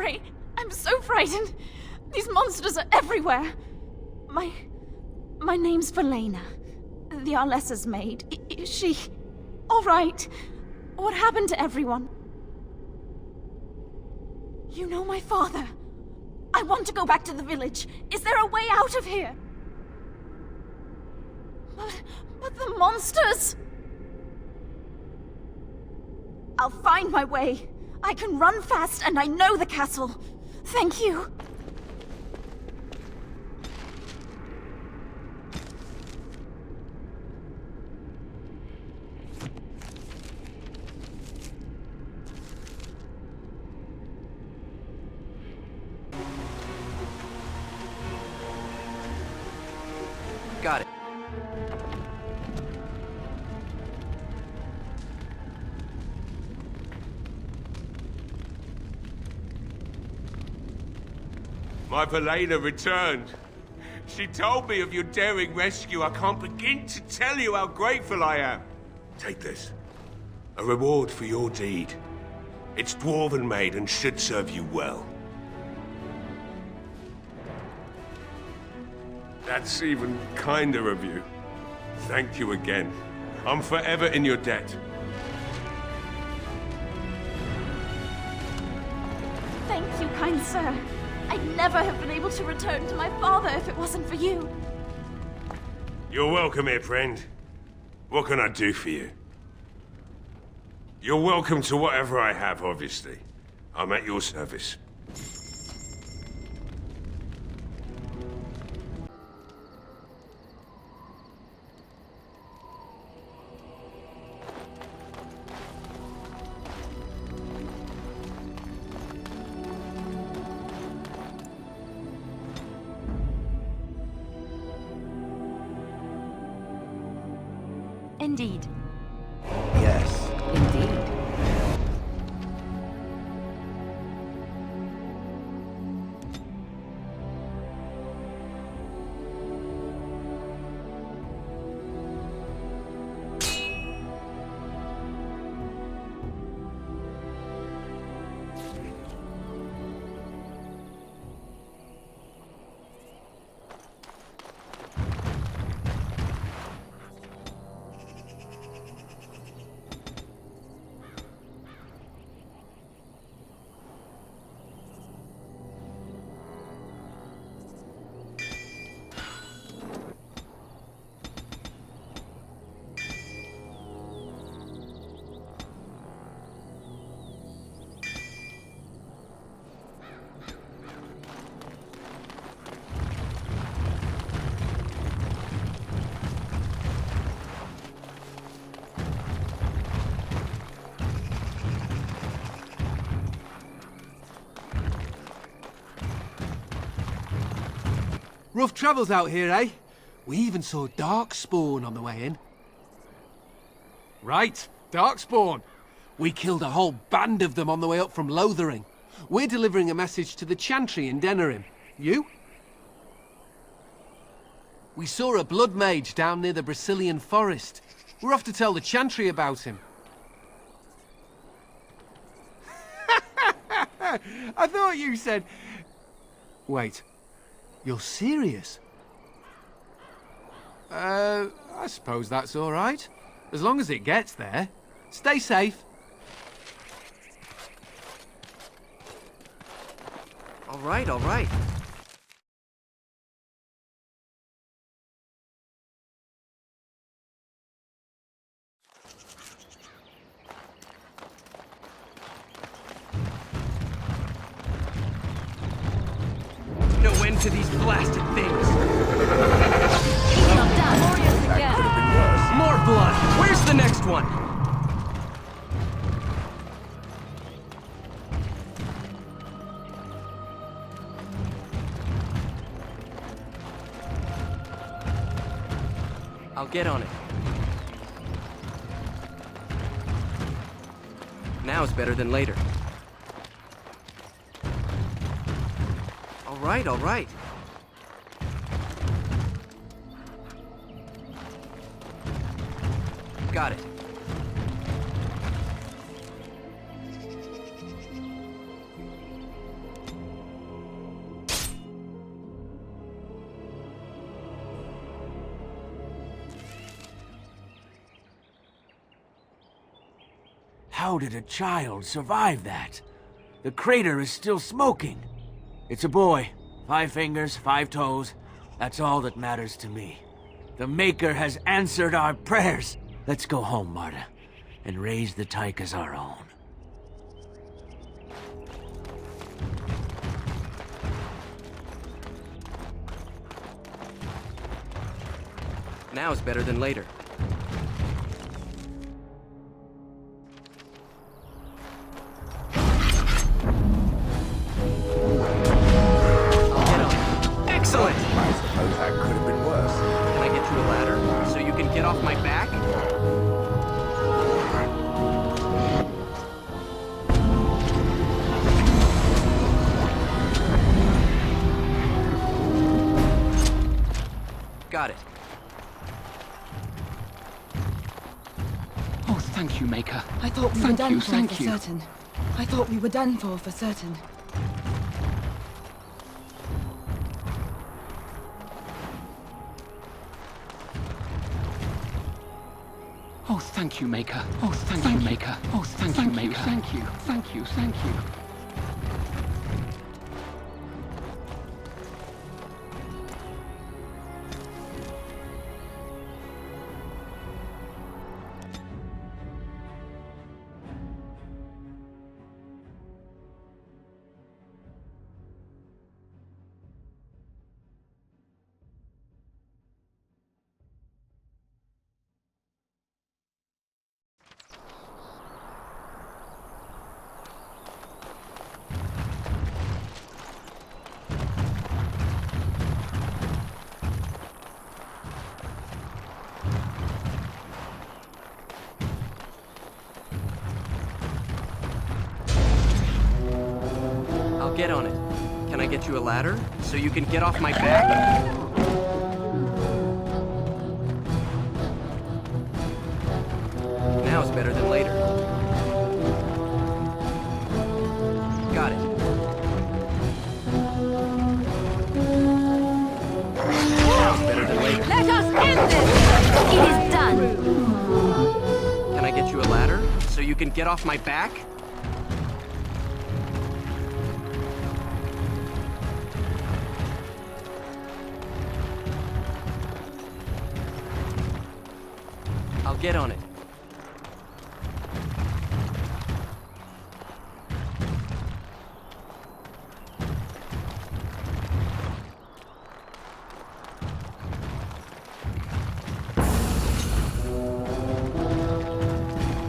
sorry. I'm so frightened. These monsters are everywhere. My name's Valena. The Arlessa's maid. Is she all right? What happened to everyone? You know my father. I want to go back to the village. Is there a way out of here? But the monsters! I'll find my way. I can run fast and I know the castle. Thank you. Got it. My Valena returned. She told me of your daring rescue. I can't begin to tell you how grateful I am. Take this. A reward for your deed. It's dwarven made and should serve you well. That's even kinder of you. Thank you again. I'm forever in your debt. Thank you, kind sir. I'd never have been able to return to my father if it wasn't for you. You're welcome here, friend. What can I do for you? You're welcome to whatever I have, obviously. I'm at your service. Indeed. Yes. Indeed. Rough travels out here, eh? We even saw Darkspawn on the way in. Right, Darkspawn. We killed a whole band of them on the way up from Lothering. We're delivering a message to the Chantry in Denerim. You? We saw a blood mage down near the Brazilian forest. We're off to tell the Chantry about him. I thought you said... Wait. You're serious? I suppose that's all right. As long as it gets there. Stay safe. All right, all right. No end to these blasted things. More blood. Where's the next one? I'll get on it. Now's better than later. All right, all right. Got it. How did a child survive that? The crater is still smoking. It's a boy. 5 fingers, 5 toes. That's all that matters to me. The Maker has answered our prayers. Let's go home, Marta, and raise the Tyke as our own. Now is better than later. I'll get on. Excellent! I suppose that could have been worse. Can I get you a ladder so you can get off my back? Got it. Oh, thank you, Maker. I thought we were done for thank you. certain. I thought we were done for certain. Oh, thank you, Maker. Oh, thank you, Maker. Oh, thank you, Maker. Thank you, thank you, thank you. I'll get on it. Can I get you a ladder so you can get off my back? Now is better than later. Got it. Now is better than later. Let us end this! It is done. Can I get you a ladder so you can get off my back? I'll get on it.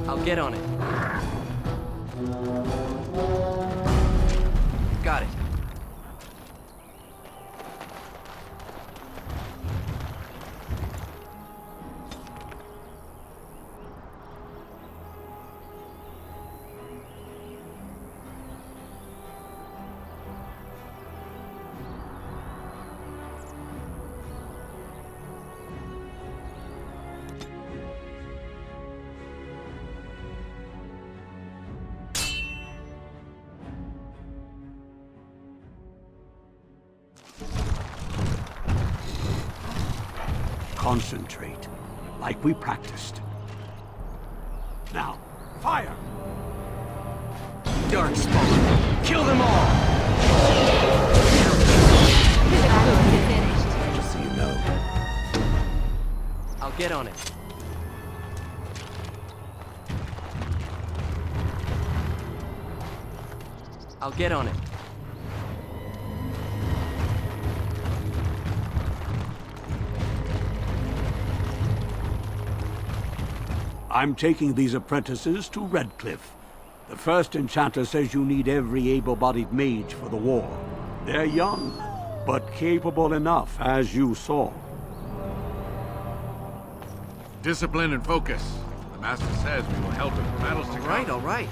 I'll get on it. Got it. Concentrate, like we practiced. Now, fire! Darkspawn, kill them all! Just so you know. I'll get on it. I'll get on it. I'm taking these apprentices to Redcliffe. The first enchanter says you need every able-bodied mage for the war. They're young, but capable enough, as you saw. Discipline and focus. The Master says we will help in the battles to come. All right.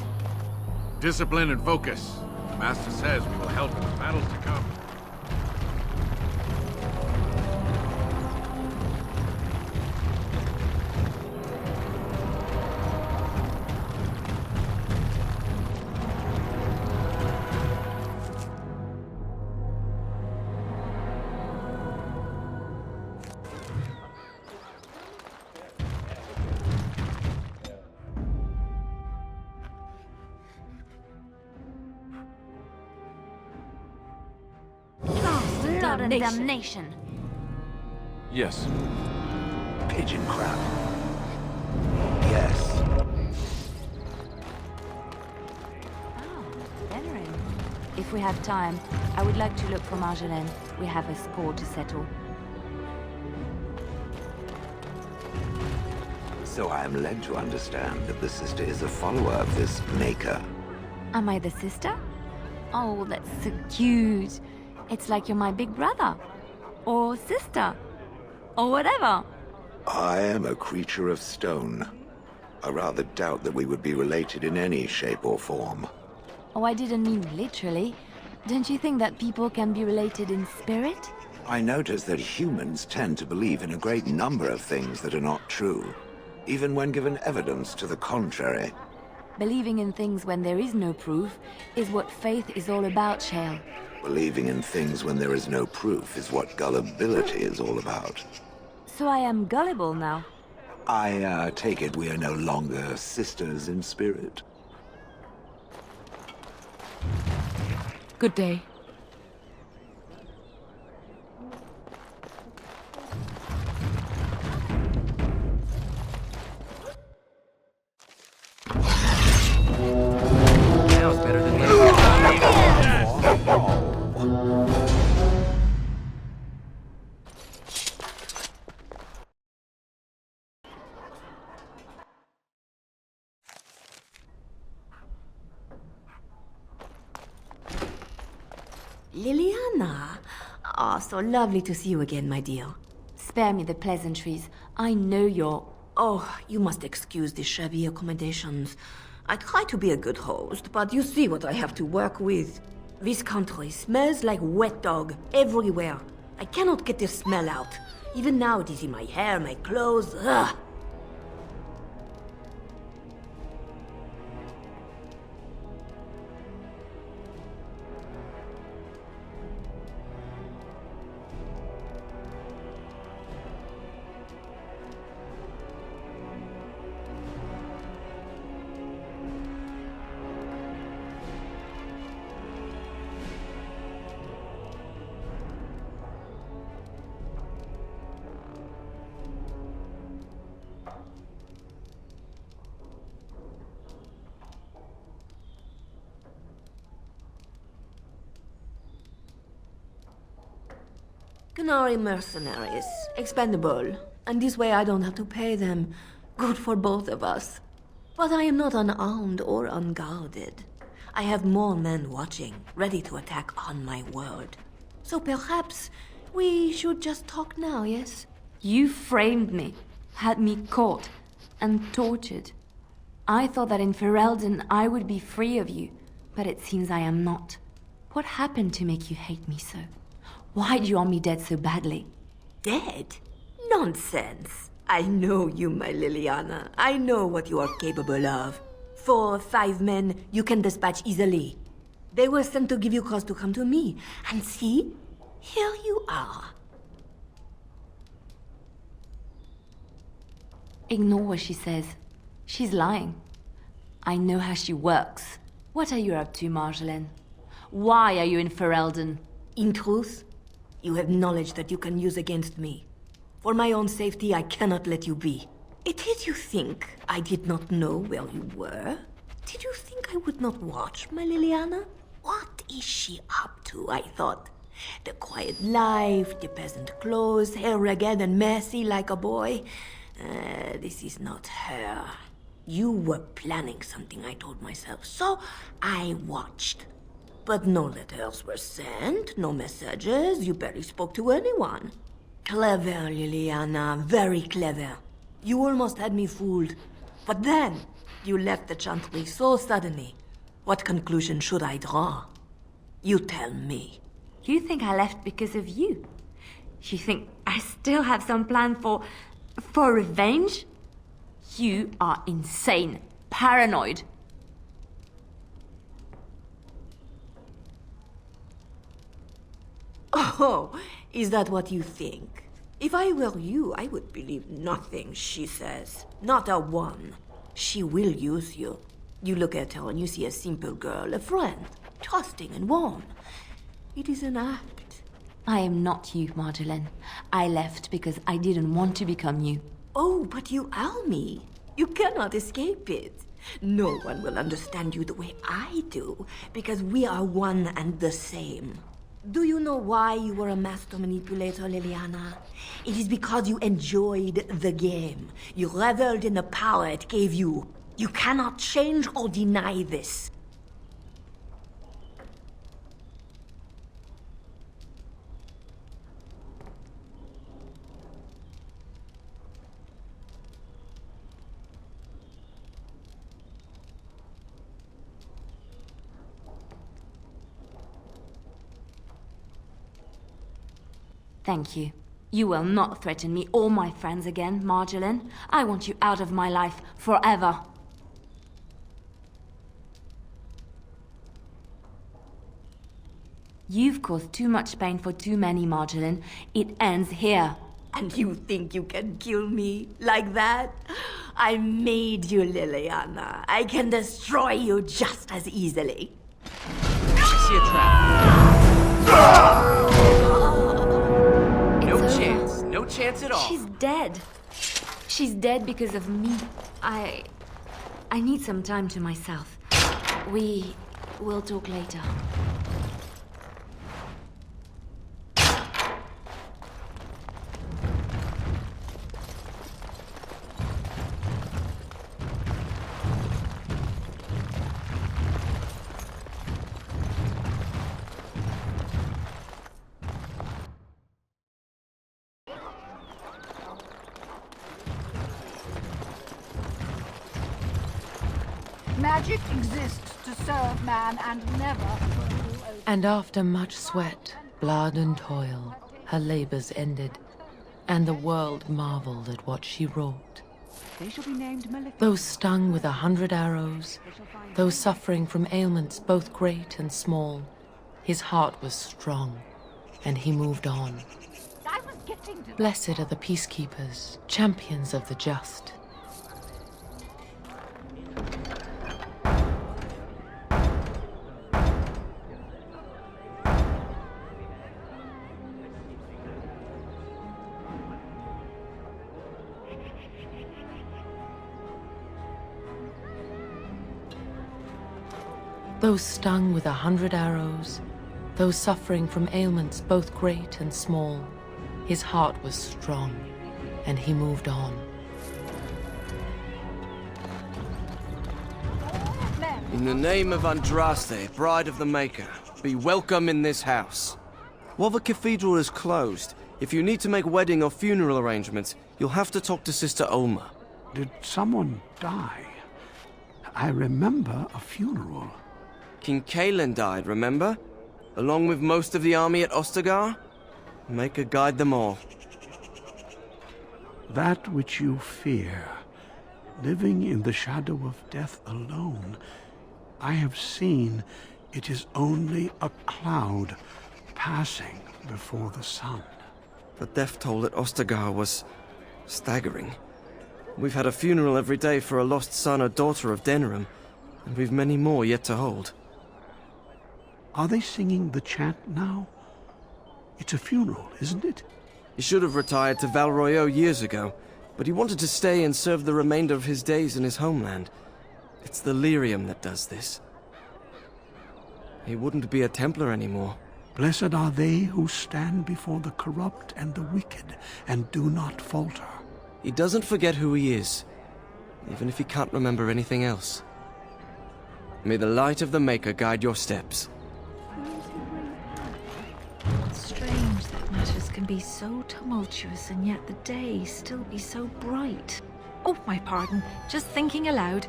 Discipline and focus. The Master says we will help in the battles to come. damnation. Yes. Pigeon crap. Yes. Veteran. If we have time, I would like to look for Marjolaine. We have a score to settle. So I am led to understand that the sister is a follower of this Maker. Am I the sister? Oh, that's so cute. It's like you're my big brother. Or sister. Or whatever. I am a creature of stone. I rather doubt that we would be related in any shape or form. Oh, I didn't mean literally. Don't you think that people can be related in spirit? I notice that humans tend to believe in a great number of things that are not true, even when given evidence to the contrary. Believing in things when there is no proof is what faith is all about, Shale. Believing in things when there is no proof is what gullibility is all about. So I am gullible now. I take it we are no longer sisters in spirit. Good day. That was better than this. Liliana! Ah, so lovely to see you again, my dear. Spare me the pleasantries. I know you're... Oh, you must excuse the shabby accommodations. I try to be a good host, but you see what I have to work with. This country smells like wet dog everywhere. I cannot get the smell out. Even now it is in my hair, my clothes. Ugh. Canary mercenaries, expendable, and this way I don't have to pay them. Good for both of us. But I am not unarmed or unguarded. I have more men watching, ready to attack on my word. So perhaps we should just talk now, yes? You framed me, had me caught, and tortured. I thought that in Ferelden I would be free of you, but it seems I am not. What happened to make you hate me so? Why do you want me dead so badly? Dead? Nonsense. I know you, my Liliana. I know what you are capable of. 4 or 5 men you can dispatch easily. They were sent to give you cause to come to me. And see, here you are. Ignore what she says. She's lying. I know how she works. What are you up to, Marjolaine? Why are you in Ferelden? In truth, you have knowledge that you can use against me. For my own safety, I cannot let you be. It is you think I did not know where you were? Did you think I would not watch, my Liliana? What is she up to, I thought? The quiet life, the peasant clothes, hair ragged and messy like a boy. This is not her. You were planning something, I told myself, so I watched. But no letters were sent, no messages, you barely spoke to anyone. Clever, Liliana, very clever. You almost had me fooled. But then, you left the chantry so suddenly. What conclusion should I draw? You tell me. You think I left because of you? You think I still have some plan for revenge? You are insane, paranoid. Oh, is that what you think? If I were you, I would believe nothing she says. Not a one. She will use you. You look at her and you see a simple girl, a friend, trusting and warm. It is an act. I am not you, Marjolaine. I left because I didn't want to become you. Oh, but you are me. You cannot escape it. No one will understand you the way I do, because we are one and the same. Do you know why you were a master manipulator, Liliana? It is because you enjoyed the game. You reveled in the power it gave you. You cannot change or deny this. Thank you. You will not threaten me or my friends again, Marjolaine. I want you out of my life forever. You've caused too much pain for too many, Marjolaine. It ends here. And you think you can kill me like that? I made you, Liliana. I can destroy you just as easily. I see a trap. No chance. No chance at all. She's dead. She's dead because of me. I need some time to myself. We will talk later. Magic exists to serve man and never... And after much sweat, blood and toil, her labors ended, and the world marveled at what she wrought. They shall be named Maleficent. Those stung with 100 arrows, those suffering from ailments both great and small, his heart was strong, and he moved on. I was getting to... Blessed are the peacekeepers, champions of the just. Those stung with 100 arrows, those suffering from ailments both great and small, his heart was strong, and he moved on. In the name of Andraste, Bride of the Maker, be welcome in this house. While the cathedral is closed, if you need to make wedding or funeral arrangements, you'll have to talk to Sister Olma. Did someone die? I remember a funeral. King Kaelin died, remember? Along with most of the army at Ostagar? Maker guide them all. That which you fear, living in the shadow of death alone, I have seen it is only a cloud passing before the sun. The death toll at Ostagar was staggering. We've had a funeral every day for a lost son or daughter of Denerim, and we've many more yet to hold. Are they singing the chant now? It's a funeral, isn't it? He should have retired to Val Royeaux years ago, but he wanted to stay and serve the remainder of his days in his homeland. It's the lyrium that does this. He wouldn't be a Templar anymore. Blessed are they who stand before the corrupt and the wicked, and do not falter. He doesn't forget who he is, even if he can't remember anything else. May the light of the Maker guide your steps. It's strange that matters can be so tumultuous and yet the day still be so bright. Oh, my pardon. Just thinking aloud.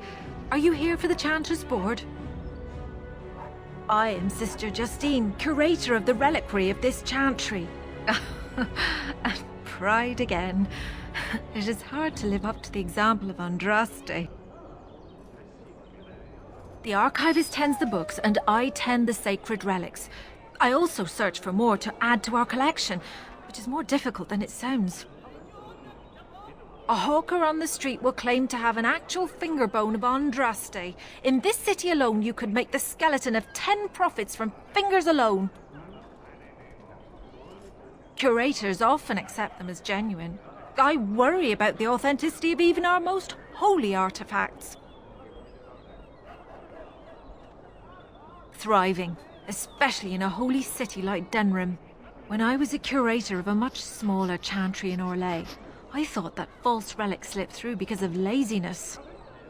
Are you here for the Chanter's Board? I am Sister Justine, curator of the reliquary of this chantry. And pride again. It is hard to live up to the example of Andraste. The archivist tends the books, and I tend the sacred relics. I also search for more to add to our collection, which is more difficult than it sounds. A hawker on the street will claim to have an actual finger bone of Andraste. In this city alone, you could make the skeleton of 10 prophets from fingers alone. Curators often accept them as genuine. I worry about the authenticity of even our most holy artifacts. Thriving, especially in a holy city like Denrim. When I was a curator of a much smaller chantry in Orlais, I thought that false relics slipped through because of laziness.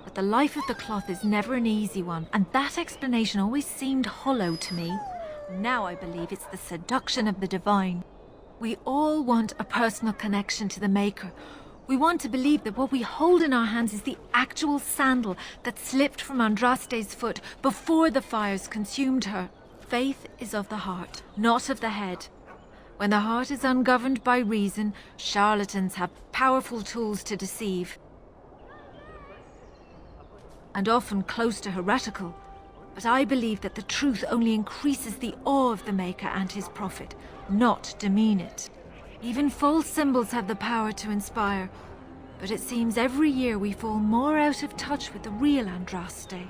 But the life of the cloth is never an easy one, and that explanation always seemed hollow to me. Now I believe it's the seduction of the divine. We all want a personal connection to the Maker. We want to believe that what we hold in our hands is the actual sandal that slipped from Andraste's foot before the fires consumed her. Faith is of the heart, not of the head. When the heart is ungoverned by reason, charlatans have powerful tools to deceive. And often close to heretical. But I believe that the truth only increases the awe of the Maker and his prophet, not demean it. Even false symbols have the power to inspire, but it seems every year we fall more out of touch with the real Andraste.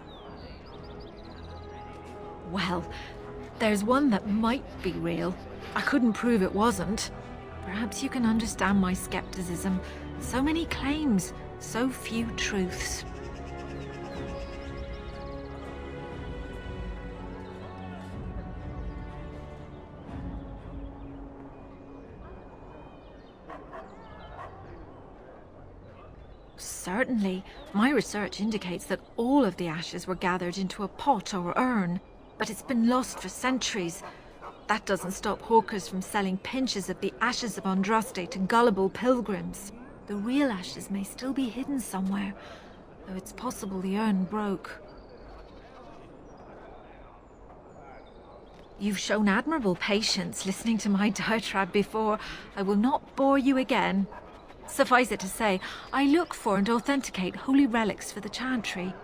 Well, there's one that might be real. I couldn't prove it wasn't. Perhaps you can understand my skepticism. So many claims, so few truths. Certainly. My research indicates that all of the ashes were gathered into a pot or urn, but it's been lost for centuries. That doesn't stop hawkers from selling pinches of the ashes of Andraste to gullible pilgrims. The real ashes may still be hidden somewhere, though it's possible the urn broke. You've shown admirable patience listening to my diatribe before. I will not bore you again. Suffice it to say, I look for and authenticate holy relics for the chantry.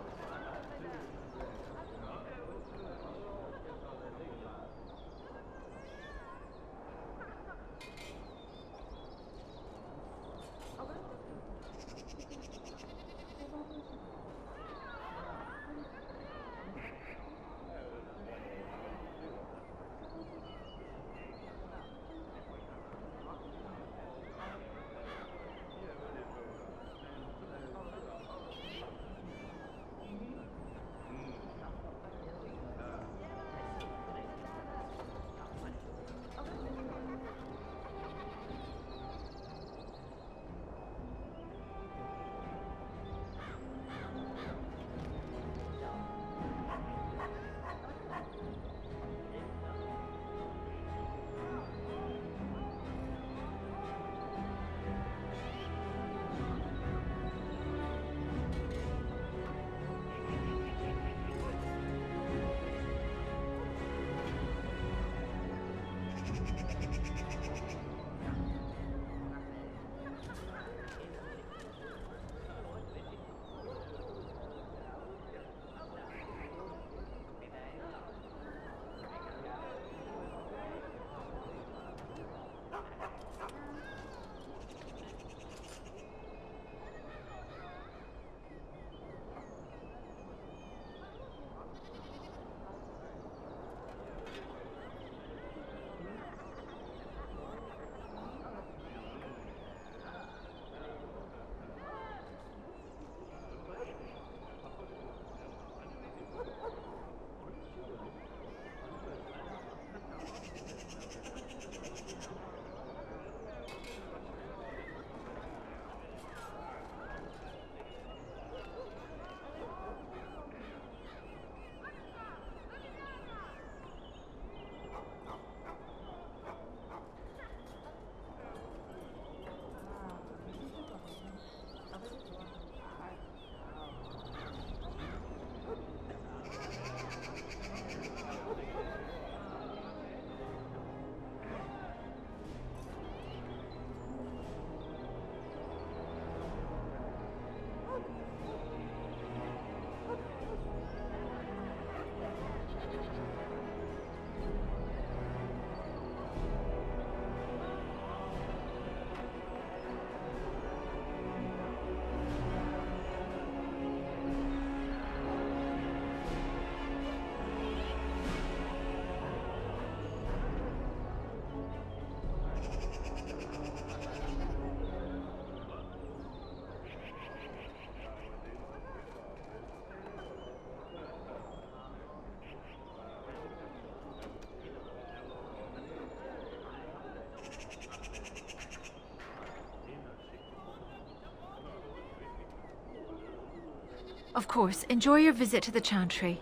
Of course, enjoy your visit to the Chantry.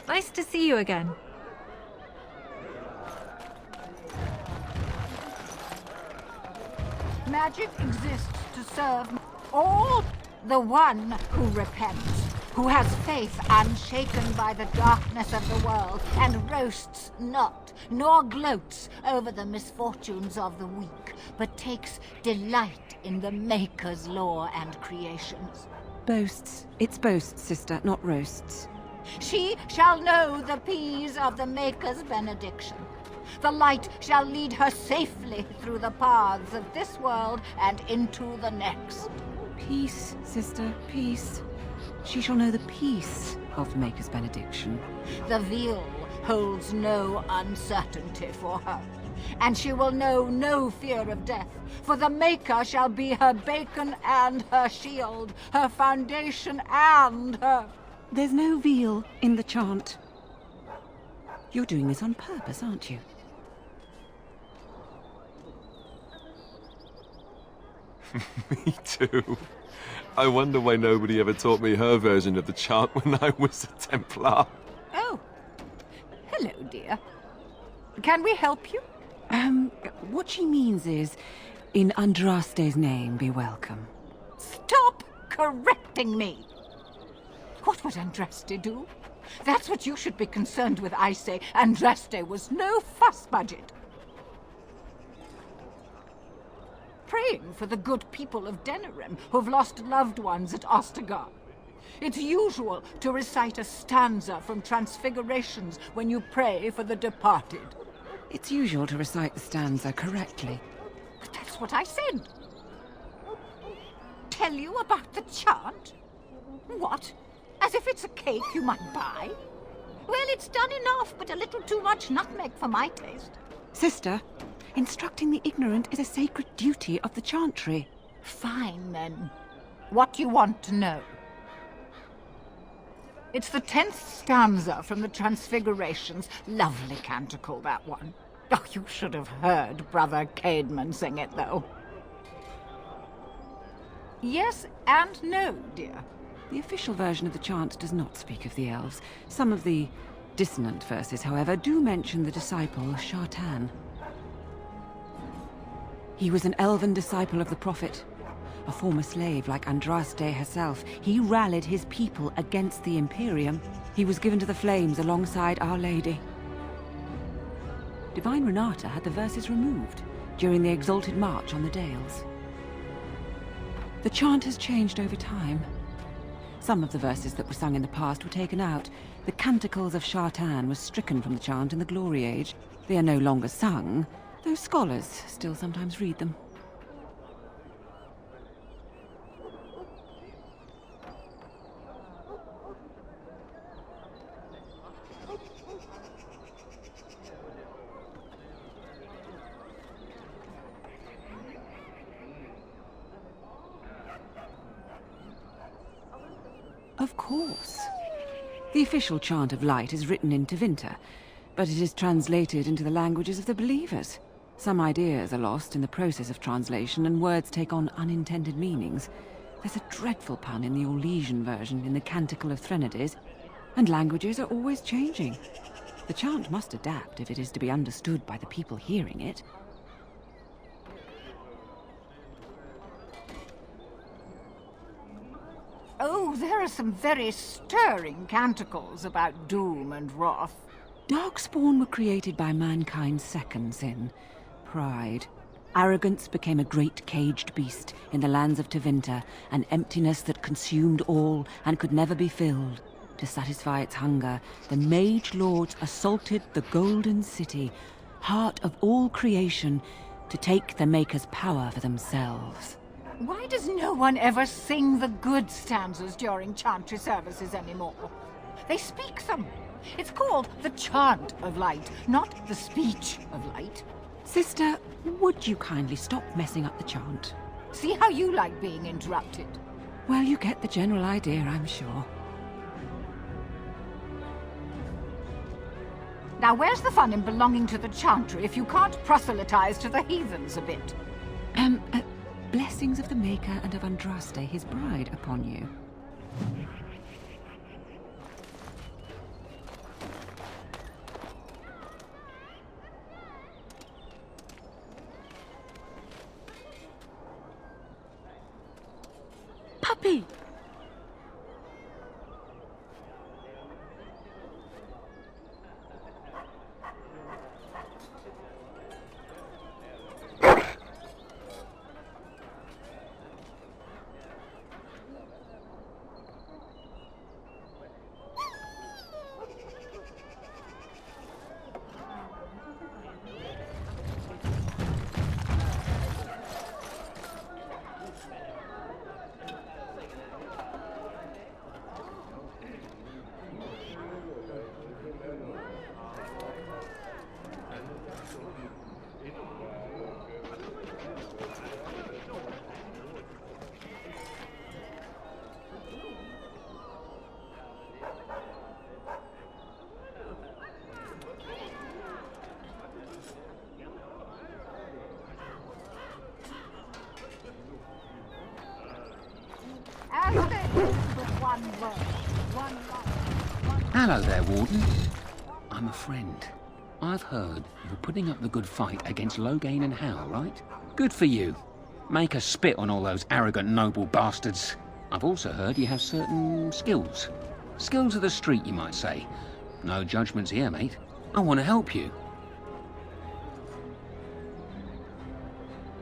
Nice to see you again. Magic exists to serve all the one who repents, who has faith unshaken by the darkness of the world, and roasts not, nor gloats over the misfortunes of the weak, but takes delight in the Maker's law and creations. Boasts. It's boasts, sister, not roasts. She shall know the peace of the Maker's benediction. The light shall lead her safely through the paths of this world and into the next. Peace, sister, peace. She shall know the peace of the Maker's benediction. The veil holds no uncertainty for her, and she will know no fear of death, for the Maker shall be her beacon and her shield, her foundation and her... There's no veal in the chant. You're doing this on purpose, aren't you? Me too. I wonder why nobody ever taught me her version of the chant when I was a Templar. Oh. Hello, dear. Can we help you? What she means is, in Andraste's name, be welcome. Stop correcting me! What would Andraste do? That's what you should be concerned with, I say. Andraste was no fuss budget. Praying for the good people of Denerim who've lost loved ones at Ostagar. It's usual to recite a stanza from Transfigurations when you pray for the departed. It's usual to recite the stanza correctly. But that's what I said. Tell you about the chant? What? As if it's a cake you might buy? Well, it's done enough, but a little too much nutmeg for my taste. Sister, instructing the ignorant is a sacred duty of the Chantry. Fine, then. What do you want to know? It's the 10th stanza from the Transfigurations. Lovely canticle, that one. Oh, you should have heard Brother Caedmon sing it, though. Yes and no, dear. The official version of the chant does not speak of the elves. Some of the dissonant verses, however, do mention the disciple Shartan. He was an elven disciple of the Prophet. A former slave like Andraste herself, he rallied his people against the Imperium. He was given to the flames alongside Our Lady. Divine Renata had the verses removed during the Exalted March on the Dales. The chant has changed over time. Some of the verses that were sung in the past were taken out. The canticles of Shartan were stricken from the chant in the Glory Age. They are no longer sung, though scholars still sometimes read them. Of course. The official chant of light is written in Tevinter, but it is translated into the languages of the believers. Some ideas are lost in the process of translation, and words take on unintended meanings. There's a dreadful pun in the Orlesian version in the Canticle of Threnodies, and languages are always changing. The chant must adapt if it is to be understood by the people hearing it. Oh, there are some very stirring canticles about doom and wrath. Darkspawn were created by mankind's second sin, pride. Arrogance became a great caged beast in the lands of Tevinter, an emptiness that consumed all and could never be filled. To satisfy its hunger, the mage lords assaulted the Golden City, heart of all creation, to take the Maker's power for themselves. Why does no one ever sing the good stanzas during chantry services anymore? They speak them. It's called the chant of light, not the speech of light. Sister, would you kindly stop messing up the chant? See how you like being interrupted. Well, you get the general idea, I'm sure. Now, where's the fun in belonging to the Chantry if you can't proselytize to the heathens a bit? Blessings of the Maker and of Andraste, his bride, upon you. Puppy! Hello there, Warden. I'm a friend. I've heard you're putting up the good fight against Loghain and Howe, right? Good for you. Make a spit on all those arrogant noble bastards. I've also heard you have certain skills. Skills of the street, you might say. No judgments here, mate. I want to help you.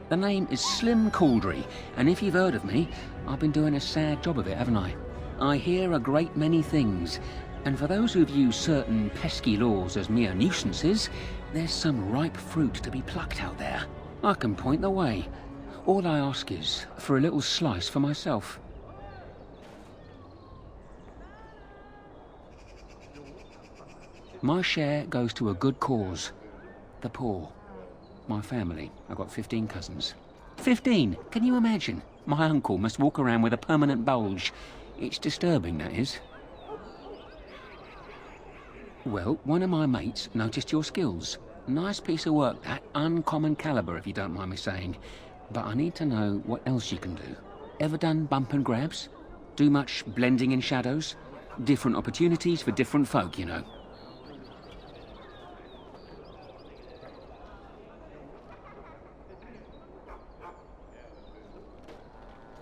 The name is Slim Cauldry, and if you've heard of me, I've been doing a sad job of it, haven't I? I hear a great many things, and for those who view certain pesky laws as mere nuisances, there's some ripe fruit to be plucked out there. I can point the way. All I ask is for a little slice for myself. My share goes to a good cause. The poor. My family. I've got 15 cousins. 15! Can you imagine? My uncle must walk around with a permanent bulge. It's disturbing, that is. Well, one of my mates noticed your skills. Nice piece of work, that. Uncommon caliber, if you don't mind me saying. But I need to know what else you can do. Ever done bump and grabs? Do much blending in shadows? Different opportunities for different folk, you know.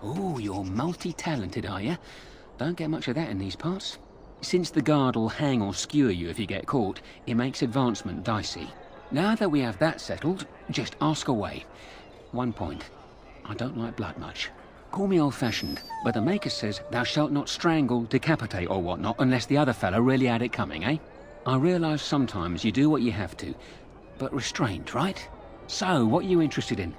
Oh, you're multi-talented, are you? Don't get much of that in these parts. Since the guard'll hang or skewer you if you get caught, it makes advancement dicey. Now that we have that settled, just ask away. One point. I don't like blood much. Call me old-fashioned, but the Maker says thou shalt not strangle, decapitate or whatnot unless the other fella really had it coming, eh? I realise sometimes you do what you have to, but restrained, right? So, what are you interested in?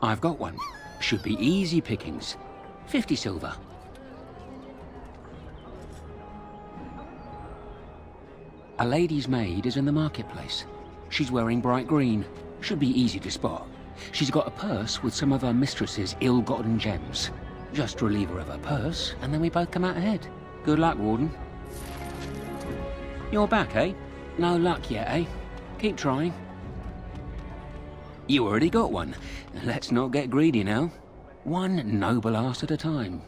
I've got one. Should be easy pickings. 50 silver. A lady's maid is in the marketplace. She's wearing bright green. Should be easy to spot. She's got a purse with some of her mistress's ill-gotten gems. Just relieve her of her purse, and then we both come out ahead. Good luck, Warden. You're back, eh? No luck yet, eh? Keep trying. You already got one. Let's not get greedy now. One noble ass at a time.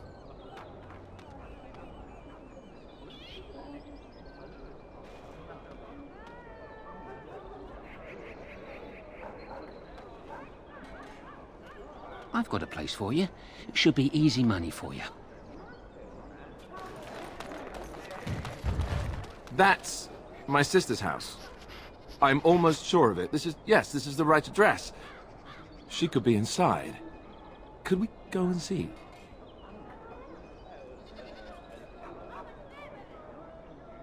I've got a place for you. Should be easy money for you. That's my sister's house. I'm almost sure of it. This is the right address. She could be inside. Could we go and see?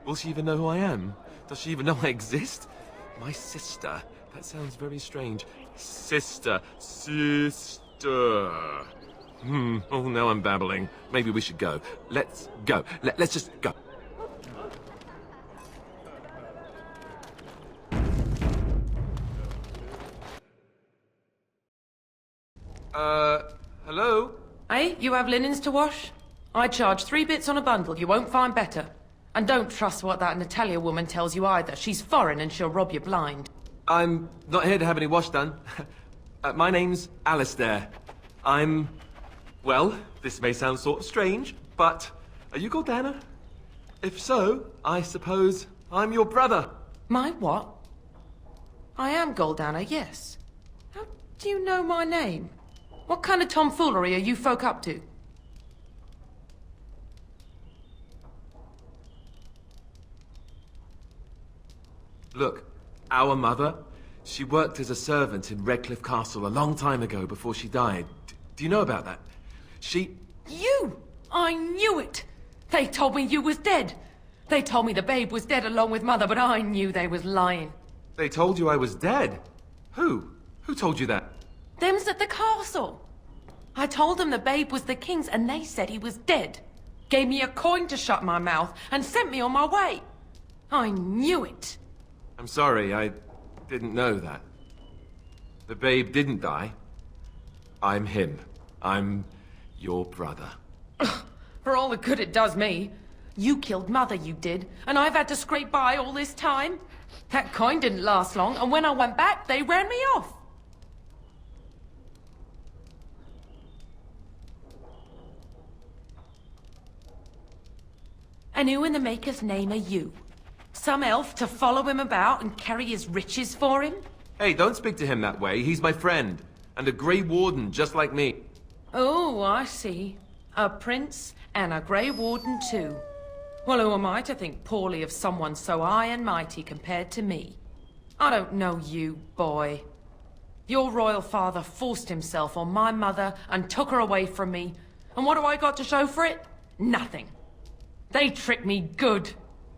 Will she even know who I am? Does she even know I exist? My sister. That sounds very strange. Sister. Oh, now I'm babbling. Maybe we should go. Let's go. Let's just go. Hello? Hey, you have linens to wash? I charge 3 bits on a bundle. You won't find better. And don't trust what that Natalia woman tells you either. She's foreign and she'll rob you blind. I'm not here to have any wash done. My name's Alistair. Well, this may sound sort of strange, but are you Goldana? If so, I suppose I'm your brother. My what? I am Goldana, yes. How do you know my name? What kind of tomfoolery are you folk up to? Look, our mother, she worked as a servant in Redcliffe Castle a long time ago before she died. Do you know about that? You! I knew it! They told me you was dead. They told me the babe was dead along with mother, but I knew they was lying. They told you I was dead? Who? Who told you that? Them's at the castle. I told them the babe was the king's and they said he was dead. Gave me a coin to shut my mouth and sent me on my way. I knew it. I'm sorry, I didn't know that. The babe didn't die. I'm him. I'm your brother. For all the good it does me. You killed mother, you did, and I've had to scrape by all this time. That coin didn't last long, and when I went back, they ran me off. And who in the Maker's name are you? Some elf to follow him about and carry his riches for him? Hey, don't speak to him that way. He's my friend. And a Grey Warden, just like me. Oh, I see. A prince and a Grey Warden too. Well, who am I to think poorly of someone so high and mighty compared to me? I don't know you, boy. Your royal father forced himself on my mother and took her away from me. And what do I got to show for it? Nothing. They tricked me good.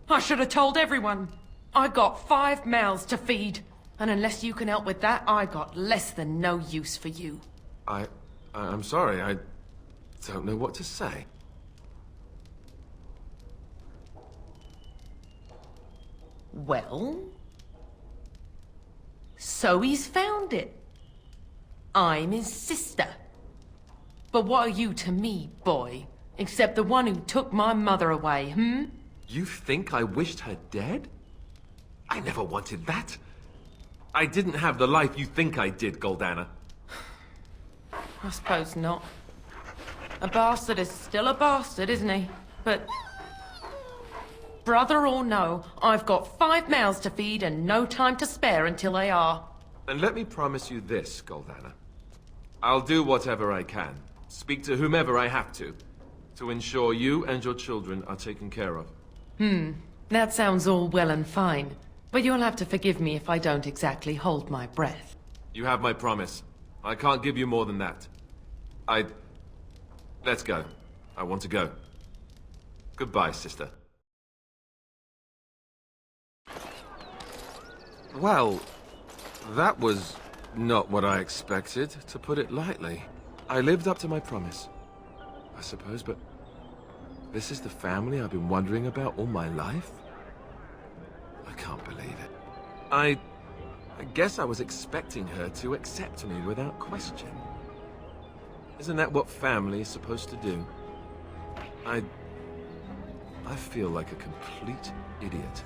I should have told everyone. I got 5 mouths to feed. And unless you can help with that, I got less than no use for you. I'm sorry, I don't know what to say. Well? So he's found it. I'm his sister. But what are you to me, boy? Except the one who took my mother away, hmm? You think I wished her dead? I never wanted that. I didn't have the life you think I did, Goldana. I suppose not. A bastard is still a bastard, isn't he? But... brother or no, I've got 5 mouths to feed and no time to spare until they are. And let me promise you this, Goldana. I'll do whatever I can, speak to whomever I have to ensure you and your children are taken care of. That sounds all well and fine. But you'll have to forgive me if I don't exactly hold my breath. You have my promise. I can't give you more than that. Let's go. I want to go. Goodbye, sister. Well, that was not what I expected, to put it lightly. I lived up to my promise, I suppose, but this is the family I've been wondering about all my life? I can't believe it. I guess I was expecting her to accept me without question. Isn't that what family is supposed to do? I feel like a complete idiot.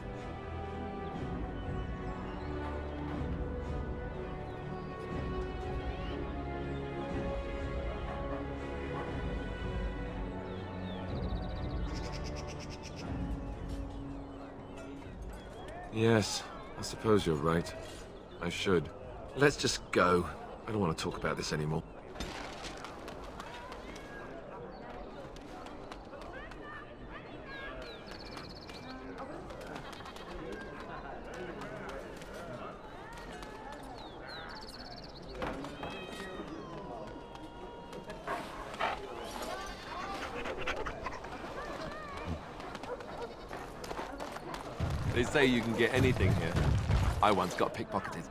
Yes, I suppose you're right. I should. Let's just go. I don't want to talk about this anymore. They say you can get anything here. I once got pickpocketed.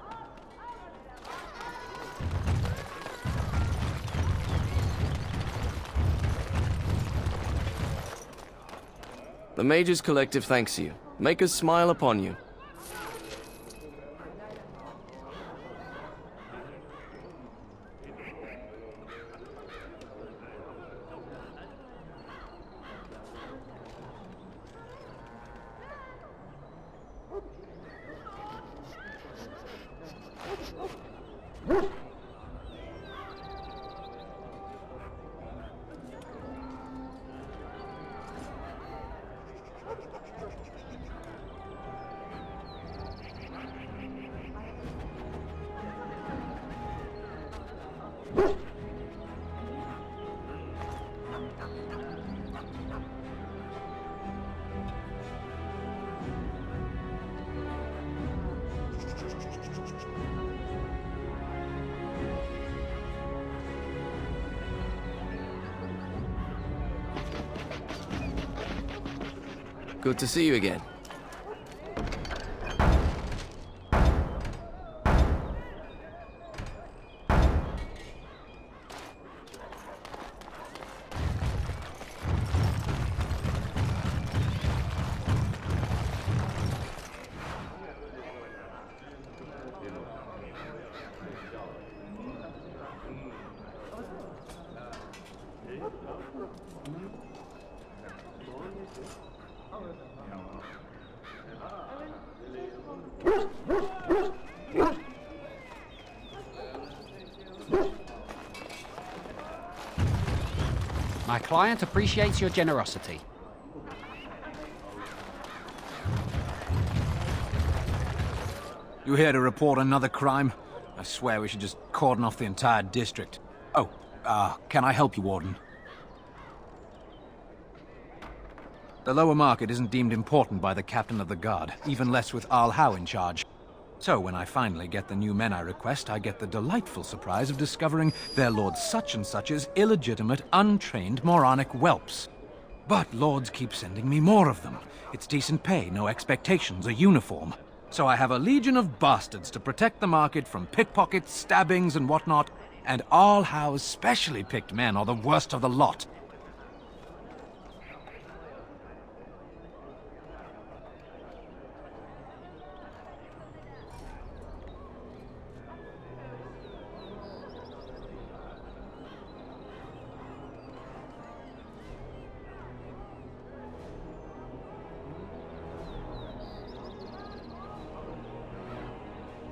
The Mages Collective thanks you. Make us smile upon you. Good to see you again. My client appreciates your generosity. You here to report another crime? I swear we should just cordon off the entire district. Oh, can I help you, Warden? The lower market isn't deemed important by the captain of the guard, even less with Arl Howe in charge. So when I finally get the new men I request, I get the delightful surprise of discovering their Lord Such-and-Such's illegitimate, untrained, moronic whelps. But lords keep sending me more of them. It's decent pay, no expectations, a uniform. So I have a legion of bastards to protect the market from pickpockets, stabbings, and whatnot, and Arl Howe's specially picked men are the worst of the lot.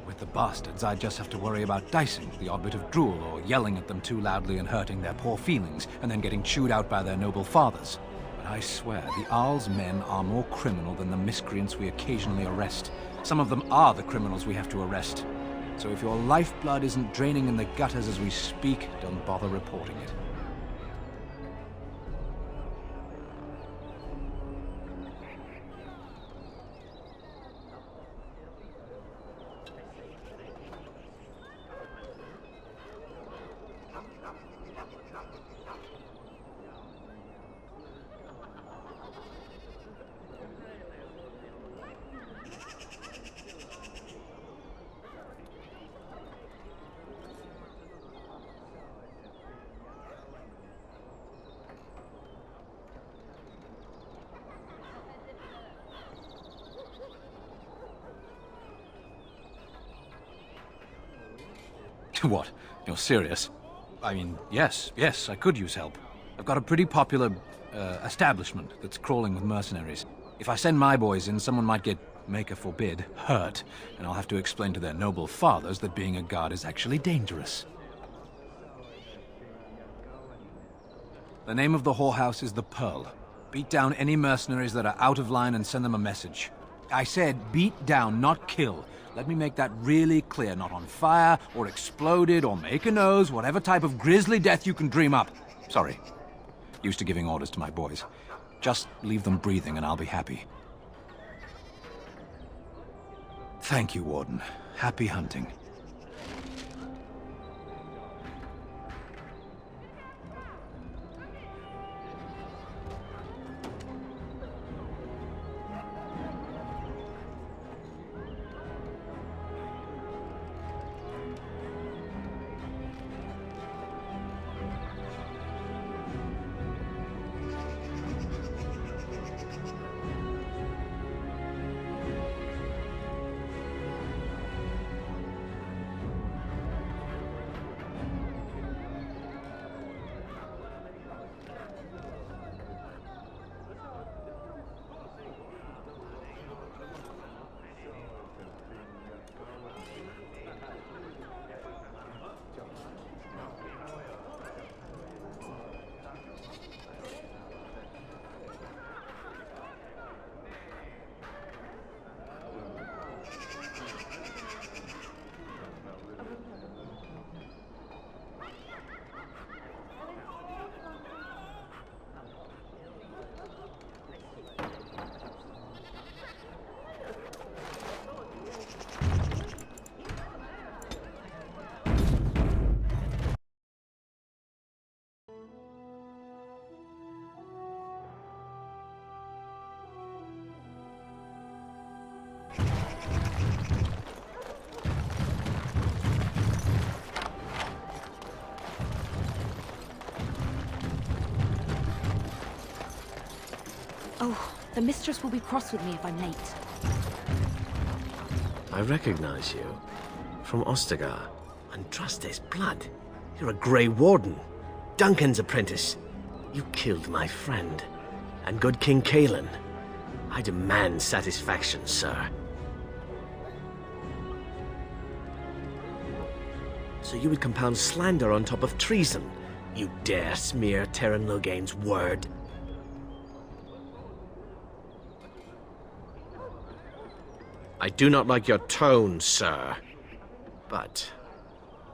With the bastards, I just have to worry about dicing, the odd bit of drool, or yelling at them too loudly and hurting their poor feelings, and then getting chewed out by their noble fathers. But I swear, the Arl's men are more criminal than the miscreants we occasionally arrest. Some of them are the criminals we have to arrest. So if your lifeblood isn't draining in the gutters as we speak, don't bother reporting it. What? You're serious? I mean, yes, I could use help. I've got a pretty popular, establishment that's crawling with mercenaries. If I send my boys in, someone might get, maker forbid, hurt, and I'll have to explain to their noble fathers that being a guard is actually dangerous. The name of the whorehouse is the Pearl. Beat down any mercenaries that are out of line and send them a message. I said beat down, not kill. Let me make that really clear. Not on fire, or exploded, or make a nose, whatever type of grisly death you can dream up. Sorry. Used to giving orders to my boys. Just leave them breathing and I'll be happy. Thank you, Warden. Happy hunting. Oh, the mistress will be cross with me if I'm late. I recognize you. From Ostagar. And trust his blood. You're a Grey Warden. Duncan's apprentice. You killed my friend. And good King Cailan. I demand satisfaction, sir. So you would compound slander on top of treason? You dare smear Terran Loghain's word? I do not like your tone, sir. But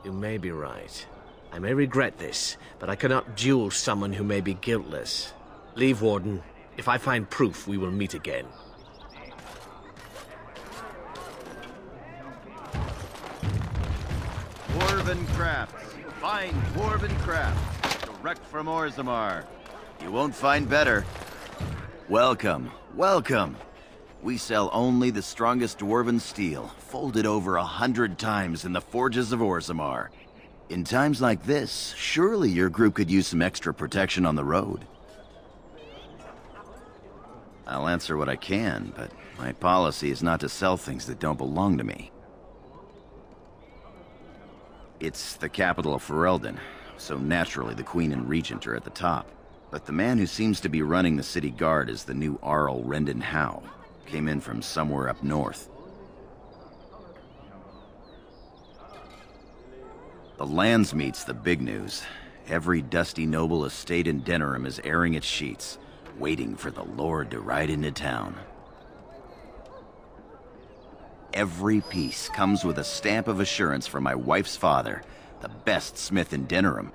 you may be right. I may regret this, but I cannot duel someone who may be guiltless. Leave, Warden. If I find proof, we will meet again. Dwarven crafts. Fine dwarven crafts. Direct from Orzammar. You won't find better. Welcome. Welcome. We sell only the strongest dwarven steel, folded over 100 times in the forges of Orzammar. In times like this, surely your group could use some extra protection on the road. I'll answer what I can, but my policy is not to sell things that don't belong to me. It's the capital of Ferelden, so naturally the Queen and Regent are at the top. But the man who seems to be running the city guard is the new Arl Eamon. Came in from somewhere up north. The Landsmeet's the big news. Every dusty noble estate in Denerim is airing its sheets, waiting for the Lord to ride into town. Every piece comes with a stamp of assurance from my wife's father, the best smith in Denerim.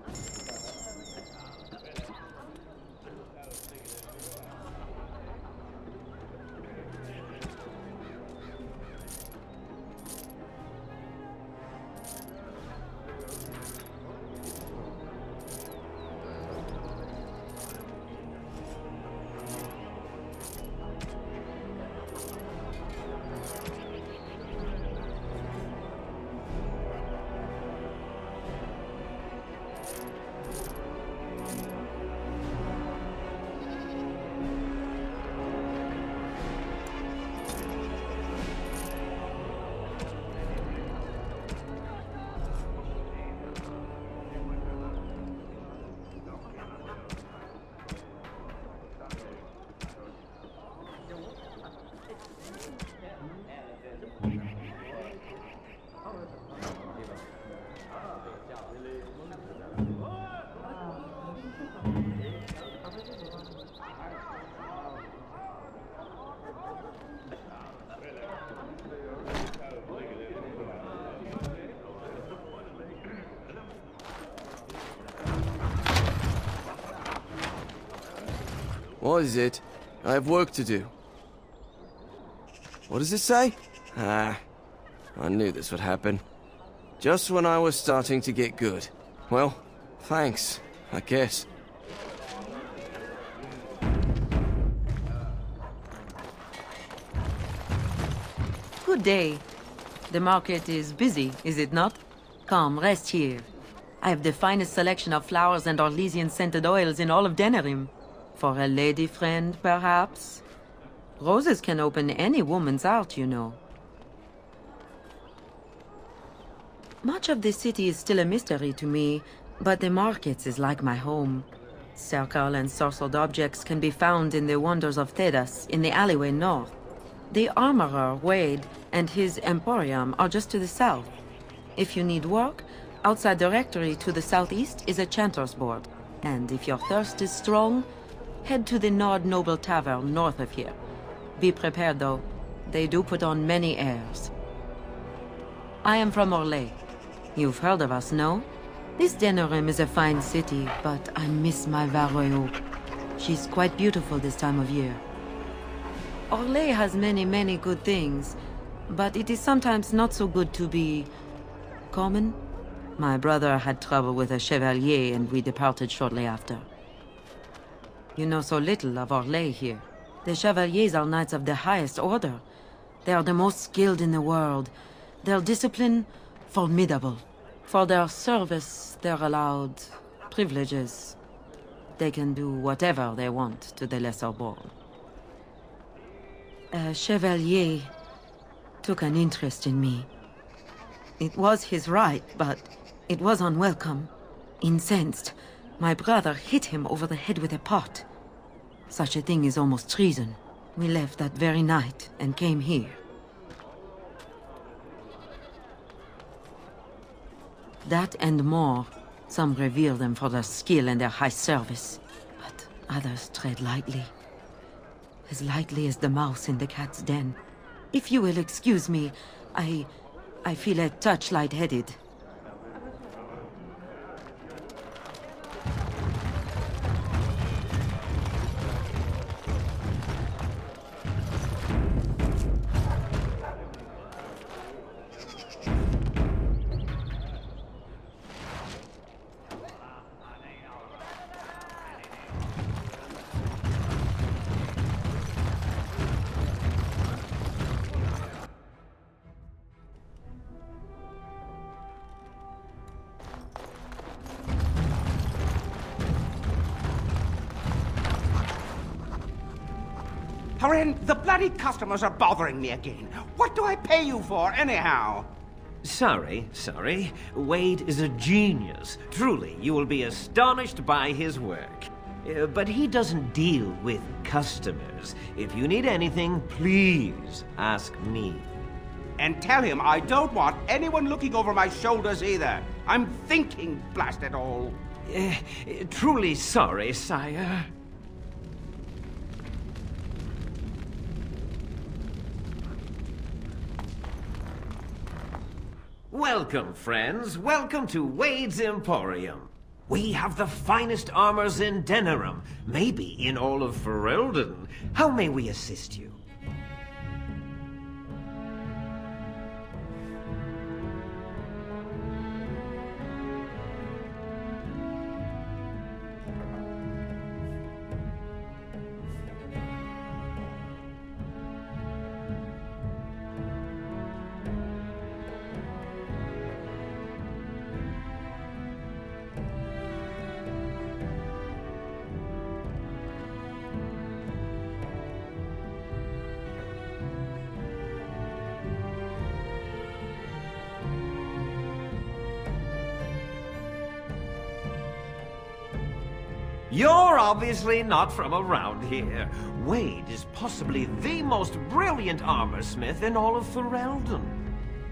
What is it? I have work to do. What does it say? Ah, I knew this would happen. Just when I was starting to get good. Well, thanks, I guess. Good day. The market is busy, is it not? Come, rest here. I have the finest selection of flowers and Orlesian-scented oils in all of Denerim. For a lady friend, perhaps? Roses can open any woman's heart, you know. Much of the city is still a mystery to me, but the markets is like my home. Circle and sorcered objects can be found in the wonders of Thedas, in the alleyway north. The armorer, Wade, and his emporium are just to the south. If you need work, outside the rectory to the southeast is a chanter's board. And if your thirst is strong, head to the Nord Noble Tavern north of here. Be prepared, though. They do put on many airs. I am from Orlais. You've heard of us, no? This Denerim is a fine city, but I miss my Varroyo. She's quite beautiful this time of year. Orlais has many good things, but it is sometimes not so good to be common. My brother had trouble with a chevalier, and we departed shortly after. You know so little of Orlais here. The chevaliers are knights of the highest order. They are the most skilled in the world. Their discipline, formidable. For their service, they're allowed privileges. They can do whatever they want to the lesser born. A chevalier took an interest in me. It was his right, but it was unwelcome. Incensed, my brother hit him over the head with a pot. Such a thing is almost treason. We left that very night and came here. That and more. Some revere them for their skill and their high service, but others tread lightly. As lightly as the mouse in the cat's den. If you will excuse me, I feel a touch lightheaded. Harin, the bloody customers are bothering me again. What do I pay you for, anyhow? Sorry. Wade is a genius. Truly, you will be astonished by his work. But he doesn't deal with customers. If you need anything, please ask me. And tell him I don't want anyone looking over my shoulders either. I'm thinking, blast it all. Truly sorry, sire. Welcome, friends. Welcome to Wade's Emporium. We have the finest armors in Denerim, maybe in all of Ferelden. How may we assist you? You're obviously not from around here. Wade is possibly the most brilliant armorsmith in all of Ferelden.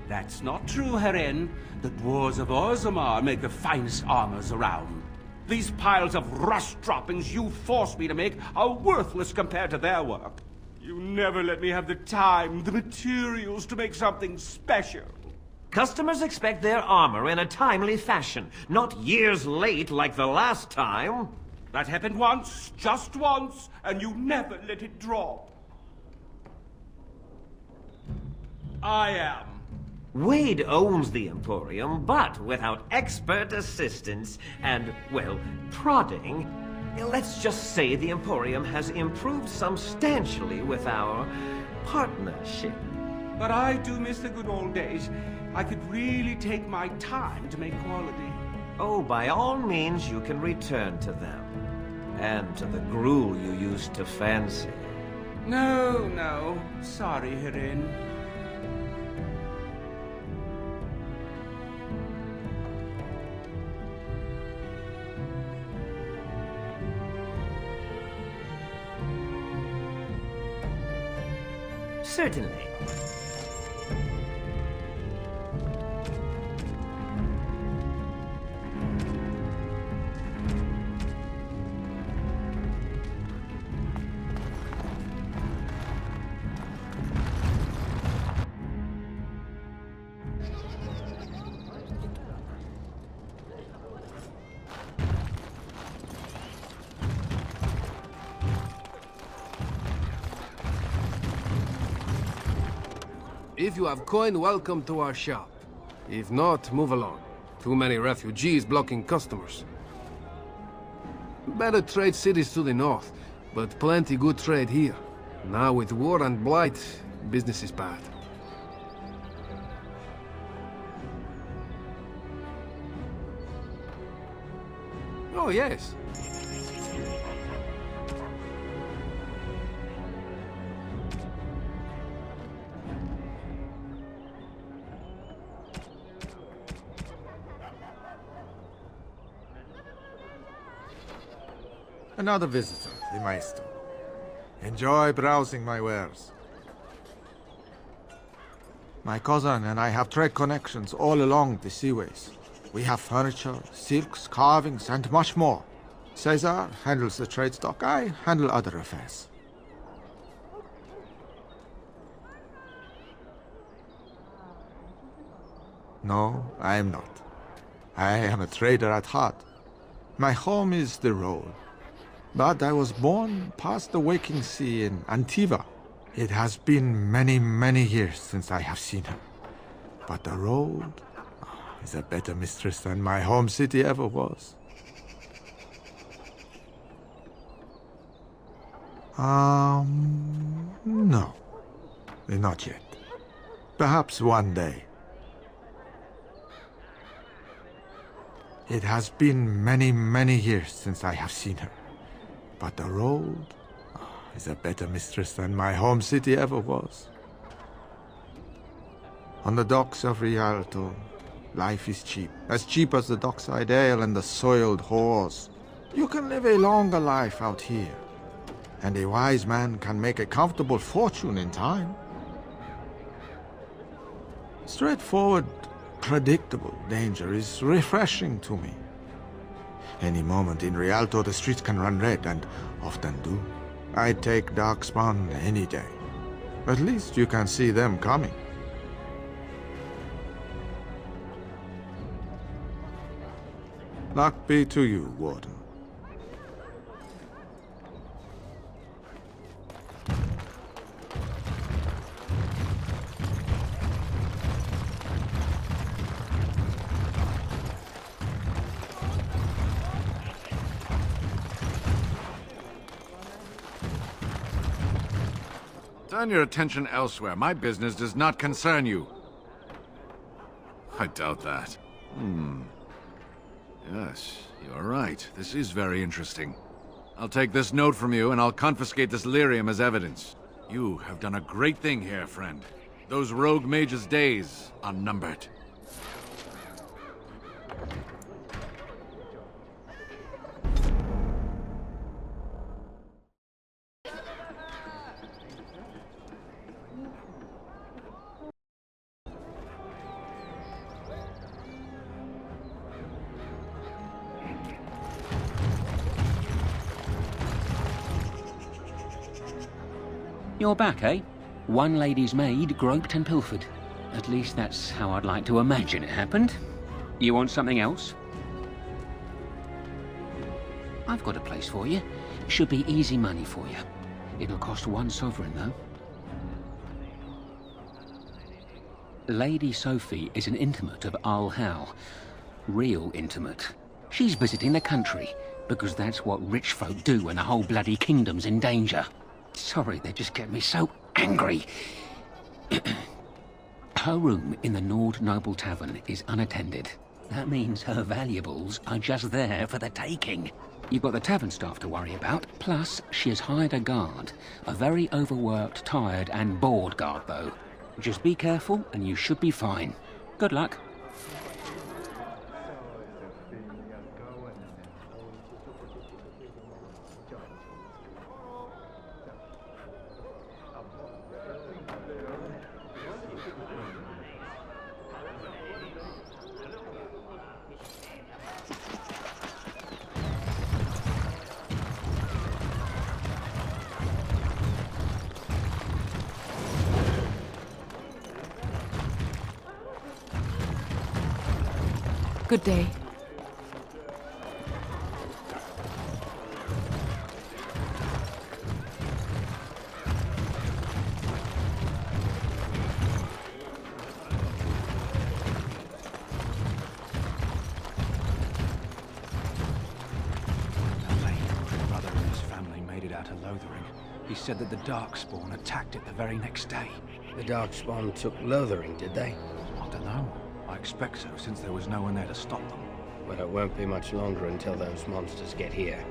That's not true, Harin. The dwarves of Orzammar make the finest armors around. These piles of rust droppings you force me to make are worthless compared to their work. You never let me have the time, the materials to make something special. Customers expect their armor in a timely fashion, not years late like the last time. That happened once, just once, and you never let it drop. I am. Wade owns the Emporium, but without expert assistance and, well, prodding, let's just say the Emporium has improved substantially with our partnership. But I do miss the good old days. I could really take my time to make quality. Oh, by all means, you can return to them. And to the gruel you used to fancy. No. Sorry, Harin. Certainly. If you have coin, welcome to our shop. If not, move along. Too many refugees blocking customers. Better trade cities to the north, but plenty good trade here. Now with war and blight, business is bad. Oh, yes. Another visitor, the Maestro. Enjoy browsing my wares. My cousin and I have trade connections all along the seaways. We have furniture, silks, carvings, and much more. Caesar handles the trade stock, I handle other affairs. No, I am not. I am a trader at heart. My home is the road. But I was born past the waking sea in Antiva. It has been many, many years since I have seen her. But the road is a better mistress than my home city ever was. No. Not yet. Perhaps one day. It has been many, many years since I have seen her. But the road is a better mistress than my home city ever was. On the docks of Rialto, life is cheap. As cheap as the dockside ale and the soiled whores. You can live a longer life out here. And a wise man can make a comfortable fortune in time. Straightforward, predictable danger is refreshing to me. Any moment in Rialto the streets can run red, and often do. I'd take Darkspawn any day. At least you can see them coming. Luck be to you, Warden. Turn your attention elsewhere. My business does not concern you. I doubt that. Yes, you're right. This is very interesting. I'll take this note from you, and I'll confiscate this lyrium as evidence. You have done a great thing here, friend. Those rogue mages' days are numbered. You're back, eh? One lady's maid groped and pilfered. At least that's how I'd like to imagine it happened. You want something else? I've got a place for you. Should be easy money for you. It'll cost 1 sovereign, though. Lady Sophie is an intimate of Arl Howe. Real intimate. She's visiting the country, because that's what rich folk do when the whole bloody kingdom's in danger. Sorry, they just get me so angry. Her room in the Nord Noble Tavern is unattended. That means her valuables are just there for the taking. You've got the tavern staff to worry about, plus she has hired a guard. A very overworked, tired and bored guard, though. Just be careful and you should be fine. Good luck. Good day. Brother and his family made it out of Lothering. He said that the Darkspawn attacked it the very next day. The Darkspawn took Lothering, did they? I don't know. I expect so, since there was no one there to stop them. But it won't be much longer until those monsters get here.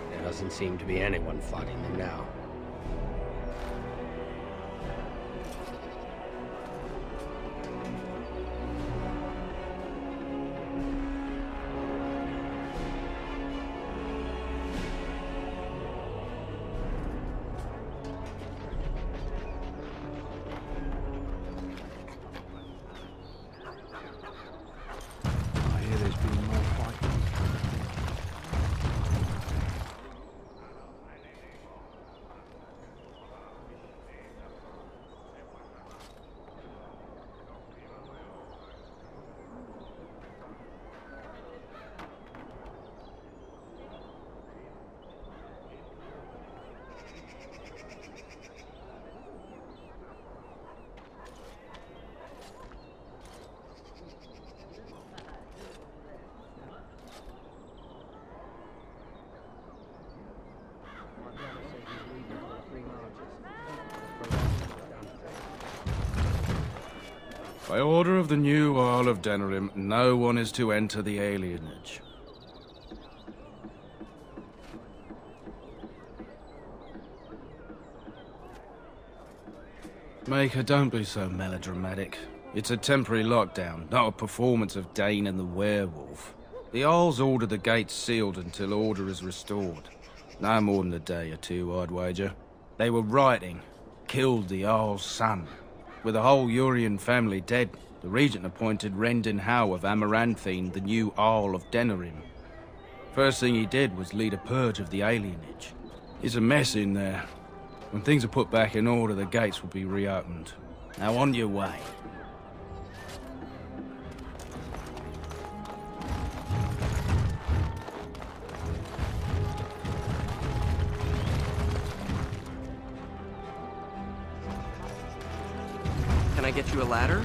There doesn't seem to be anyone fighting them now. By order of the new Arl of Denerim, no one is to enter the alienage. Maker, don't be so melodramatic. It's a temporary lockdown, not a performance of Dane and the werewolf. The Arls ordered the gates sealed until order is restored. No more than a day or two, I'd wager. They were writing, killed the Arl's son. With the whole Urian family dead, the regent appointed Rendon Howe of Amaranthine the new Arl of Denerim. First thing he did was lead a purge of the alienage. It's a mess in there. When things are put back in order, the gates will be reopened. Now on your way. Can I get you a ladder?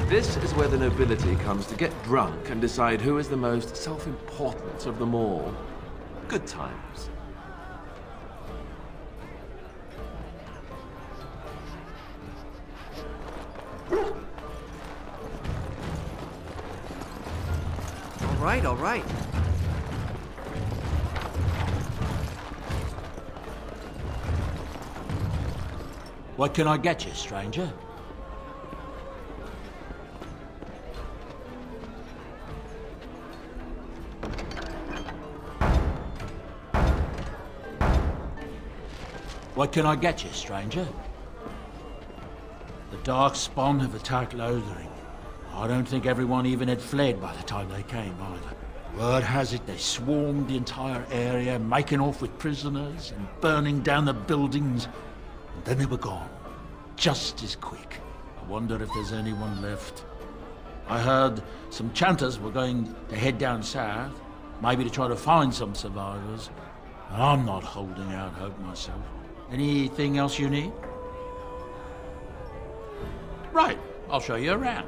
This is where the nobility comes to get drunk and decide who is the most self-important of them all. Good times. All right. What can I get you, stranger? What can I get you, stranger? The dark spawn have attacked Lothering. I don't think everyone even had fled by the time they came, either. Word has it they swarmed the entire area, making off with prisoners and burning down the buildings. And then they were gone. Just as quick. I wonder if there's anyone left. I heard some chanters were going to head down south, maybe to try to find some survivors. I'm not holding out hope myself. Anything else you need? Right, I'll show you around.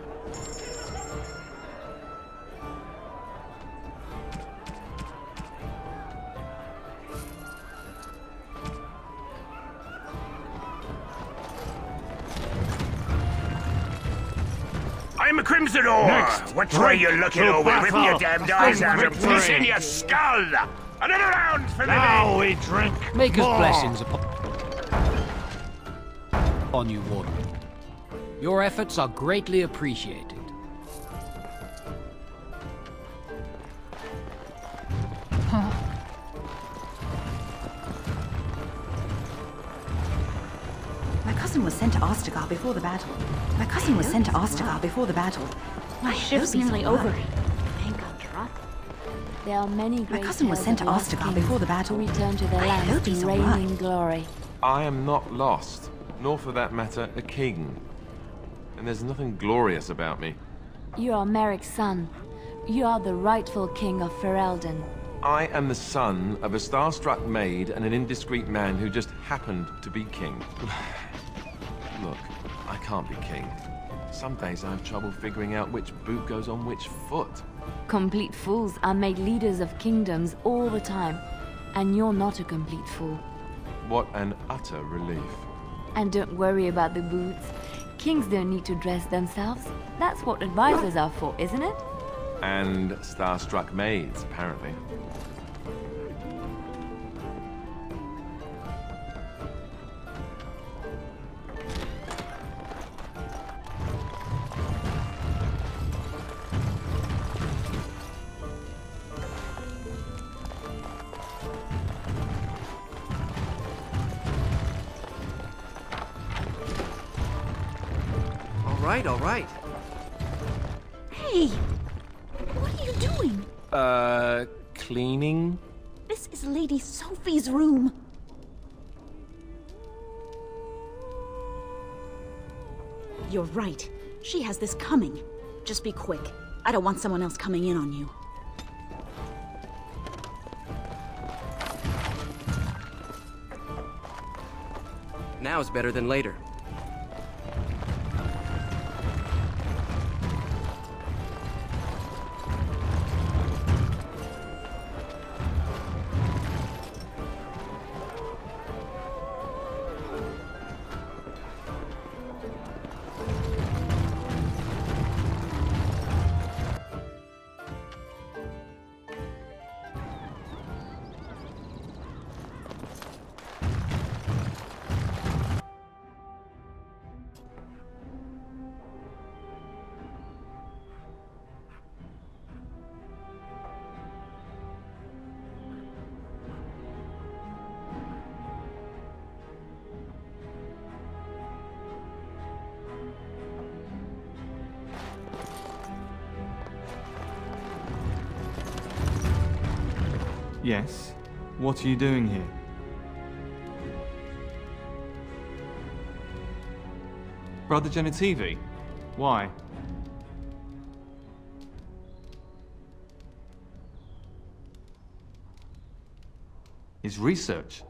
I'm a Crimson Ore! What tray you looking over with your damned eyes out and piss in your skull! Another round for the Now day! we drink Maker's more. blessings upon you, Warden. Your efforts are greatly appreciated. My cousin was sent to Ostagar before the battle. My shift's nearly over. Thank God, Trot. There are many great cousin was sent to Ostagar before the battle. To return to their I land hope to he's reign all right. in glory. I am not lost, nor for that matter, a king. And there's nothing glorious about me. You are Merrick's son. You are the rightful king of Ferelden. I am the son of a starstruck maid and an indiscreet man who just happened to be king. Look, I can't be king. Some days I have trouble figuring out which boot goes on which foot. Complete fools are made leaders of kingdoms all the time. And you're not a complete fool. What an utter relief. And don't worry about the boots. Kings don't need to dress themselves. That's what advisors are for, isn't it? And starstruck maids, apparently. All right. Hey! What are you doing? Cleaning? This is Lady Sophie's room. You're right. She has this coming. Just be quick. I don't want someone else coming in on you. Now is better than later. Yes? What are you doing here? Brother Genitivi? Why? His research?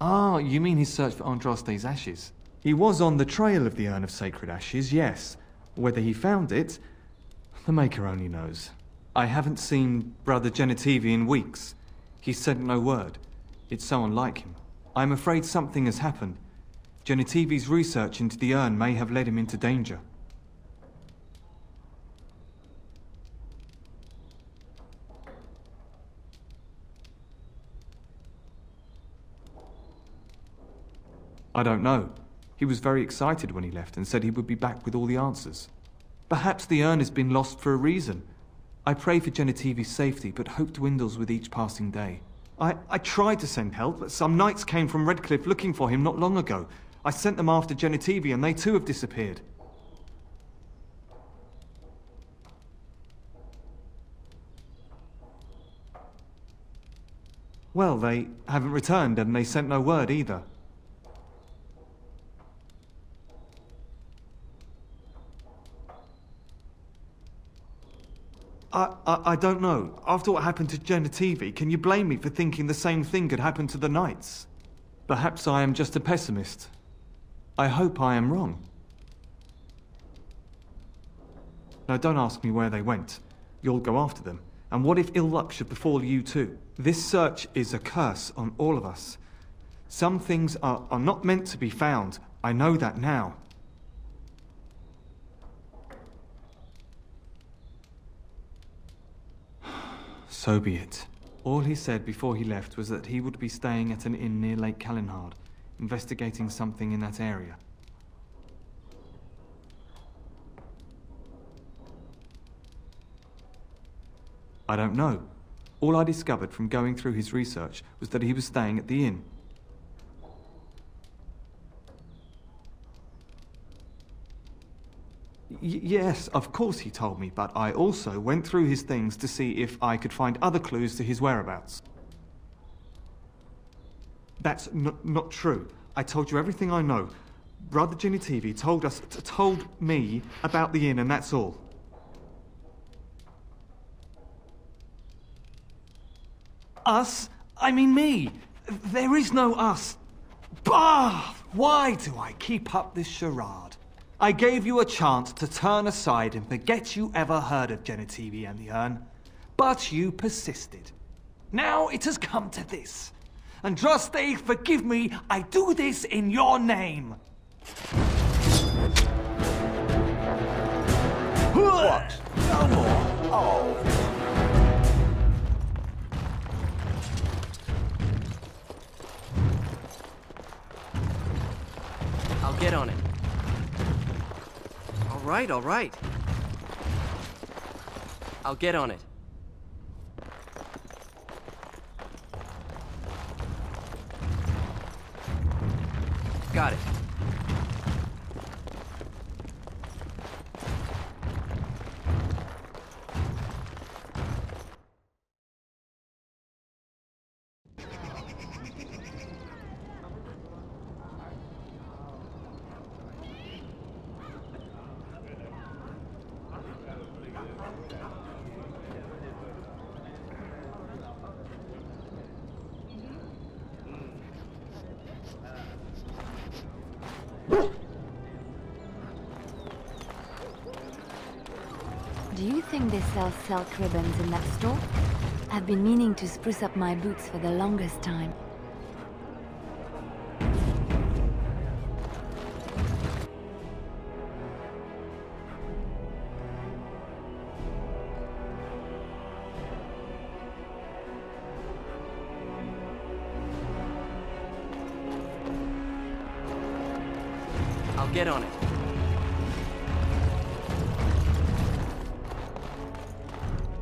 Ah, you mean his search for Andraste's ashes? He was on the trail of the Urn of Sacred Ashes, yes. Whether he found it, the Maker only knows. I haven't seen Brother Genitivi in weeks. He sent no word. It's so unlike him. I'm afraid something has happened. Genitivi's research into the urn may have led him into danger. I don't know. He was very excited when he left and said he would be back with all the answers. Perhaps the urn has been lost for a reason. I pray for Genitivi's safety, but hope dwindles with each passing day. I tried to send help, but some knights came from Redcliffe looking for him not long ago. I sent them after Genitivi and they too have disappeared. Well, they haven't returned and they sent no word either. I don't know. After what happened to Genitivi, can you blame me for thinking the same thing could happen to the knights? Perhaps I am just a pessimist. I hope I am wrong. Now don't ask me where they went. You'll go after them. And what if ill luck should befall you too? This search is a curse on all of us. Some things are not meant to be found. I know that now. So be it. All he said before he left was that he would be staying at an inn near Lake Calenhard, investigating something in that area. I don't know. All I discovered from going through his research was that he was staying at the inn. Yes, of course he told me, but I also went through his things to see if I could find other clues to his whereabouts. That's not true. I told you everything I know. Brother Genitivi told me about the inn, and that's all. Us? I mean me. There is no us. Bah! Why do I keep up this charade? I gave you a chance to turn aside and forget you ever heard of Genitivi and the urn, but you persisted. Now it has come to this. Andraste, forgive me, I do this in your name. What? No more? Oh. I'll get on it. All right. I'll get on it. Got it. Do you think they sell silk ribbons in that store? I've been meaning to spruce up my boots for the longest time. I'll get on it.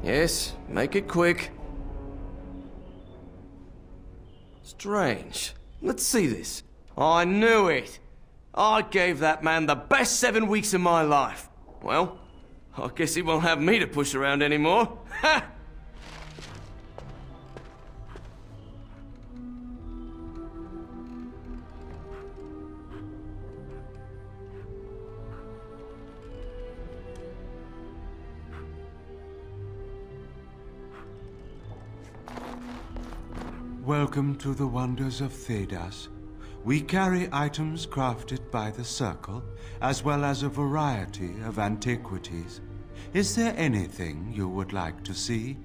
Yes, make it quick. Strange. Let's see this. I knew it! I gave that man the best 7 weeks of my life. Well, I guess he won't have me to push around anymore. Ha! Welcome to the wonders of Thedas. We carry items crafted by the Circle, as well as a variety of antiquities. Is there anything you would like to see?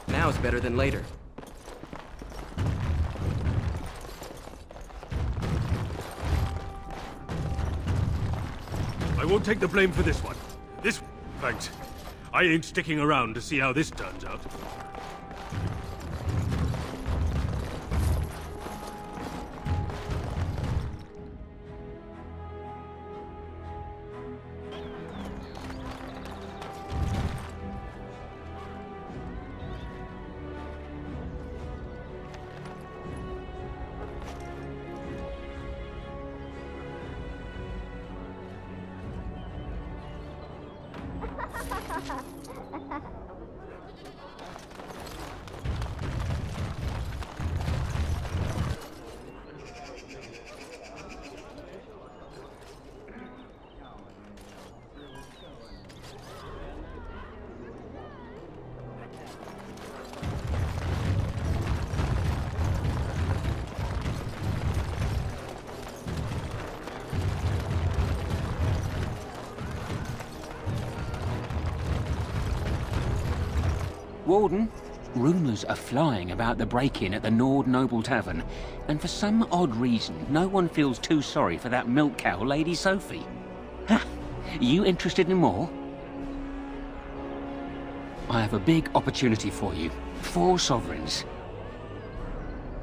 Now is better than later. I won't take the blame for this one. Thanks. I ain't sticking around to see how this turns out. Warden, rumours are flying about the break-in at the Nord Noble Tavern, and for some odd reason, no one feels too sorry for that milk cow, Lady Sophie. Ha! You interested in more? I have a big opportunity for you. 4 sovereigns.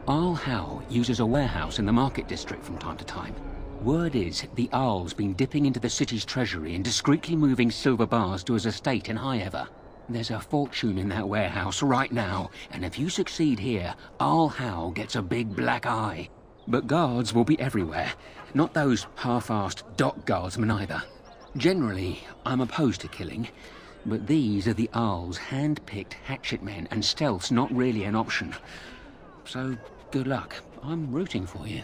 Arl Howe uses a warehouse in the market district from time to time. Word is the Arl's been dipping into the city's treasury and discreetly moving silver bars to his estate in Highever. There's a fortune in that warehouse right now, and if you succeed here, Arl Howe gets a big black eye. But guards will be everywhere, not those half-assed dock guardsmen either. Generally, I'm opposed to killing, but these are the Arl's hand-picked hatchet men, and stealth's not really an option. So, good luck. I'm rooting for you.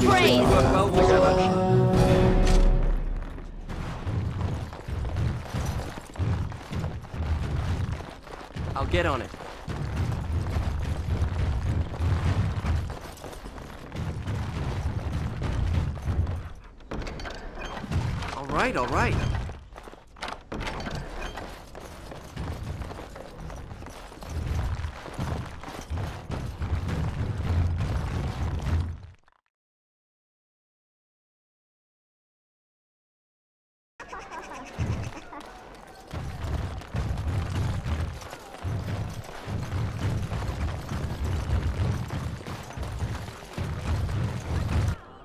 praise. Work well together. I'll get on it. All right.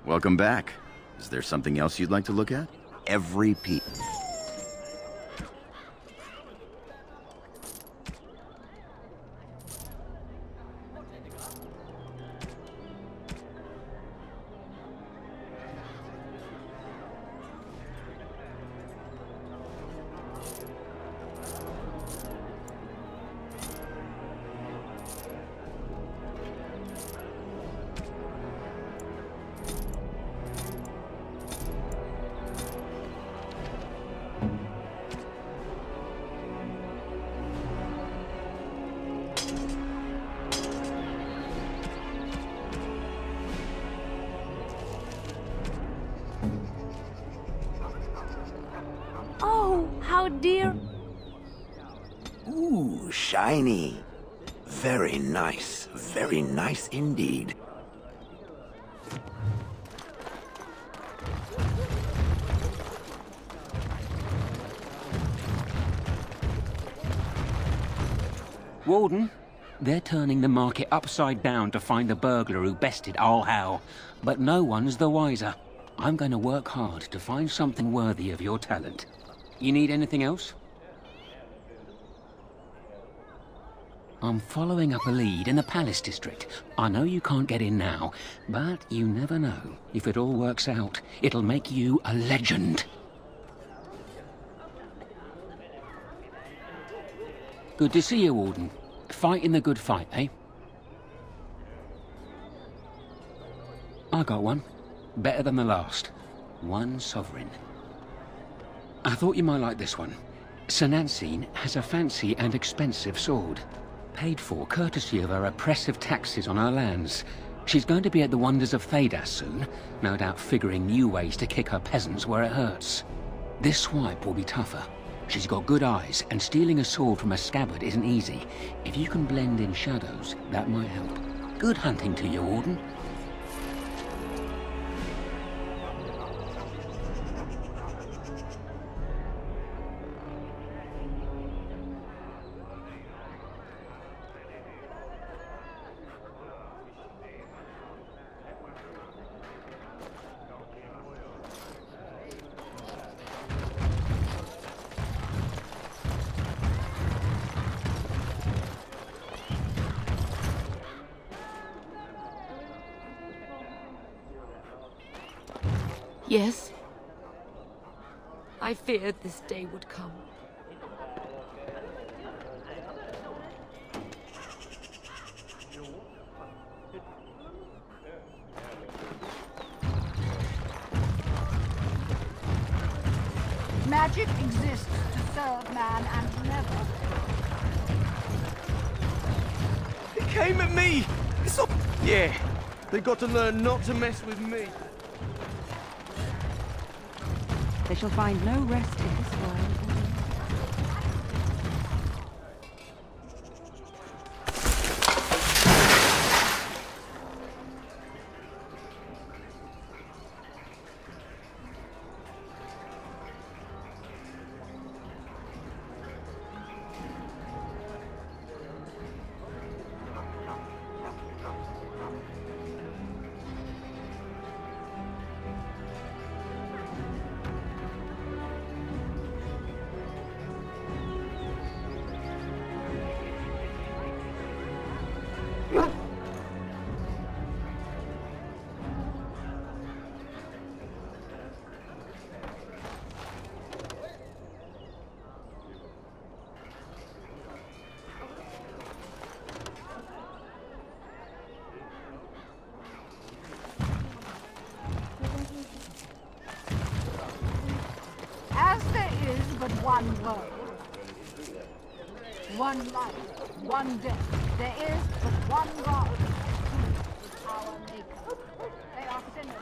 Welcome back. Is there something else you'd like to look at? Every piece. Oh, how dear. Ooh, shiny. Very nice indeed. Warden, they're turning the market upside down to find the burglar who bested Arl Howe, but no one's the wiser. I'm going to work hard to find something worthy of your talent. You need anything else? I'm following up a lead in the Palace District. I know you can't get in now, but you never know. If it all works out, it'll make you a legend. Good to see you, Warden. Fighting the good fight, eh? I got one. Better than the last. One sovereign. I thought you might like this one. Sir Nancine has a fancy and expensive sword. Paid for courtesy of her oppressive taxes on her lands. She's going to be at the wonders of Thedas soon, no doubt figuring new ways to kick her peasants where it hurts. This swipe will be tougher. She's got good eyes, and stealing a sword from a scabbard isn't easy. If you can blend in shadows, that might help. Good hunting to you, Warden. Yes? I feared this day would come. Magic exists to serve man and to never. It came at me! It's all... Yeah, they got to learn not to mess with me. They shall find no rest in this world. one world. One life, one death. There is but one God. He is our maker. They are sinners.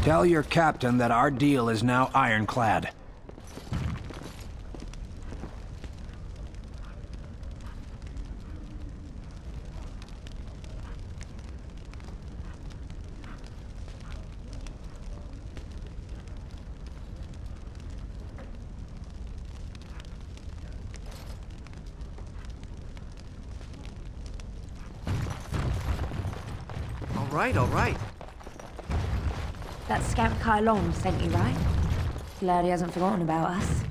Tell your captain that our deal is now ironclad. All right. That Scout Kylon sent you, right? Glad he hasn't forgotten about us.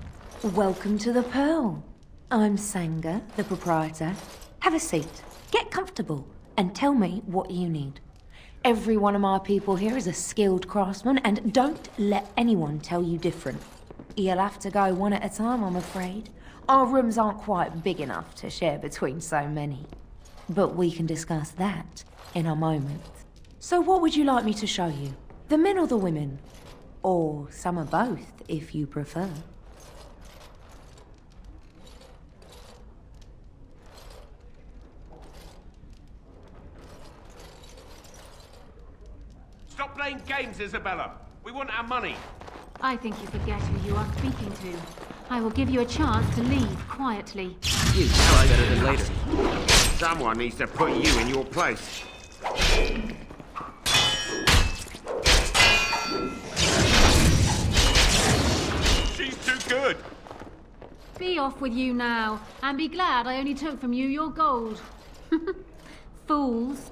Welcome to the Pearl. I'm Sanga, the proprietor. Have a seat, get comfortable, and tell me what you need. Every one of my people here is a skilled craftsman, and don't let anyone tell you different. You'll have to go one at a time, I'm afraid. Our rooms aren't quite big enough to share between so many. But we can discuss that in a moment. So what would you like me to show you? The men or the women? Or some of both, if you prefer. Stop playing games, Isabella. We want our money. I think you forget who you are speaking to. I will give you a chance to leave quietly. You sound better than later. Someone needs to put you in your place. She's too good. Be off with you now, and be glad I only took from you your gold. Fools.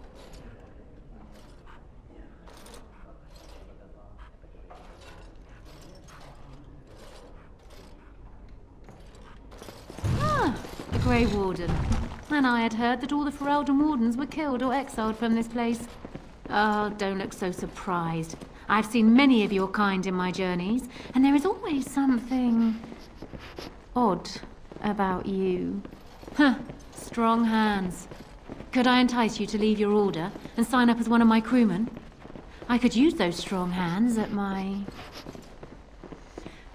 The Grey Warden. And I had heard that all the Ferelden Wardens were killed or exiled from this place. Oh, don't look so surprised. I've seen many of your kind in my journeys, and there is always something odd about you. Huh, strong hands. Could I entice you to leave your order and sign up as one of my crewmen? I could use those strong hands at my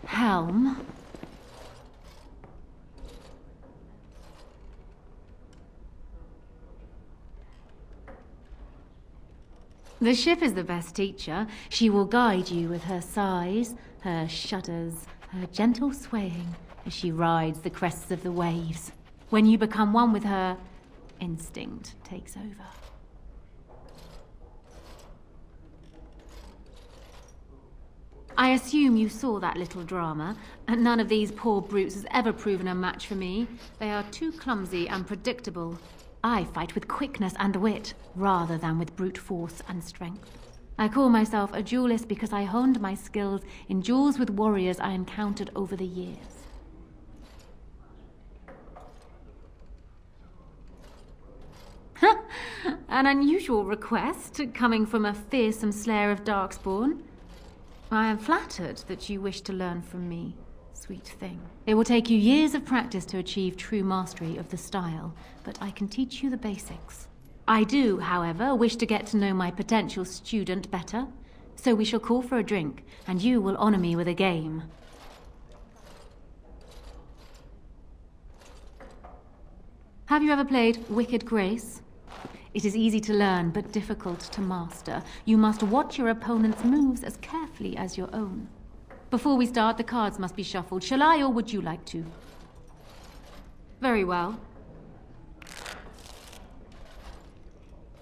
helm. The ship is the best teacher. She will guide you with her sighs, her shudders, her gentle swaying as she rides the crests of the waves. When you become one with her, instinct takes over. I assume you saw that little drama, and none of these poor brutes has ever proven a match for me. They are too clumsy and predictable. I fight with quickness and wit, rather than with brute force and strength. I call myself a duelist because I honed my skills in duels with warriors I encountered over the years. An unusual request, coming from a fearsome slayer of Darkspawn. I am flattered that you wish to learn from me, sweet thing. It will take you years of practice to achieve true mastery of the style, but I can teach you the basics. I do, however, wish to get to know my potential student better, so we shall call for a drink, and you will honor me with a game. Have you ever played Wicked Grace? It is easy to learn, but difficult to master. You must watch your opponent's moves as carefully as your own. Before we start, the cards must be shuffled. Shall I, or would you like to? Very well.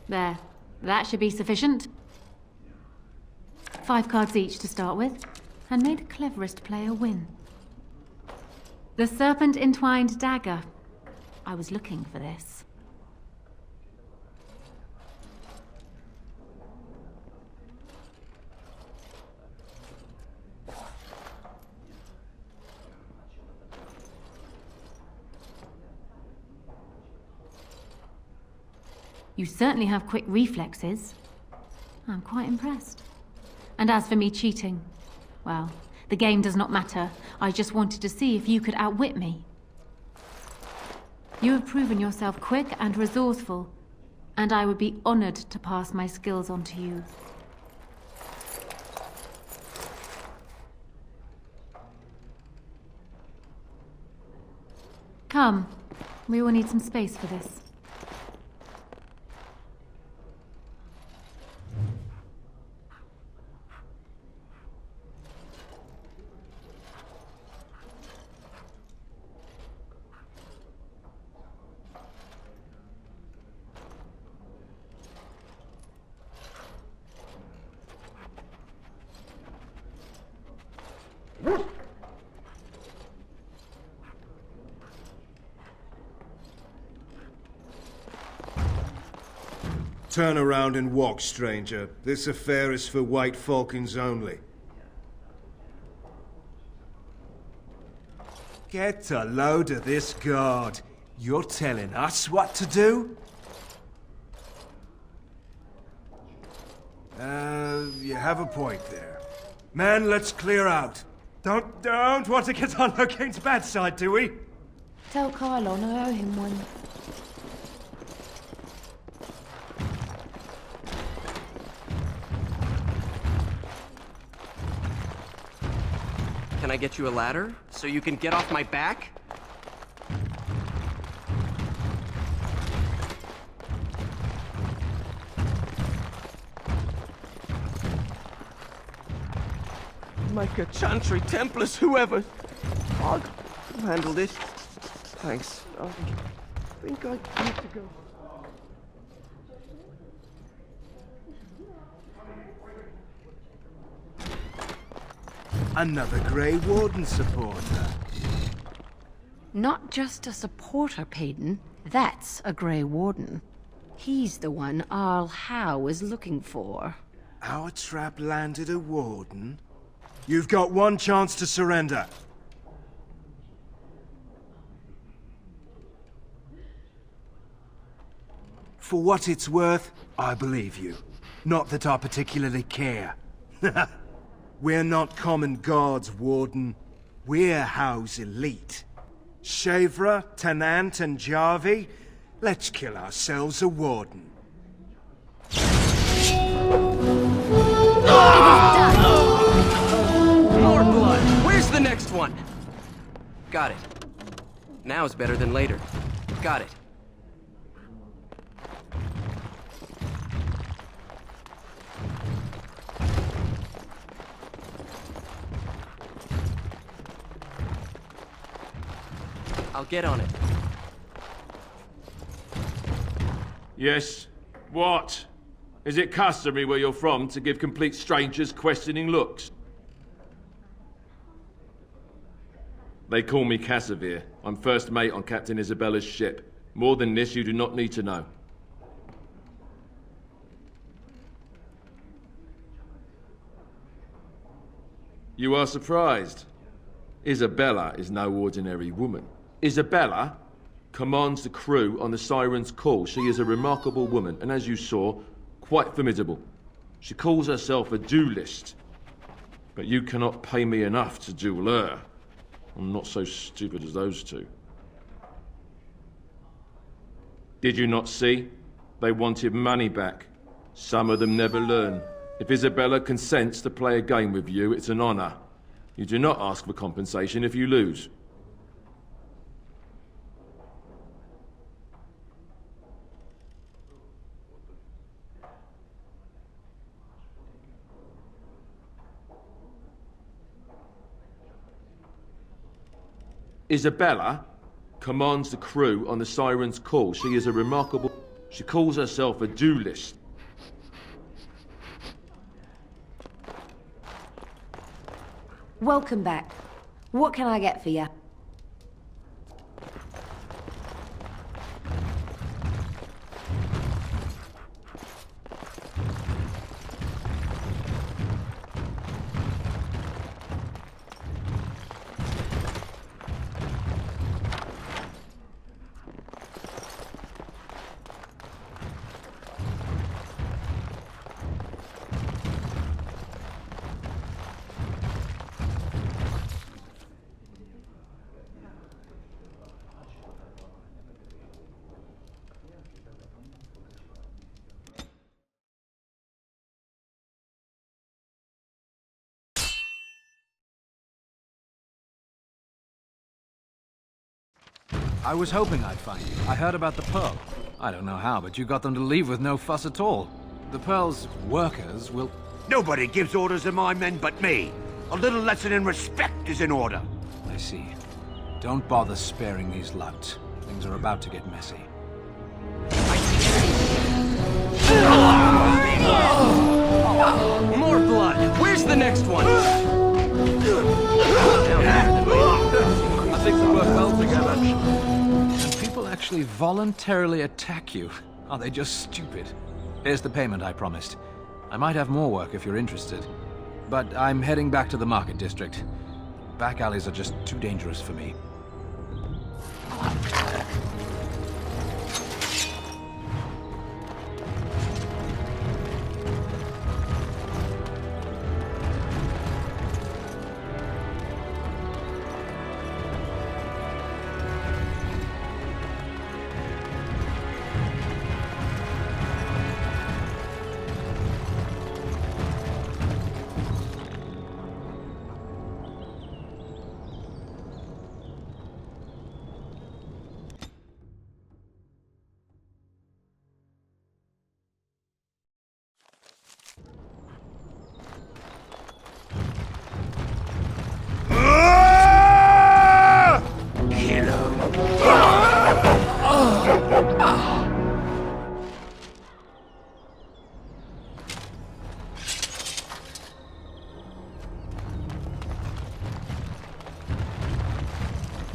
There. That should be sufficient. 5 cards each to start with, and may the cleverest player win. The serpent-entwined dagger. I was looking for this. You certainly have quick reflexes. I'm quite impressed. And as for me cheating, well, the game does not matter. I just wanted to see if you could outwit me. You have proven yourself quick and resourceful, and I would be honored to pass my skills on to you. Come, we will need some space for this. Turn around and walk, stranger. This affair is for White Falcons only. Get a load of this guard. You're telling us what to do? You have a point there. Man, let's clear out. Don't want to get on Locane's bad side, do we? Tell Kylon I owe him one. Can I get you a ladder so you can get off my back? Micah, Chantry, Templars, whoever. I'll handle this. Thanks. I think I need to go. Another Grey Warden supporter. Not just a supporter, Payton. That's a Grey Warden. He's the one Arl Howe is looking for. Our trap landed a Warden? You've got one chance to surrender. For what it's worth, I believe you. Not that I particularly care. We're not common guards, Warden. We're Howe's elite. Shavra, Tennant, and Jarvie, let's kill ourselves a Warden. More blood! Where's the next one? Got it. Now's better than later. Got it. I'll get on it. Yes? What? Is it customary where you're from to give complete strangers questioning looks? They call me Cassavir. I'm first mate on Captain Isabella's ship. More than this, you do not need to know. You are surprised. Isabella is no ordinary woman. Isabella commands the crew on the Siren's call. She is a remarkable woman, and as you saw, quite formidable. She calls herself a duelist. But you cannot pay me enough to duel her. I'm not so stupid as those two. Did you not see? They wanted money back. Some of them never learn. If Isabella consents to play a game with you, it's an honor. You do not ask for compensation if you lose. Isabella commands the crew on the Siren's call. She is a remarkable... She calls herself a duelist. Welcome back. What can I get for you? I was hoping I'd find you. I heard about the Pearl. I don't know how, but you got them to leave with no fuss at all. The Pearl's workers will... Nobody gives orders to my men but me. A little lesson in respect is in order. I see. Don't bother sparing these louts. Things are about to get messy. More blood! Where's the next one? I think we work well together. And people actually voluntarily attack you. Are they just stupid? Here's the payment I promised. I might have more work if you're interested. But I'm heading back to the market district. Back alleys are just too dangerous for me.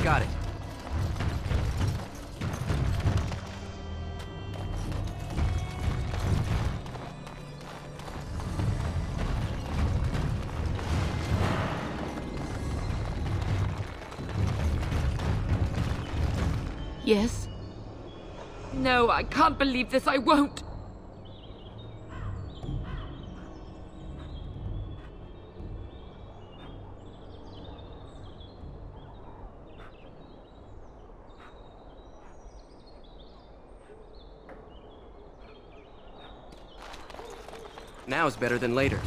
Got it. Yes? No, I can't believe this. I won't. Now is better than later.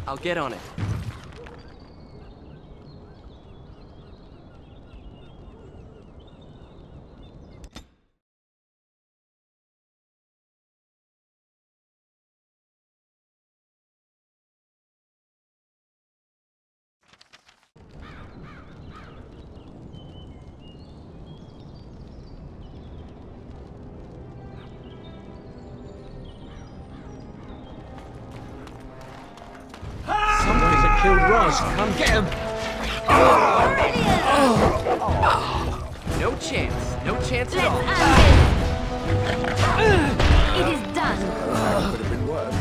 I'll get on it. Killed Ross. Come get him. No chance. No chance at all. It is done. Could have been worse.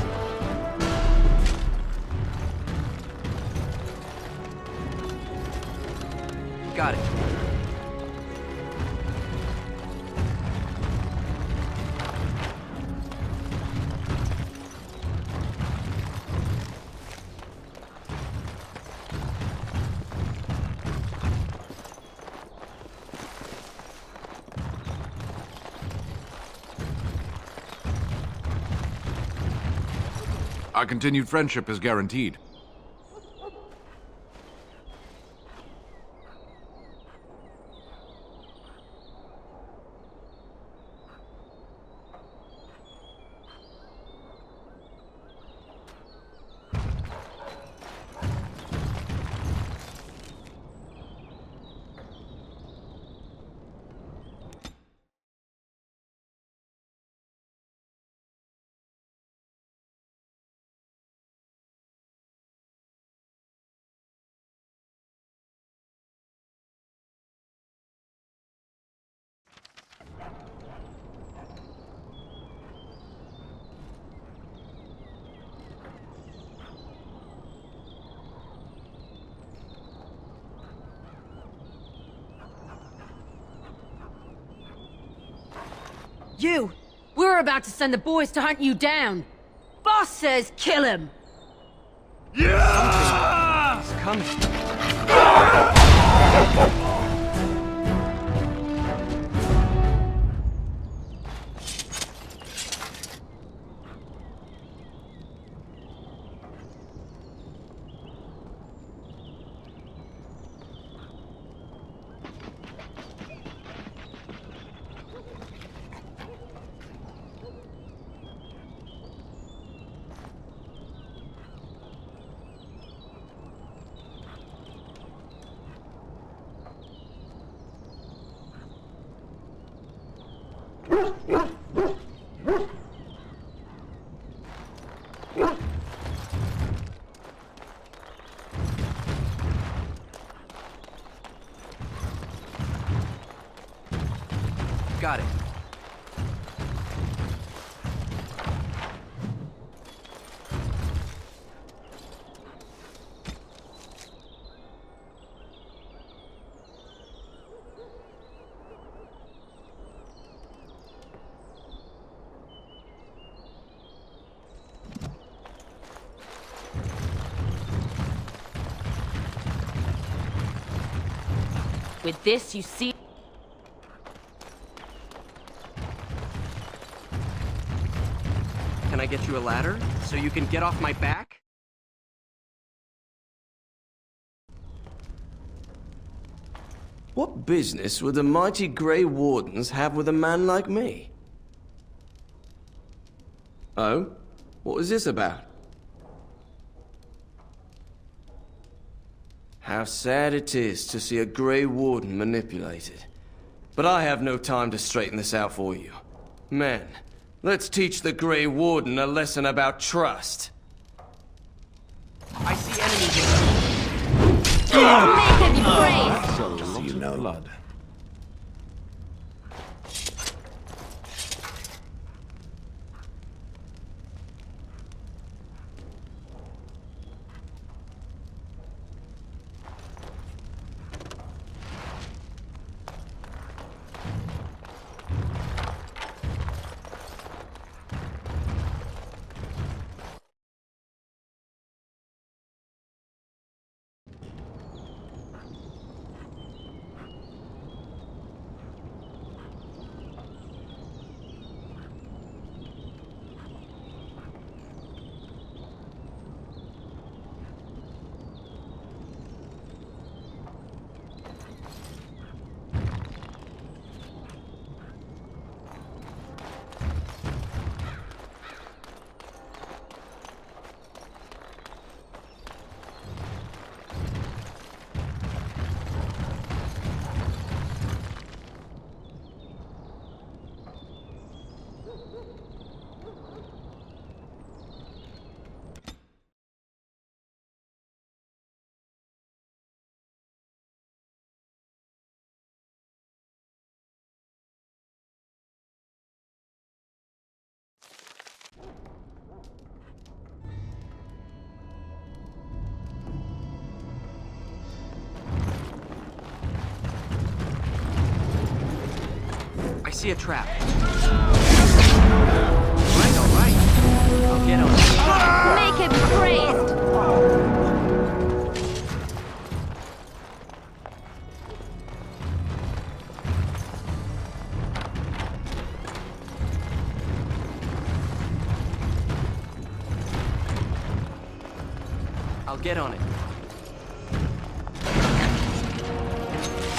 Got it. Our continued friendship is guaranteed. You! We're about to send the boys to hunt you down! Boss says kill him! Yeah! coming. Got it. With this, you see... Can I get you a ladder so you can get off my back? What business would the mighty Grey Wardens have with a man like me? Oh? What was this about? How sad it is to see a Grey Warden manipulated. But I have no time to straighten this out for you. Men, let's teach the Grey Warden a lesson about trust. I see enemies here. Make him praise! So you know. Blood. I see a trap. All right. I'll get on it. Make him praised! I'll get on it.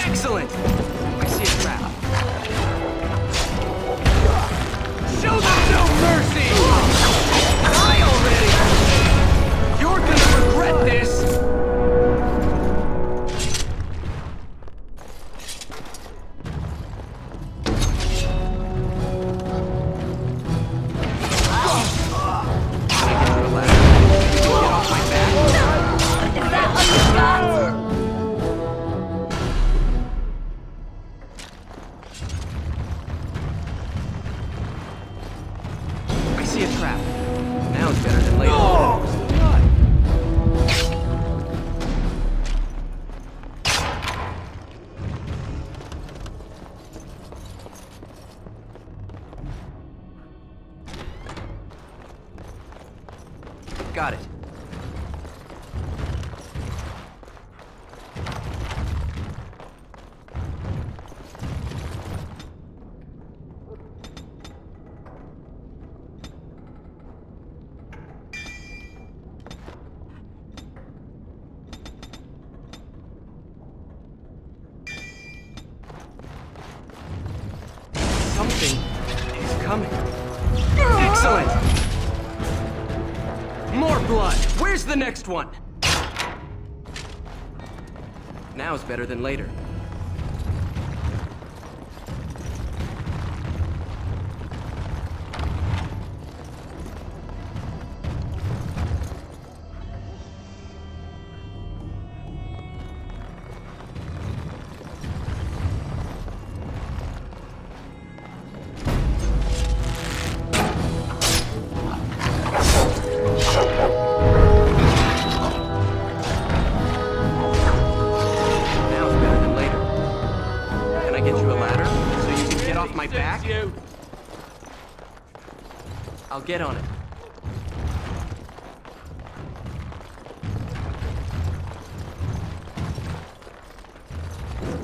Excellent! I see a trap. Show them no mercy! Die already! You're gonna regret this! Got it. More blood! Where's the next one? Now's better than later. I'll get on it.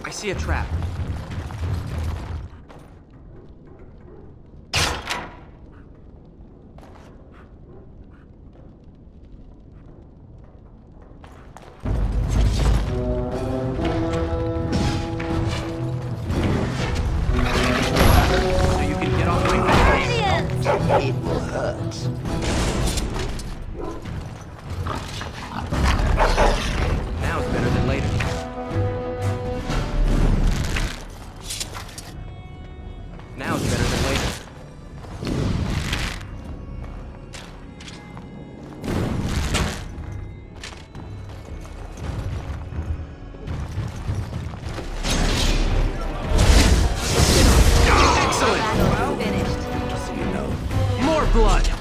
I see a trap.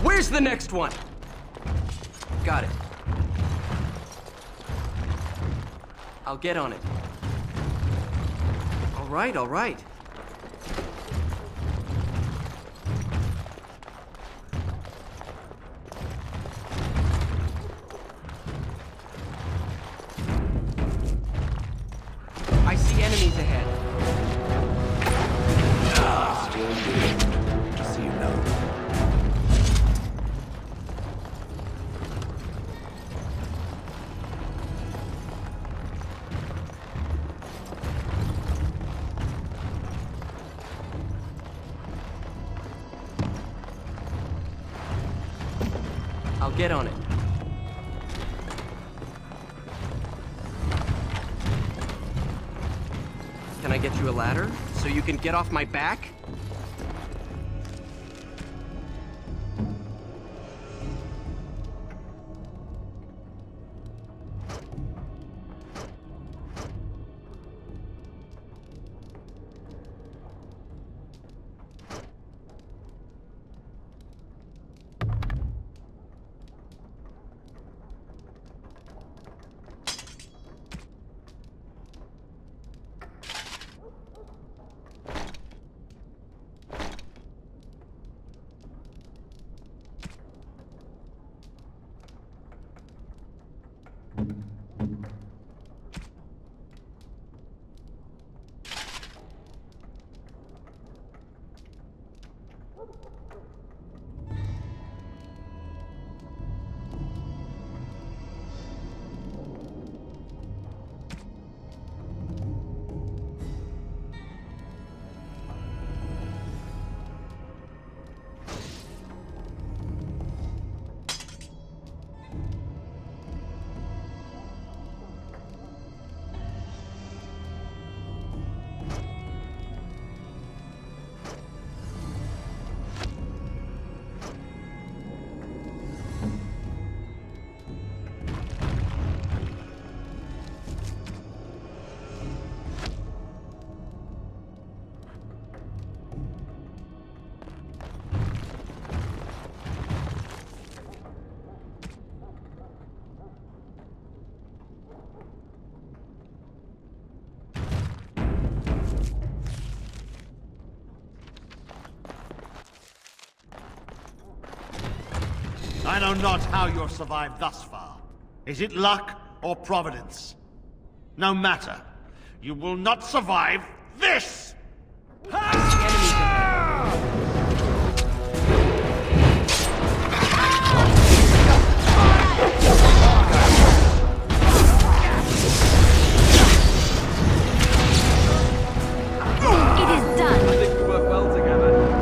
Where's the next one? Got it. I'll get on it. All right, all right. I see enemies ahead. Still good. Just so you know. I'll get on it. Can I get you a ladder so you can get off my back? I know not how you're survived thus far. Is it luck or providence? No matter. You will not survive this! It is done. I think we work well together.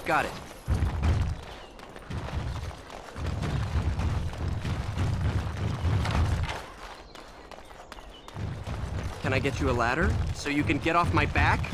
Got it. Can I get you a ladder so you can get off my back?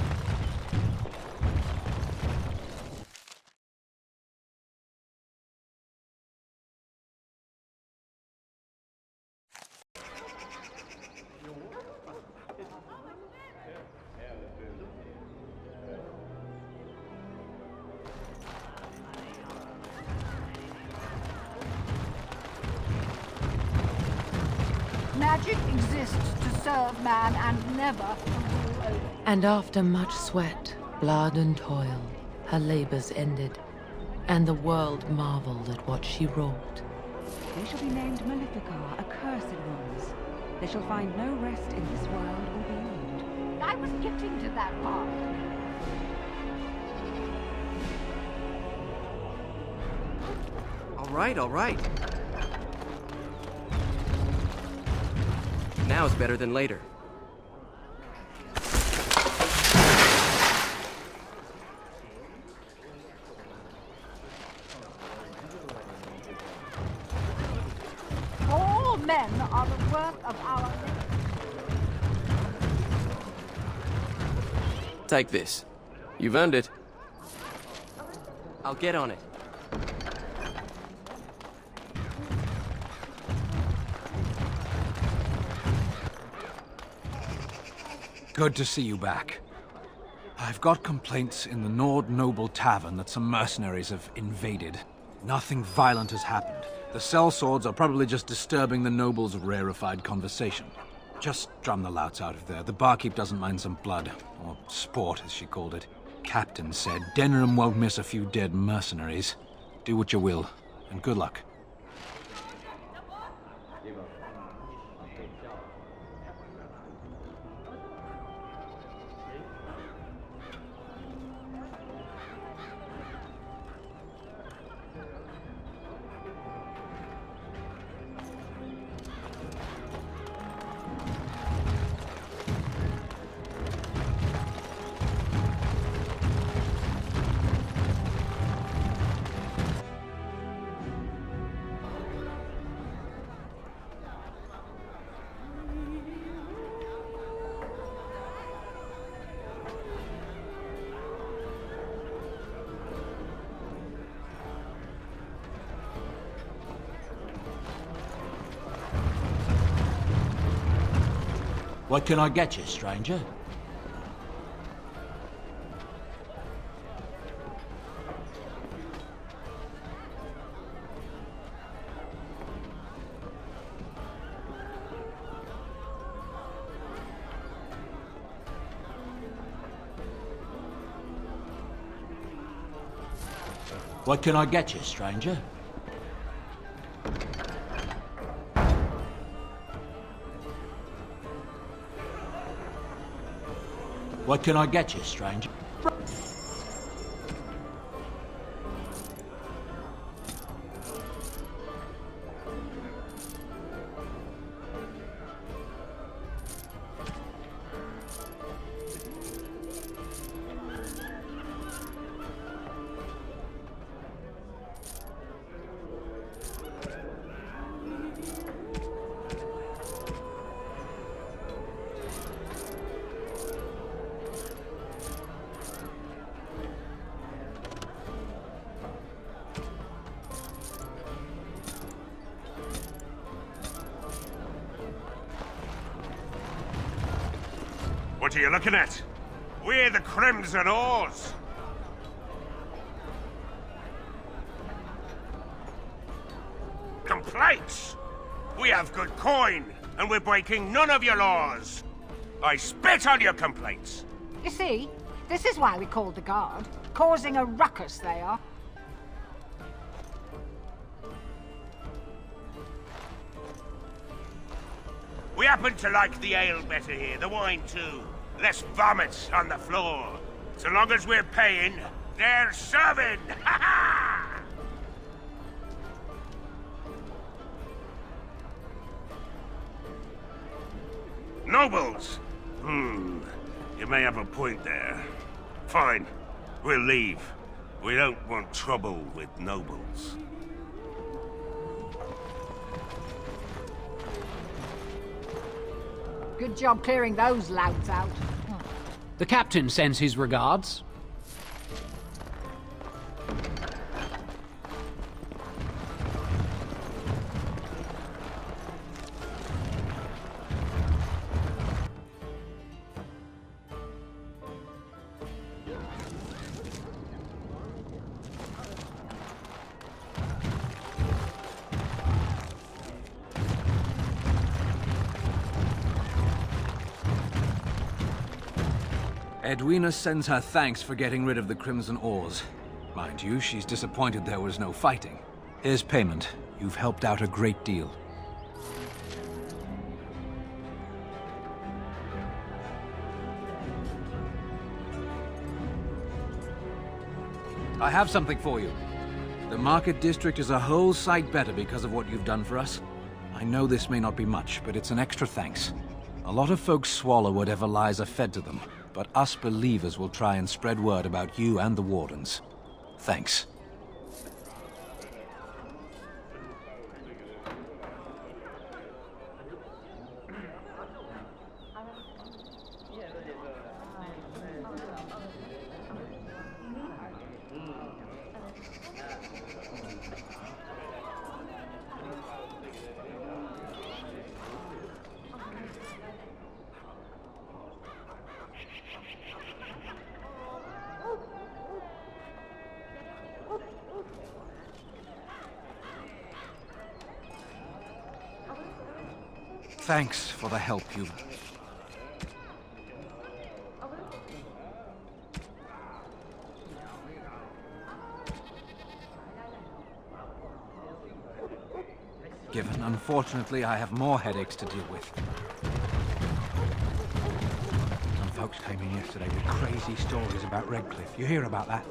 Magic exists to serve man and never to rule over. And after much sweat, blood and toil, her labors ended, and the world marveled at what she wrought. They shall be named Maleficar, accursed ones. They shall find no rest in this world or beyond. I was getting to that part. All right. Now is better than later. All men are the work of our... Take this. You've earned it. I'll get on it. Good to see you back. I've got complaints in the Nord Noble Tavern that some mercenaries have invaded. Nothing violent has happened. The sellswords are probably just disturbing the noble's rarefied conversation. Just drum the louts out of there. The barkeep doesn't mind some blood. Or sport, as she called it. Captain said Denham won't miss a few dead mercenaries. Do what you will, and good luck. What can I get you, stranger? What can I get you, stranger? What can I get you, stranger? What are you looking at? We're the Crimson Oars. Complaints? We have good coin, and we're breaking none of your laws. I spit on your complaints. You see, this is why we called the guard. Causing a ruckus, they are. We happen to like the ale better here, the wine too. Less vomits on the floor. So long as we're paying, they're serving! Ha ha! Nobles! You may have a point there. Fine. We'll leave. We don't want trouble with nobles. Good job clearing those louts out. The captain sends his regards. Edwina sends her thanks for getting rid of the Crimson Oars. Mind you, she's disappointed there was no fighting. Here's payment. You've helped out a great deal. I have something for you. The Market District is a whole sight better because of what you've done for us. I know this may not be much, but it's an extra thanks. A lot of folks swallow whatever lies are fed to them, but us believers will try and spread word about you and the Wardens. Thanks. Thanks for the help you've... given. Unfortunately, I have more headaches to deal with. Some folks came in yesterday with crazy stories about Redcliffe. You hear about that?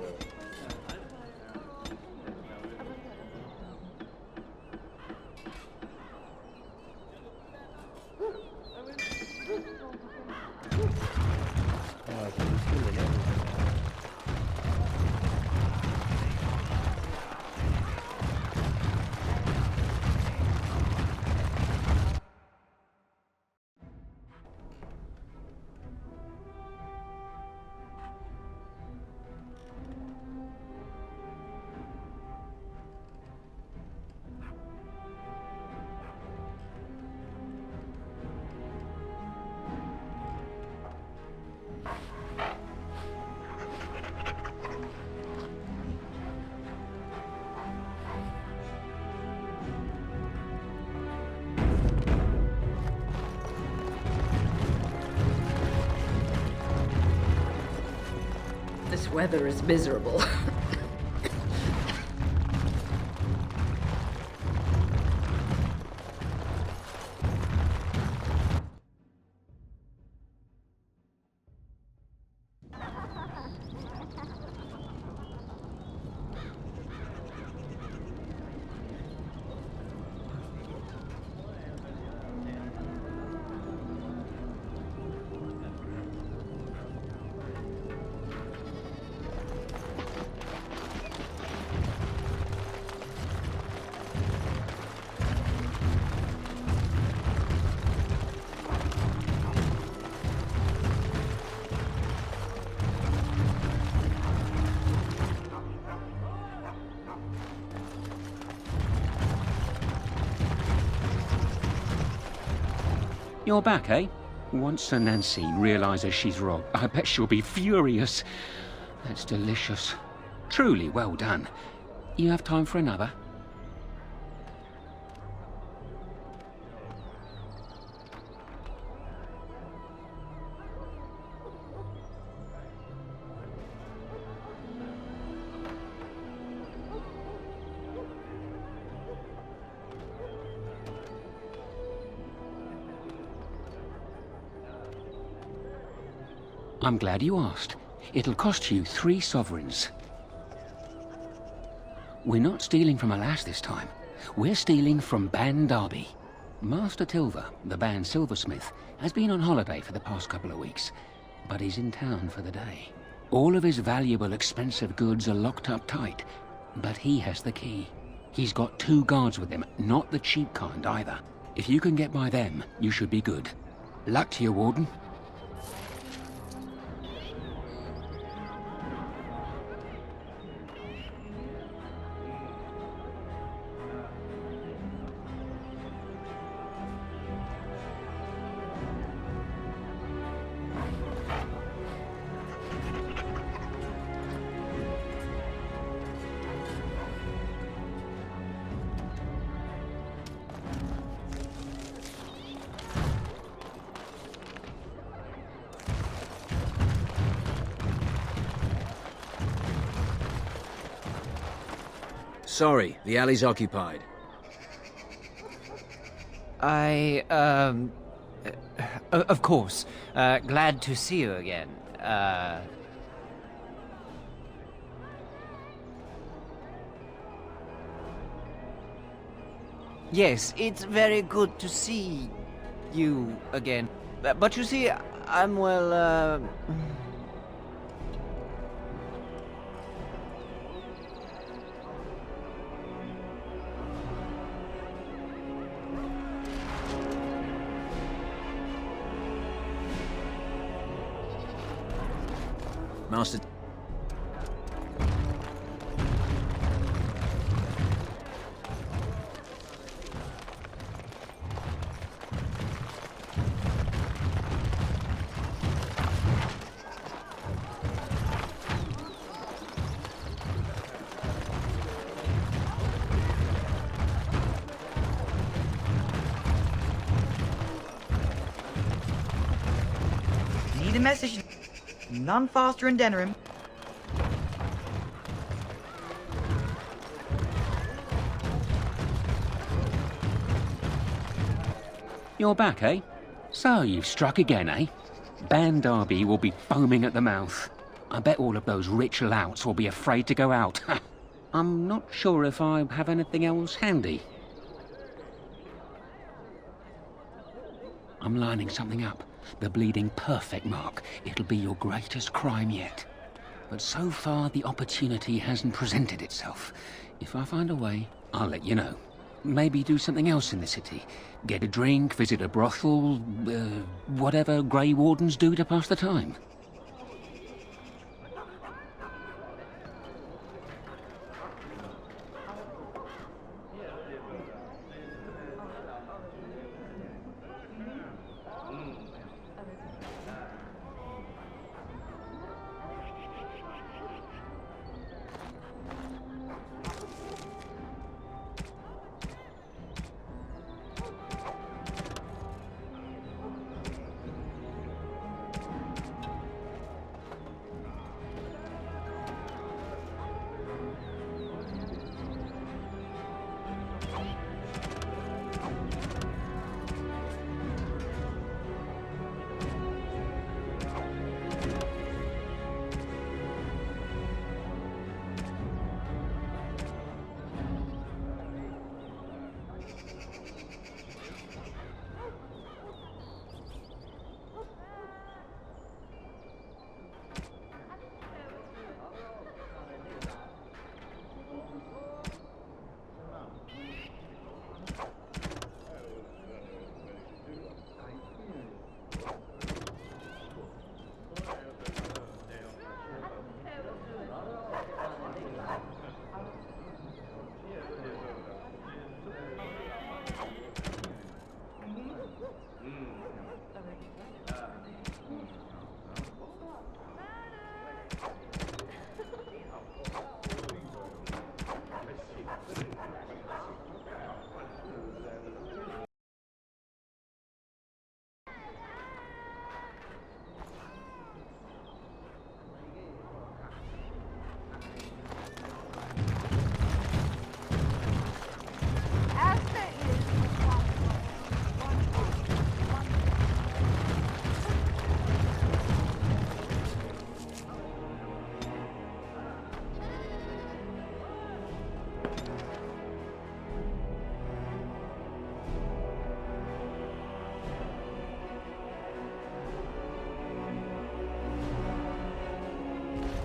This weather is miserable. You're back, eh? Once Sir Nancy realizes she's wrong, I bet she'll be furious. That's delicious. Truly well done. You have time for another? I'm glad you asked. It'll cost you 3 sovereigns. We're not stealing from a lass this time. We're stealing from Ban Derby. Master Tilver, the Ban silversmith, has been on holiday for the past couple of weeks, but he's in town for the day. All of his valuable, expensive goods are locked up tight, but he has the key. He's got 2 guards with him, not the cheap kind either. If you can get by them, you should be good. Luck to you, Warden. Sorry, the alley's occupied. Of course. Glad to see you again. Yes, it's very good to see you again. But you see, I'm well, Master... Need a message. None faster in Denerim. You're back, eh? So you've struck again, eh? Ban Derby will be foaming at the mouth. I bet all of those rich louts will be afraid to go out. I'm not sure if I have anything else handy. I'm lining something up. The bleeding perfect mark. It'll be your greatest crime yet. But so far, the opportunity hasn't presented itself. If I find a way, I'll let you know. Maybe do something else in the city. Get a drink, visit a brothel, whatever Grey Wardens do to pass the time.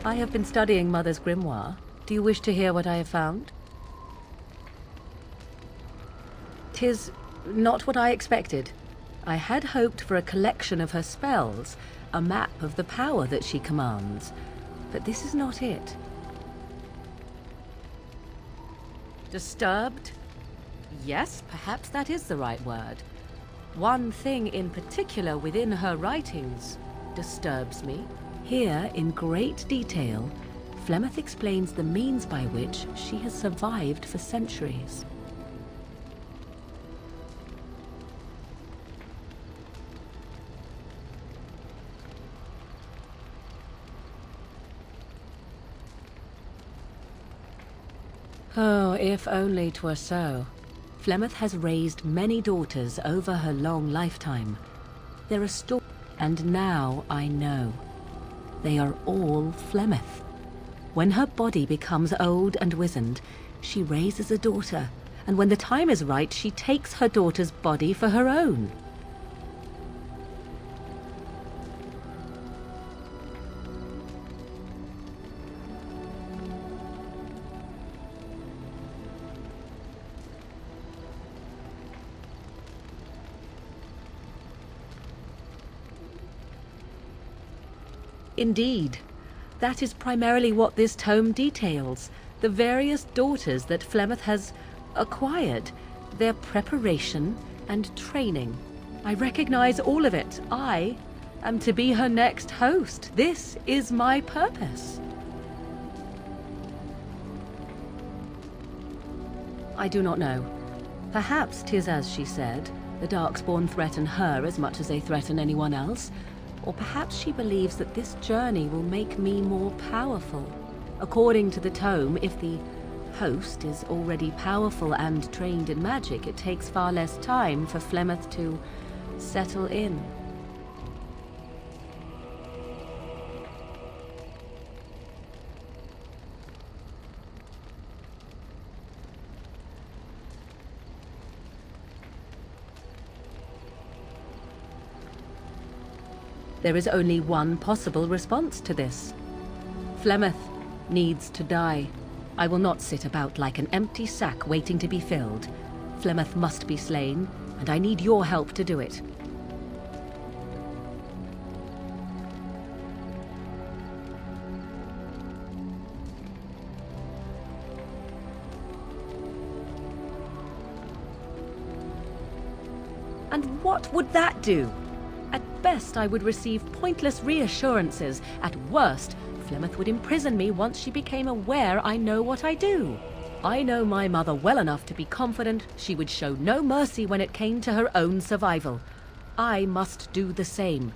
I have been studying Mother's grimoire. Do you wish to hear what I have found? 'Tis not what I expected. I had hoped for a collection of her spells, a map of the power that she commands. But this is not it. Disturbed? Yes, perhaps that is the right word. One thing in particular within her writings disturbs me. Here, in great detail, Flemeth explains the means by which she has survived for centuries. Oh, if only 'twere so. Flemeth has raised many daughters over her long lifetime. There are and now I know. They are all Flemeth. When her body becomes old and wizened, she raises a daughter, and when the time is right, she takes her daughter's body for her own. Indeed. That is primarily what this tome details. The various daughters that Flemeth has acquired. Their preparation and training. I recognize all of it. I am to be her next host. This is my purpose. I do not know. Perhaps 'tis as she said. The Darkspawn threaten her as much as they threaten anyone else. Or perhaps she believes that this journey will make me more powerful. According to the tome, if the host is already powerful and trained in magic, it takes far less time for Flemeth to settle in. There is only one possible response to this. Flemeth needs to die. I will not sit about like an empty sack waiting to be filled. Flemeth must be slain, and I need your help to do it. And what would that do? At best, I would receive pointless reassurances. At worst, Flemeth would imprison me once she became aware I know what I do. I know my mother well enough to be confident she would show no mercy when it came to her own survival. I must do the same.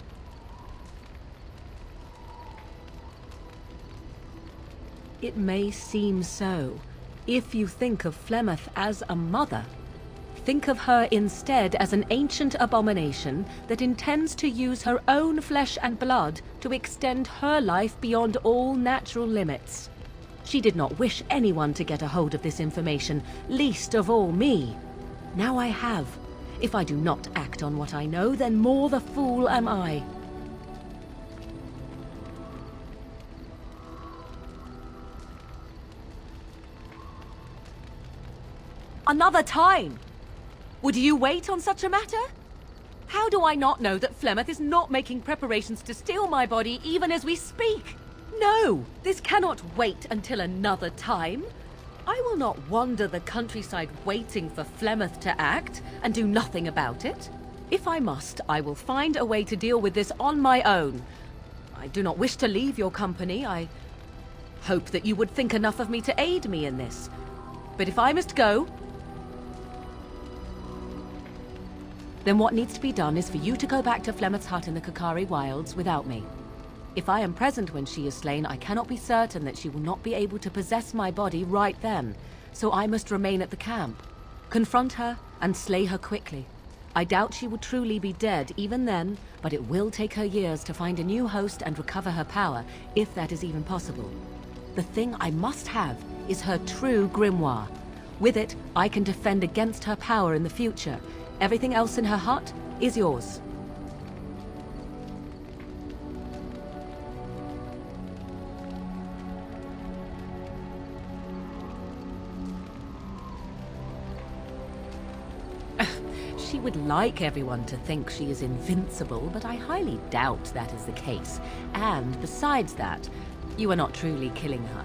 It may seem so. If you think of Flemeth as a mother, think of her instead as an ancient abomination that intends to use her own flesh and blood to extend her life beyond all natural limits. She did not wish anyone to get a hold of this information, least of all me. Now I have. If I do not act on what I know, then more the fool am I. Another time! Would you wait on such a matter? How do I not know that Flemeth is not making preparations to steal my body even as we speak? No! This cannot wait until another time. I will not wander the countryside waiting for Flemeth to act and do nothing about it. If I must, I will find a way to deal with this on my own. I do not wish to leave your company. I hope that you would think enough of me to aid me in this. But if I must go, then what needs to be done is for you to go back to Flemeth's hut in the Kakari Wilds without me. If I am present when she is slain, I cannot be certain that she will not be able to possess my body right then, so I must remain at the camp. Confront her and slay her quickly. I doubt she will truly be dead even then, but it will take her years to find a new host and recover her power, if that is even possible. The thing I must have is her true grimoire. With it, I can defend against her power in the future. Everything else in her hut is yours. she would like everyone to think she is invincible, but I highly doubt that is the case. And besides that, you are not truly killing her.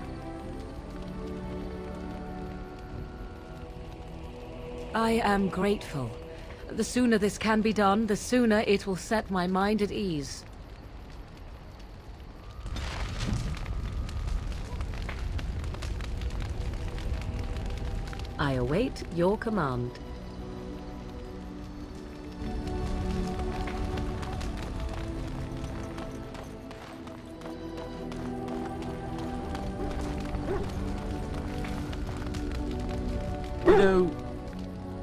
I am grateful. The sooner this can be done, the sooner it will set my mind at ease. I await your command. You know,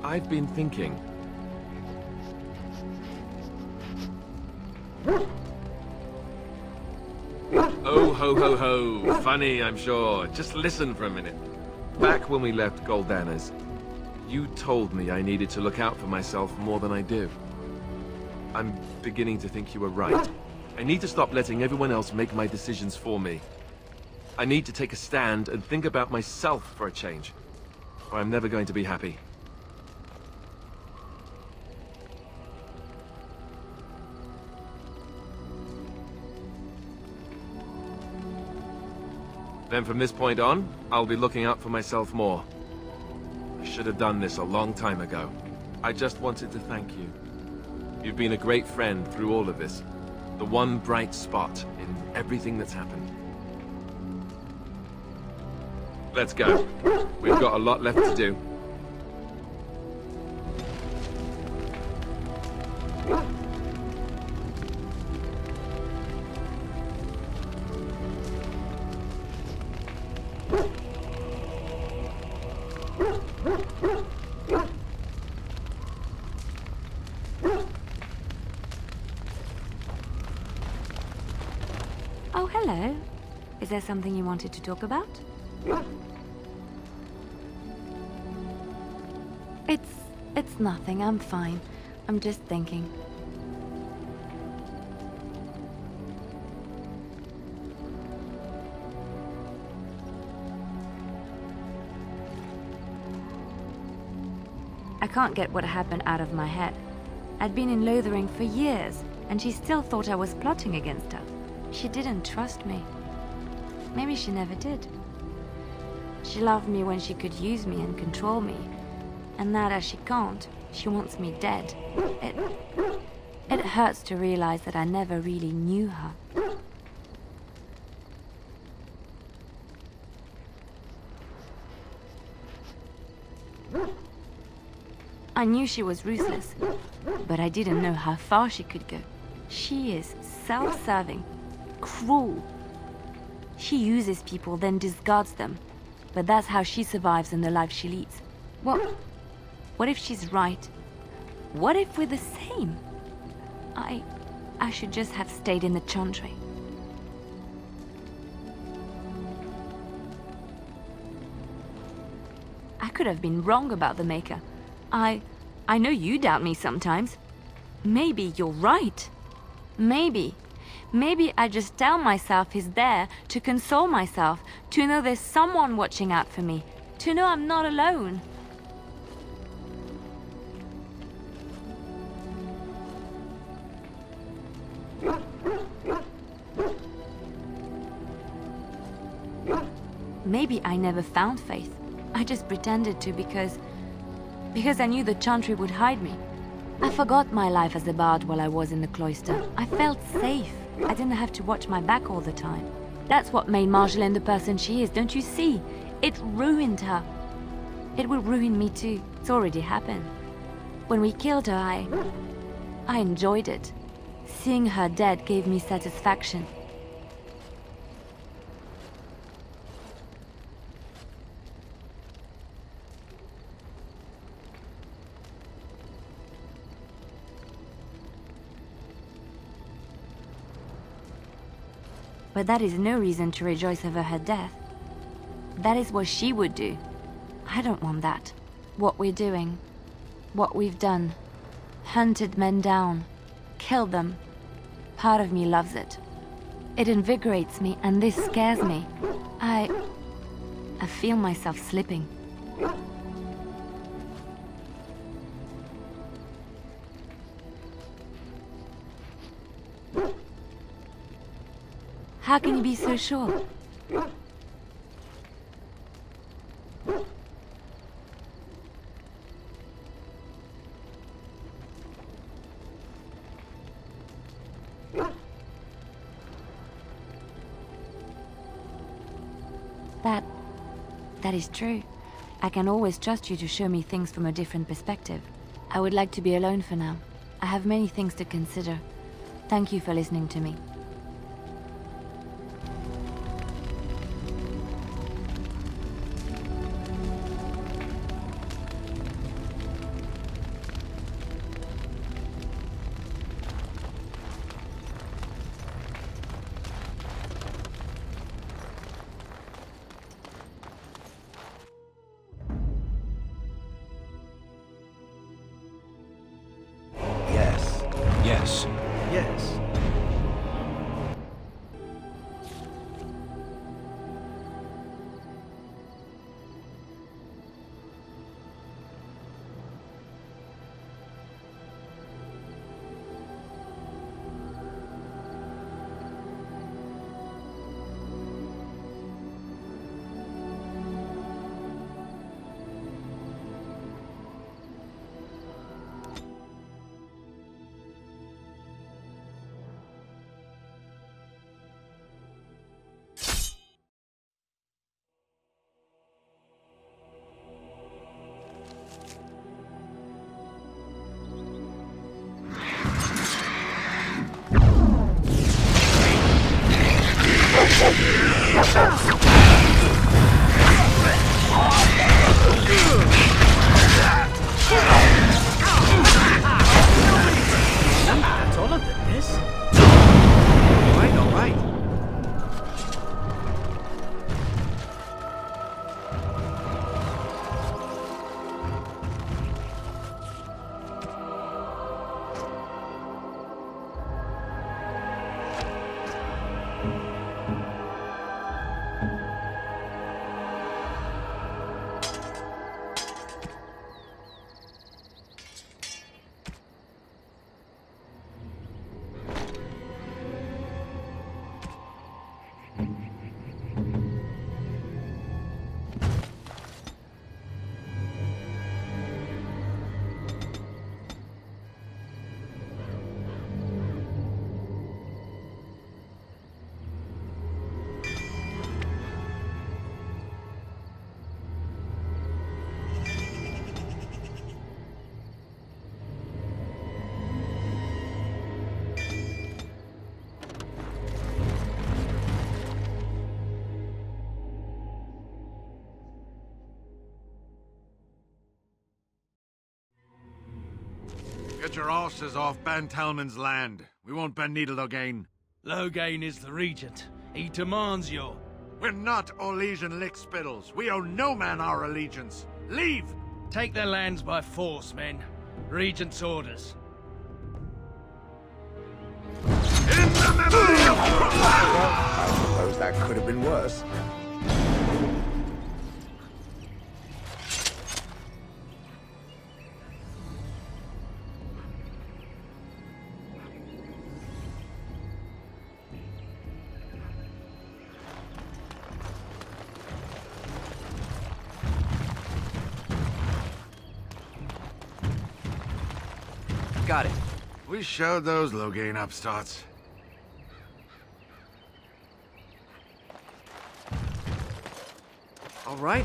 I've been thinking. Oh, ho, ho, ho. Funny, I'm sure. Just listen for a minute. Back when we left Goldana's, you told me I needed to look out for myself more than I do. I'm beginning to think you were right. I need to stop letting everyone else make my decisions for me. I need to take a stand and think about myself for a change, or I'm never going to be happy. Then from this point on, I'll be looking out for myself more. I should have done this a long time ago. I just wanted to thank you. You've been a great friend through all of this. The one bright spot in everything that's happened. Let's go. We've got a lot left to do. Oh, hello. Is there something you wanted to talk about? It's nothing. I'm fine. I'm just thinking. I can't get what happened out of my head. I'd been in Lothering for years, and she still thought I was plotting against her. She didn't trust me. Maybe she never did. She loved me when she could use me and control me. And now that she can't, she wants me dead. It hurts to realize that I never really knew her. I knew she was ruthless, but I didn't know how far she could go. She is self-serving, cruel. She uses people, then discards them. But that's how she survives in the life she leads. What if she's right? What if we're the same? I should just have stayed in the Chantry. I could have been wrong about the Maker. I know you doubt me sometimes. Maybe you're right. Maybe I just tell myself he's there to console myself, to know there's someone watching out for me, to know I'm not alone. Maybe I never found faith. I just pretended to because I knew the Chantry would hide me. I forgot my life as a bard while I was in the cloister. I felt safe. I didn't have to watch my back all the time. That's what made Marjolaine the person she is, don't you see? It ruined her. It will ruin me too. It's already happened. When we killed her, I enjoyed it. Seeing her dead gave me satisfaction. But that is no reason to rejoice over her death. That is what she would do. I don't want that. What we're doing, what we've done, hunted men down, killed them. Part of me loves it. It invigorates me, and this scares me. I feel myself slipping. How can you be so sure? That is true. I can always trust you to show me things from a different perspective. I would like to be alone for now. I have many things to consider. Thank you for listening to me. Yes. Yes. That's all of them, yes? All right. Get your asses off Ban Talman's land. We won't bend needle Loghain. Loghain is the regent. He demands your... We're not Orlesian lickspittles. We owe no man our allegiance. Leave! Take their lands by force, men. Regent's orders. In the memory of... I suppose that could have been worse. Got it. We showed those Loghain upstarts. All right.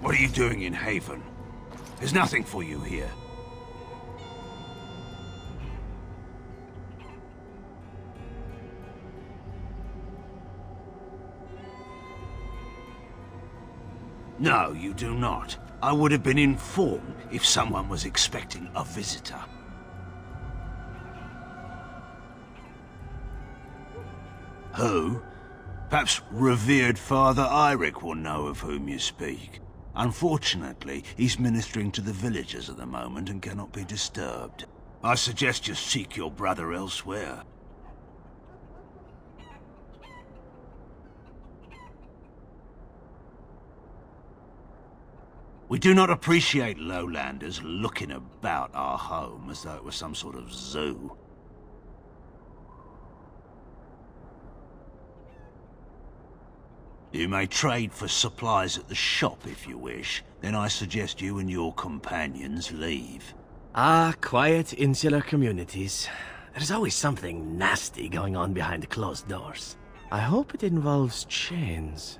What are you doing in Haven? There's nothing for you here. No, you do not. I would have been informed if someone was expecting a visitor. Who? Perhaps revered Father Eirik will know of whom you speak. Unfortunately, he's ministering to the villagers at the moment and cannot be disturbed. I suggest you seek your brother elsewhere. We do not appreciate lowlanders looking about our home as though it was some sort of zoo. You may trade for supplies at the shop if you wish. Then I suggest you and your companions leave. Ah, quiet, insular communities. There's always something nasty going on behind closed doors. I hope it involves chains.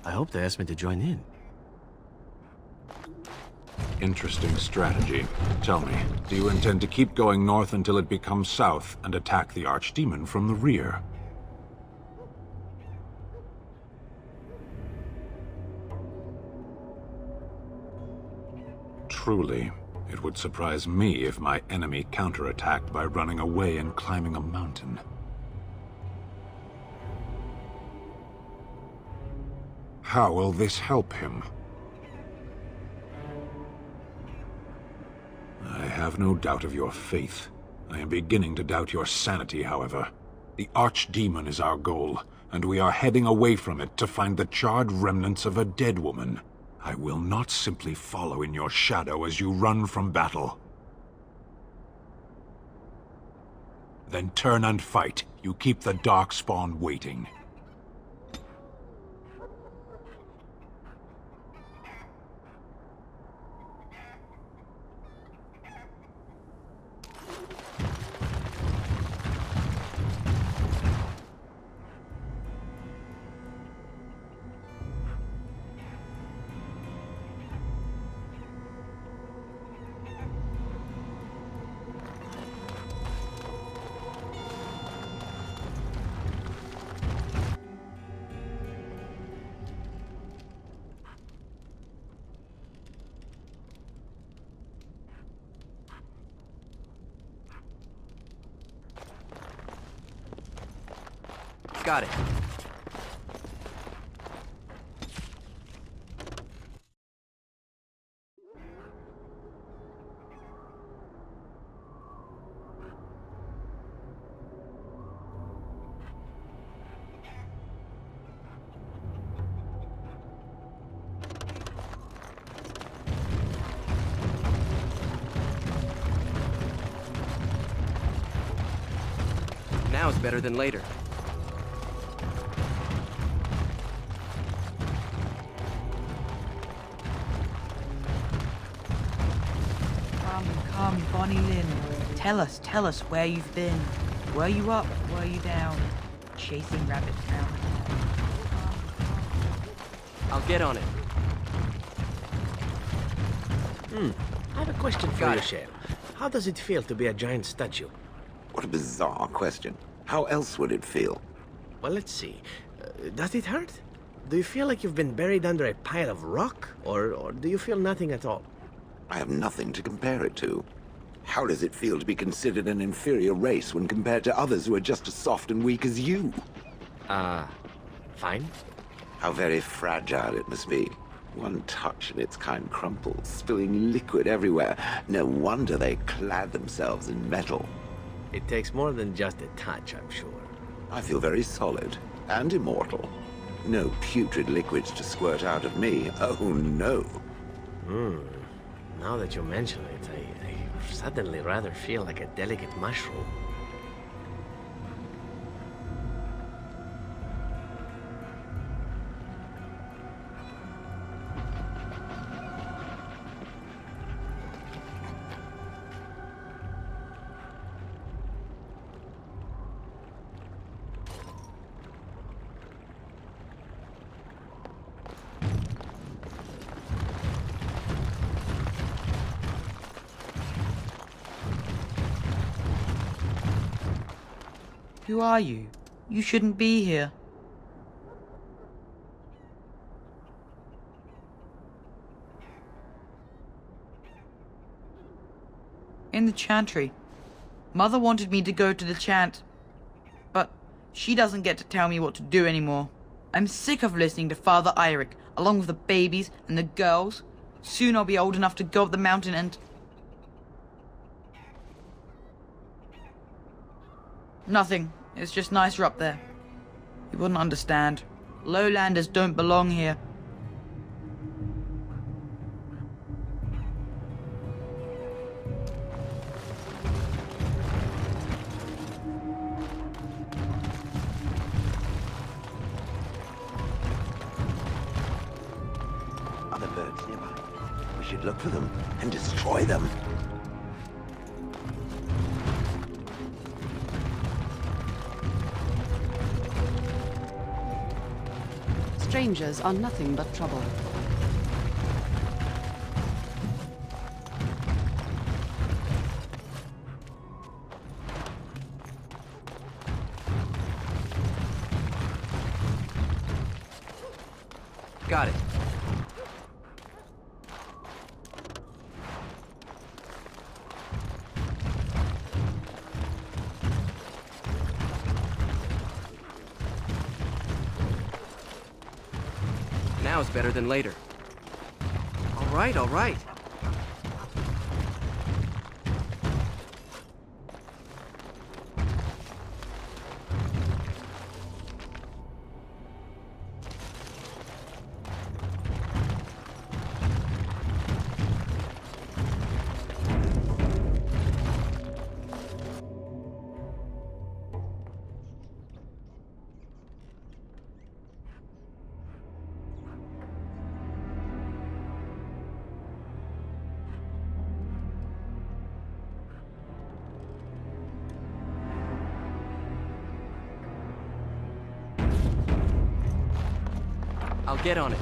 I hope they ask me to join in. Interesting strategy. Tell me, do you intend to keep going north until it becomes south and attack the Archdemon from the rear? Truly, it would surprise me if my enemy counterattacked by running away and climbing a mountain. How will this help him? I have no doubt of your faith. I am beginning to doubt your sanity, however. The Archdemon is our goal, and we are heading away from it to find the charred remnants of a dead woman. I will not simply follow in your shadow as you run from battle. Then turn and fight. You keep the Darkspawn waiting. Got it. Now's better than later. Come, Bonnie Lynn. Tell us where you've been. Were you up? Were you down? Chasing rabbits round. I'll get on it. I have a question for you, Shale. How does it feel to be a giant statue? What a bizarre question. How else would it feel? Well, let's see. Does it hurt? Do you feel like you've been buried under a pile of rock? Or do you feel nothing at all? I have nothing to compare it to. How does it feel to be considered an inferior race when compared to others who are just as soft and weak as you? Fine. How very fragile it must be. One touch and its kind crumples, spilling liquid everywhere. No wonder they clad themselves in metal. It takes more than just a touch, I'm sure. I feel very solid and immortal. No putrid liquids to squirt out of me. Oh, no. Now that you mention it, I suddenly rather feel like a delicate mushroom. Who are you? You shouldn't be here. In the chantry. Mother wanted me to go to the chant, but she doesn't get to tell me what to do anymore. I'm sick of listening to Father Eirik, along with the babies and the girls. Soon I'll be old enough to go up the mountain and... Nothing. It's just nicer up there. You wouldn't understand. Lowlanders don't belong here. Other birds nearby. We should look for them and destroy them. Strangers are nothing but trouble. Got it. Now's better than later. All right, all right. I'll get on it.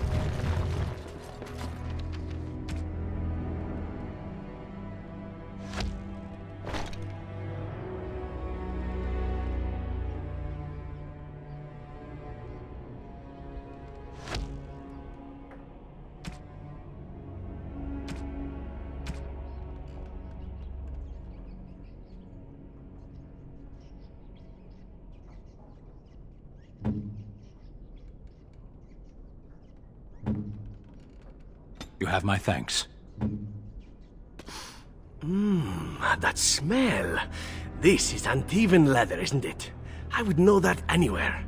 You have my thanks. That smell. This is uneven leather, isn't it? I would know that anywhere.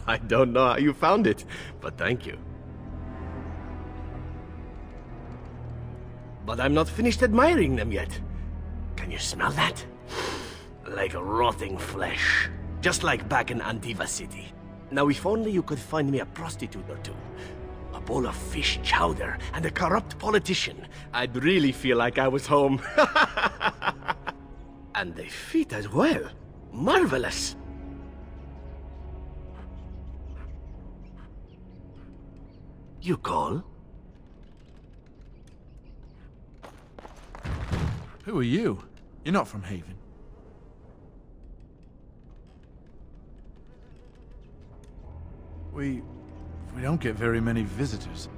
I don't know how you found it, but thank you. But I'm not finished admiring them yet. Can you smell that? Like rotting flesh. Just like back in Antiva City. Now, if only you could find me a prostitute or two. A bowl of fish chowder and a corrupt politician. I'd really feel like I was home. And they fit as well. Marvelous. You call? Who are you? You're not from Haven. We don't get very many visitors.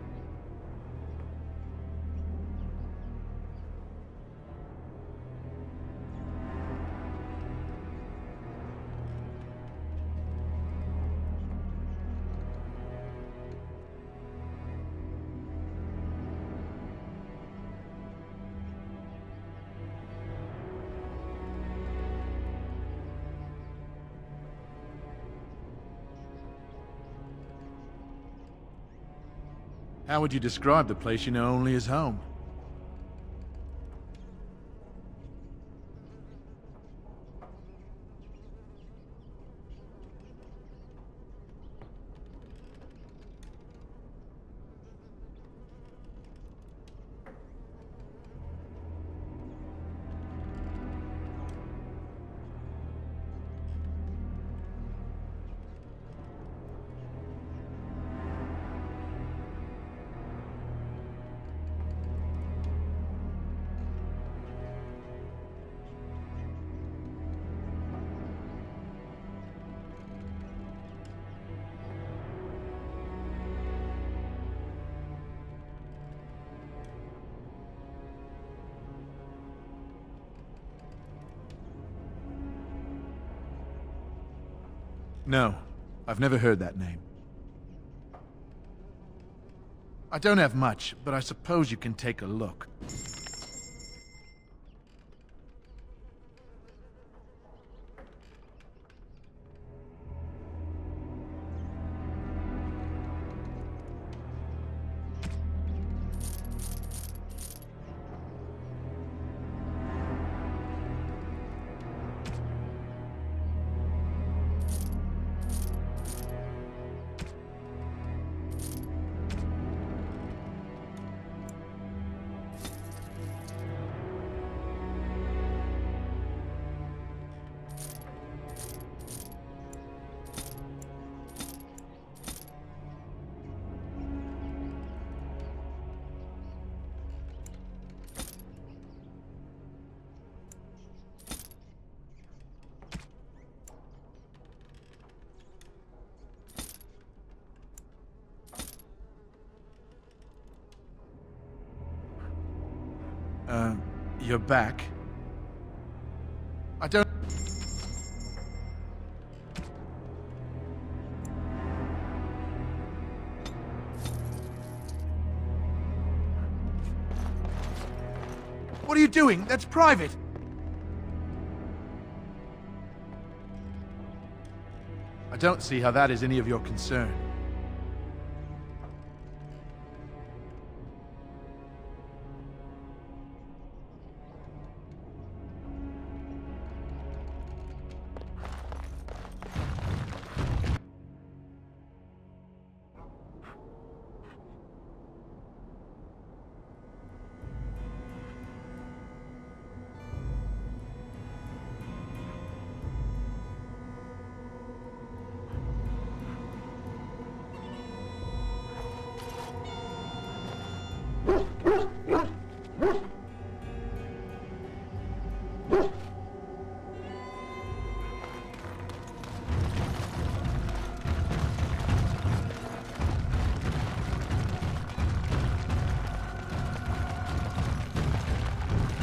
How would you describe the place you know only as home? No, I've never heard that name. I don't have much, but I suppose you can take a look. You're back. I don't... What are you doing? That's private! I don't see how that is any of your concern.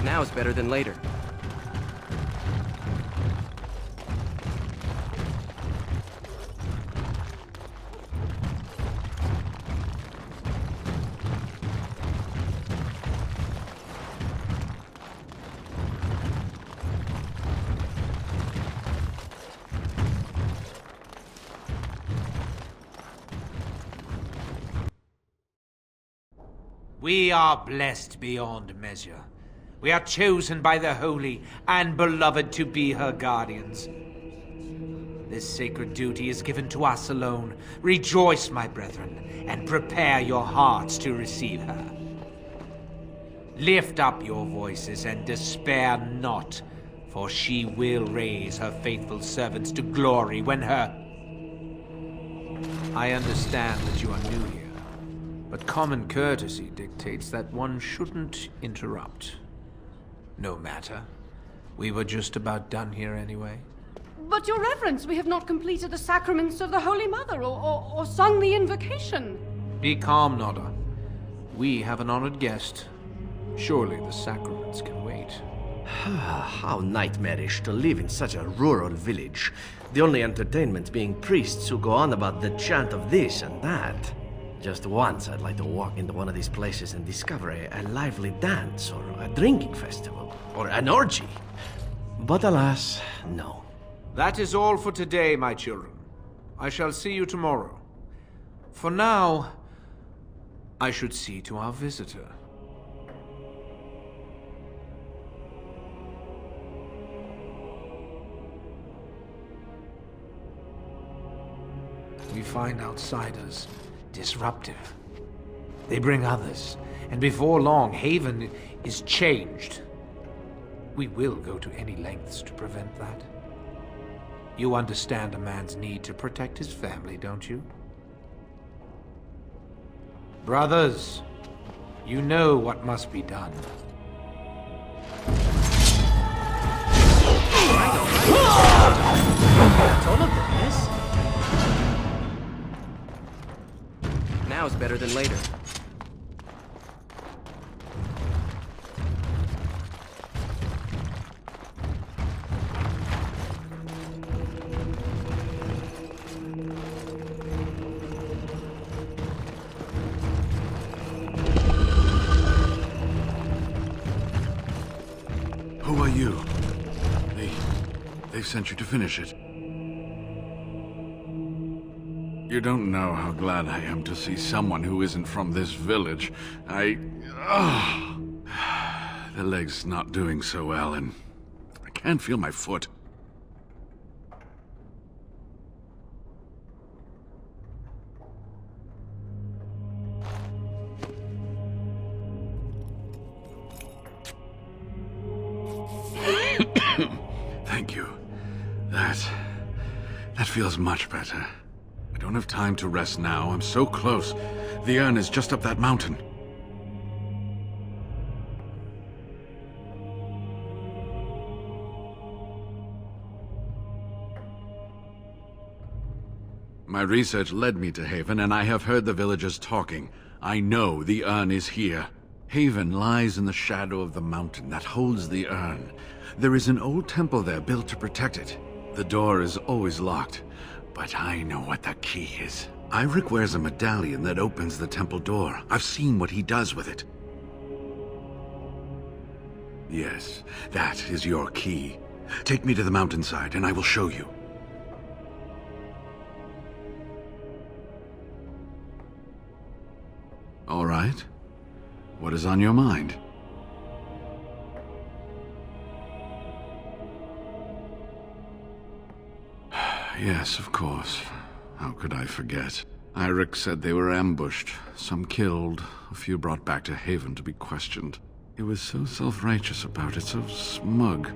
Now is better than later. We are blessed beyond measure. We are chosen by the Holy and Beloved to be her guardians. This sacred duty is given to us alone. Rejoice, my brethren, and prepare your hearts to receive her. Lift up your voices and despair not, for she will raise her faithful servants to glory when her... I understand that you are new here, but common courtesy dictates that one shouldn't interrupt. No matter. We were just about done here anyway. But, Your Reverence, we have not completed the sacraments of the Holy Mother or sung the invocation. Be calm, Nodda. We have an honored guest. Surely the sacraments can wait. How nightmarish to live in such a rural village. The only entertainment being priests who go on about the chant of this and that. Just once I'd like to walk into one of these places and discover a lively dance or a drinking festival or an orgy. But alas, no. That is all for today, my children. I shall see you tomorrow. For now, I should see to our visitor. We find outsiders disruptive. They bring others, and before long, Haven is changed. We will go to any lengths to prevent that. You understand a man's need to protect his family, don't you? Brothers, you know what must be done. Now is better than later. wife sent you to finish it. You don't know how glad I am to see someone who isn't from this village. The leg's not doing so well, and I can't feel my foot. Thank you. That feels much better. I don't have time to rest now. I'm so close. The urn is just up that mountain. My research led me to Haven, and I have heard the villagers talking. I know the urn is here. Haven lies in the shadow of the mountain that holds the urn. There is an old temple there built to protect it. The door is always locked, but I know what the key is. Eirik wears a medallion that opens the temple door. I've seen what he does with it. Yes, that is your key. Take me to the mountainside, and I will show you. All right. What is on your mind? Yes, of course. How could I forget? Eirik said they were ambushed, some killed, a few brought back to Haven to be questioned. He was so self-righteous about it, so smug.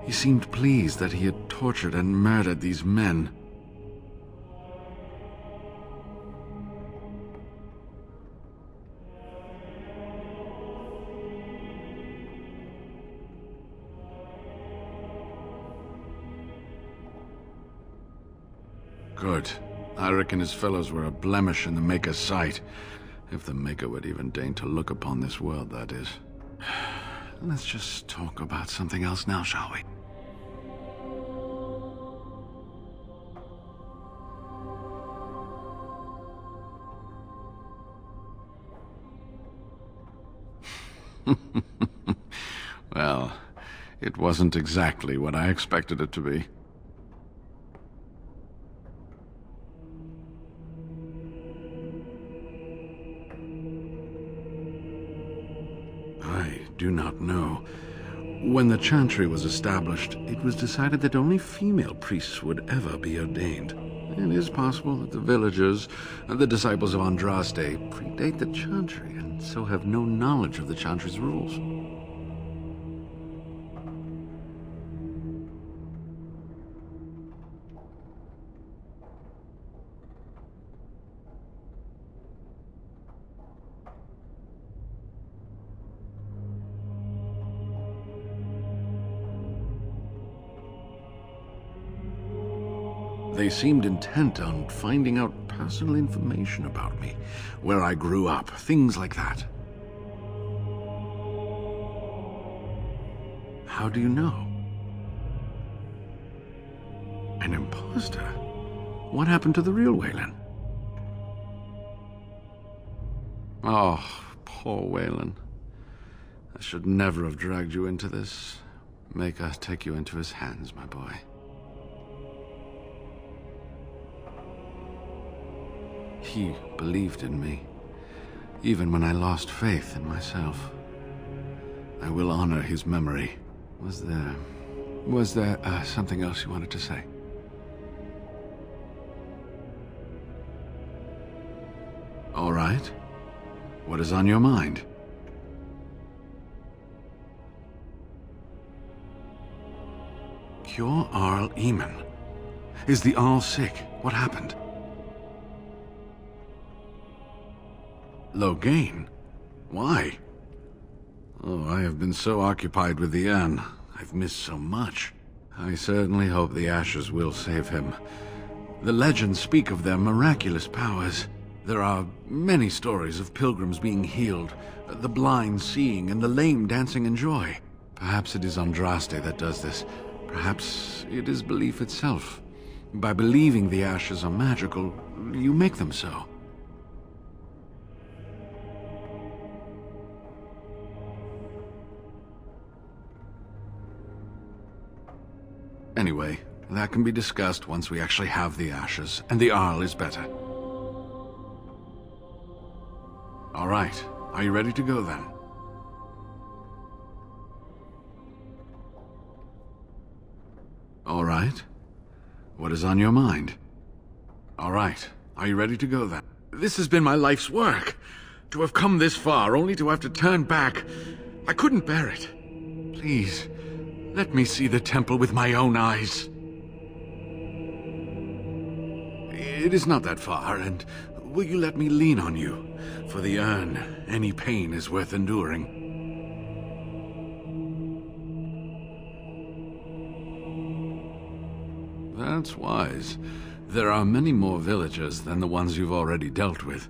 He seemed pleased that he had tortured and murdered these men. Good. Eirik and his fellows were a blemish in the Maker's sight. If the Maker would even deign to look upon this world, that is. Let's just talk about something else now, shall we? Well, it wasn't exactly what I expected it to be. I do not know. When the Chantry was established, it was decided that only female priests would ever be ordained. It is possible that the villagers, the disciples of Andraste, predate the Chantry and so have no knowledge of the Chantry's rules. They seemed intent on finding out personal information about me, where I grew up, things like that. How do you know? An imposter? What happened to the real Waylon? Oh, poor Waylon. I should never have dragged you into this. Maker take you into his hands, my boy. He believed in me, even when I lost faith in myself. I will honor his memory. Was there something else you wanted to say? All right. What is on your mind? Cure Arl Eamon. Is the Arl sick? What happened? Loghain? Why? Oh, I have been so occupied with the urn. I've missed so much. I certainly hope the ashes will save him. The legends speak of their miraculous powers. There are many stories of pilgrims being healed, the blind seeing, and the lame dancing in joy. Perhaps it is Andraste that does this. Perhaps it is belief itself. By believing the ashes are magical, you make them so. Anyway, that can be discussed once we actually have the ashes, and the Arl is better. All right. Are you ready to go then? All right. What is on your mind? All right. Are you ready to go then? This has been my life's work. To have come this far, only to have to turn back. I couldn't bear it. Please, let me see the temple with my own eyes. It is not that far, and will you let me lean on you? For the urn, any pain is worth enduring. That's wise. There are many more villagers than the ones you've already dealt with.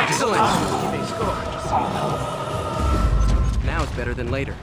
Excellent! Now it's better than later.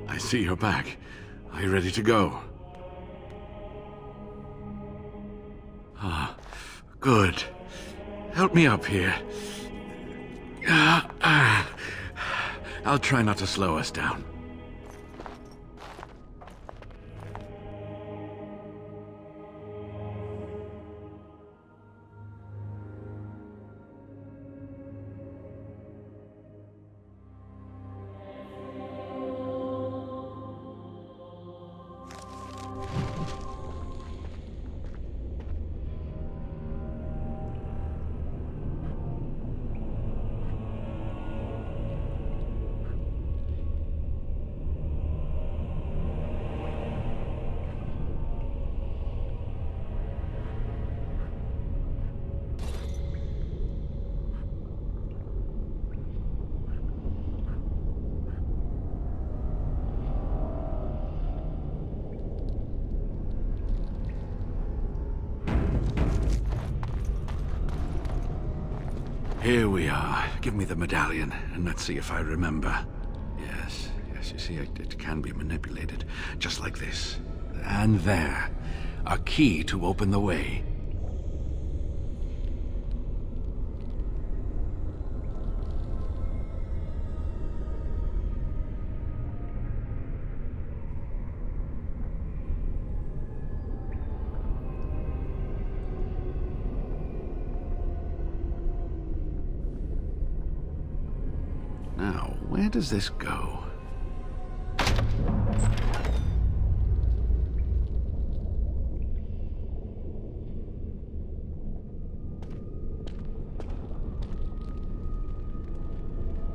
I see you're back. Are you ready to go? Ah, good. Help me up here. I'll try not to slow us down. Here we are. Give me the medallion, and let's see if I remember. Yes, You see, it can be manipulated, just like this. And there. A key to open the way. Now, where does this go?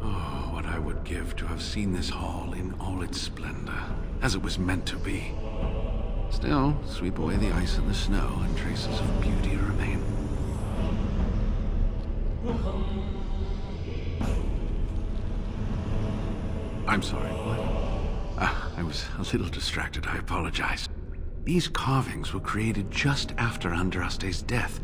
Oh, what I would give to have seen this hall in all its splendor, as it was meant to be. Still, sweep away the ice and the snow, and traces of beauty remain. I'm sorry, what? I was a little distracted, I apologize. These carvings were created just after Andraste's death,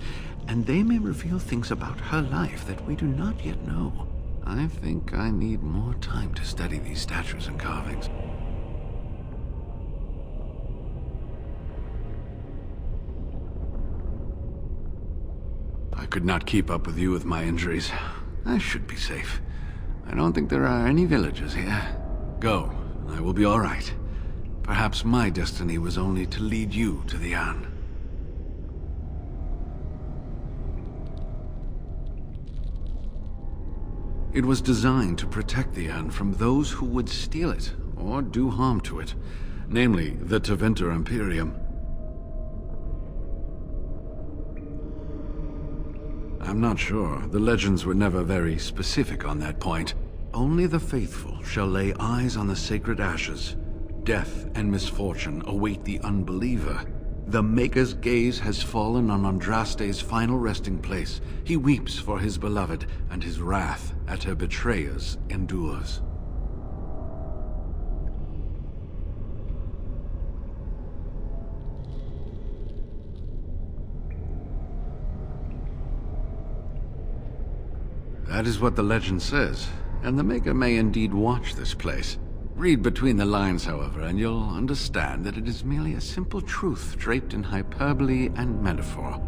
and they may reveal things about her life that we do not yet know. I think I need more time to study these statues and carvings. I could not keep up with you with my injuries. I should be safe. I don't think there are any villagers here. Go, I will be all right. Perhaps my destiny was only to lead you to the Anne. It was designed to protect the Anne from those who would steal it or do harm to it, namely the Tevinter Imperium. I'm not sure. The legends were never very specific on that point. Only the faithful shall lay eyes on the sacred ashes. Death and misfortune await the unbeliever. The Maker's gaze has fallen on Andraste's final resting place. He weeps for his beloved, and his wrath at her betrayers endures. That is what the legend says, and the Maker may indeed watch this place. Read between the lines, however, and you'll understand that it is merely a simple truth draped in hyperbole and metaphor.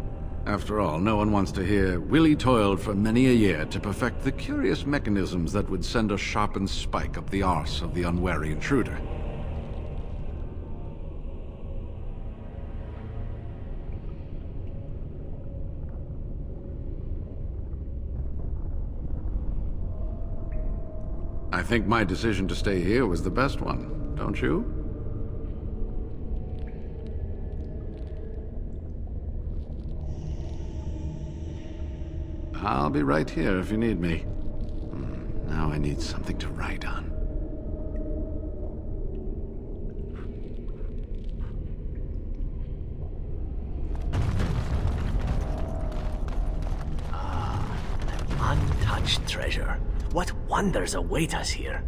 After all, no one wants to hear, Willie toiled for many a year to perfect the curious mechanisms that would send a sharpened spike up the arse of the unwary intruder. I think my decision to stay here was the best one, don't you? I'll be right here if you need me. Now I need something to write on. Untouched treasure. What wonders await us here?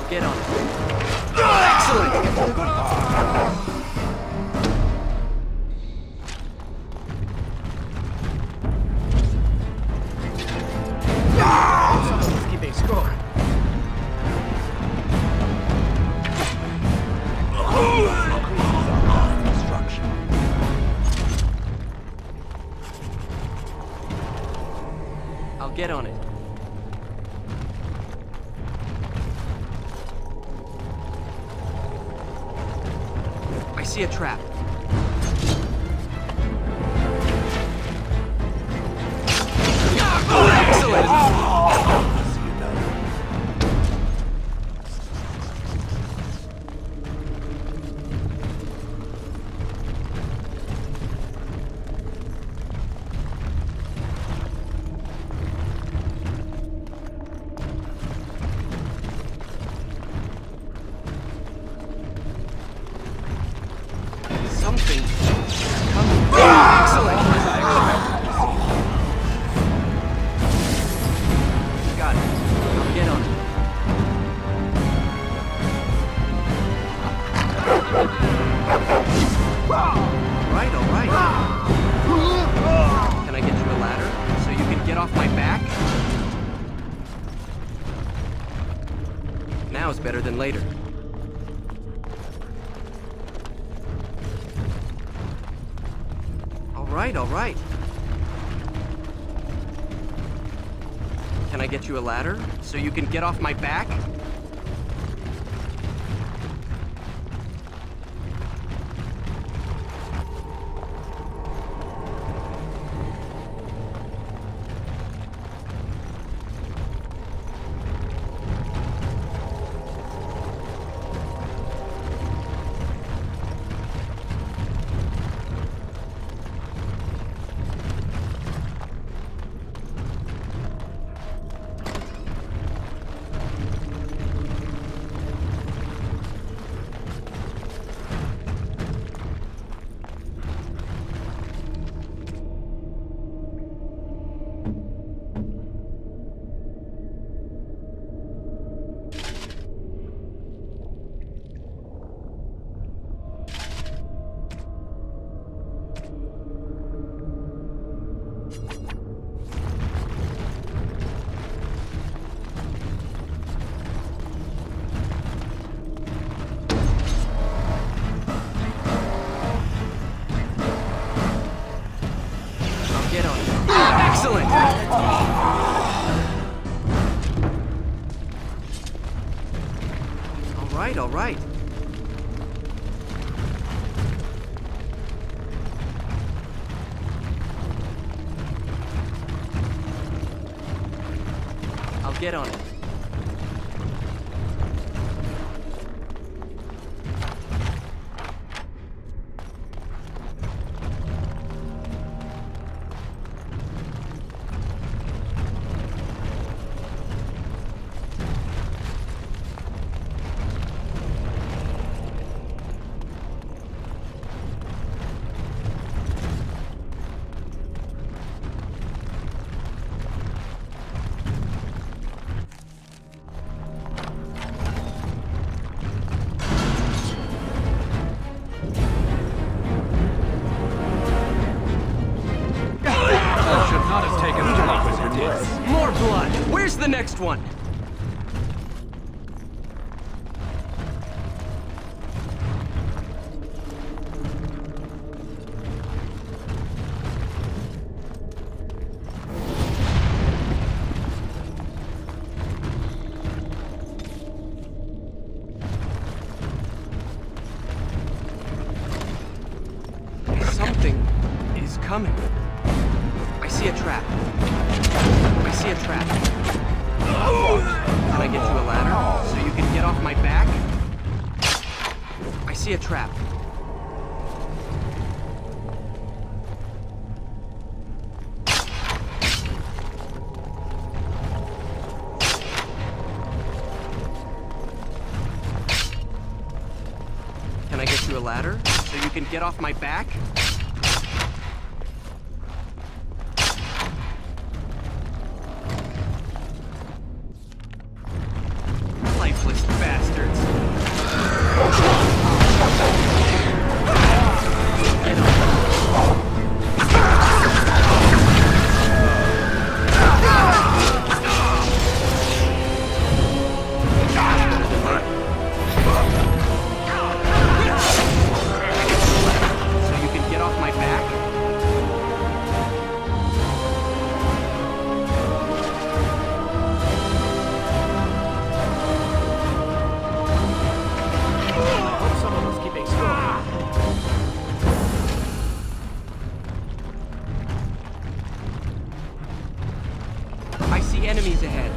I'll get on it. Excellent! Someone's keeping score. I'll get on it. I see a trap. Excellent! Something is coming. Excellent! Got it. I'll get on it. All right. Can I get you a ladder so you can get off my back? Now is better than later. All right. Can I get you a ladder so you can get off my back? Excellent! All right. I'll get on it. More blood! Where's the next one? Something is coming. I see a trap. Can I get you a ladder so you can get off my back? I see a trap. Can I get you a ladder so you can get off my back? Lifeless bastard. see enemies ahead.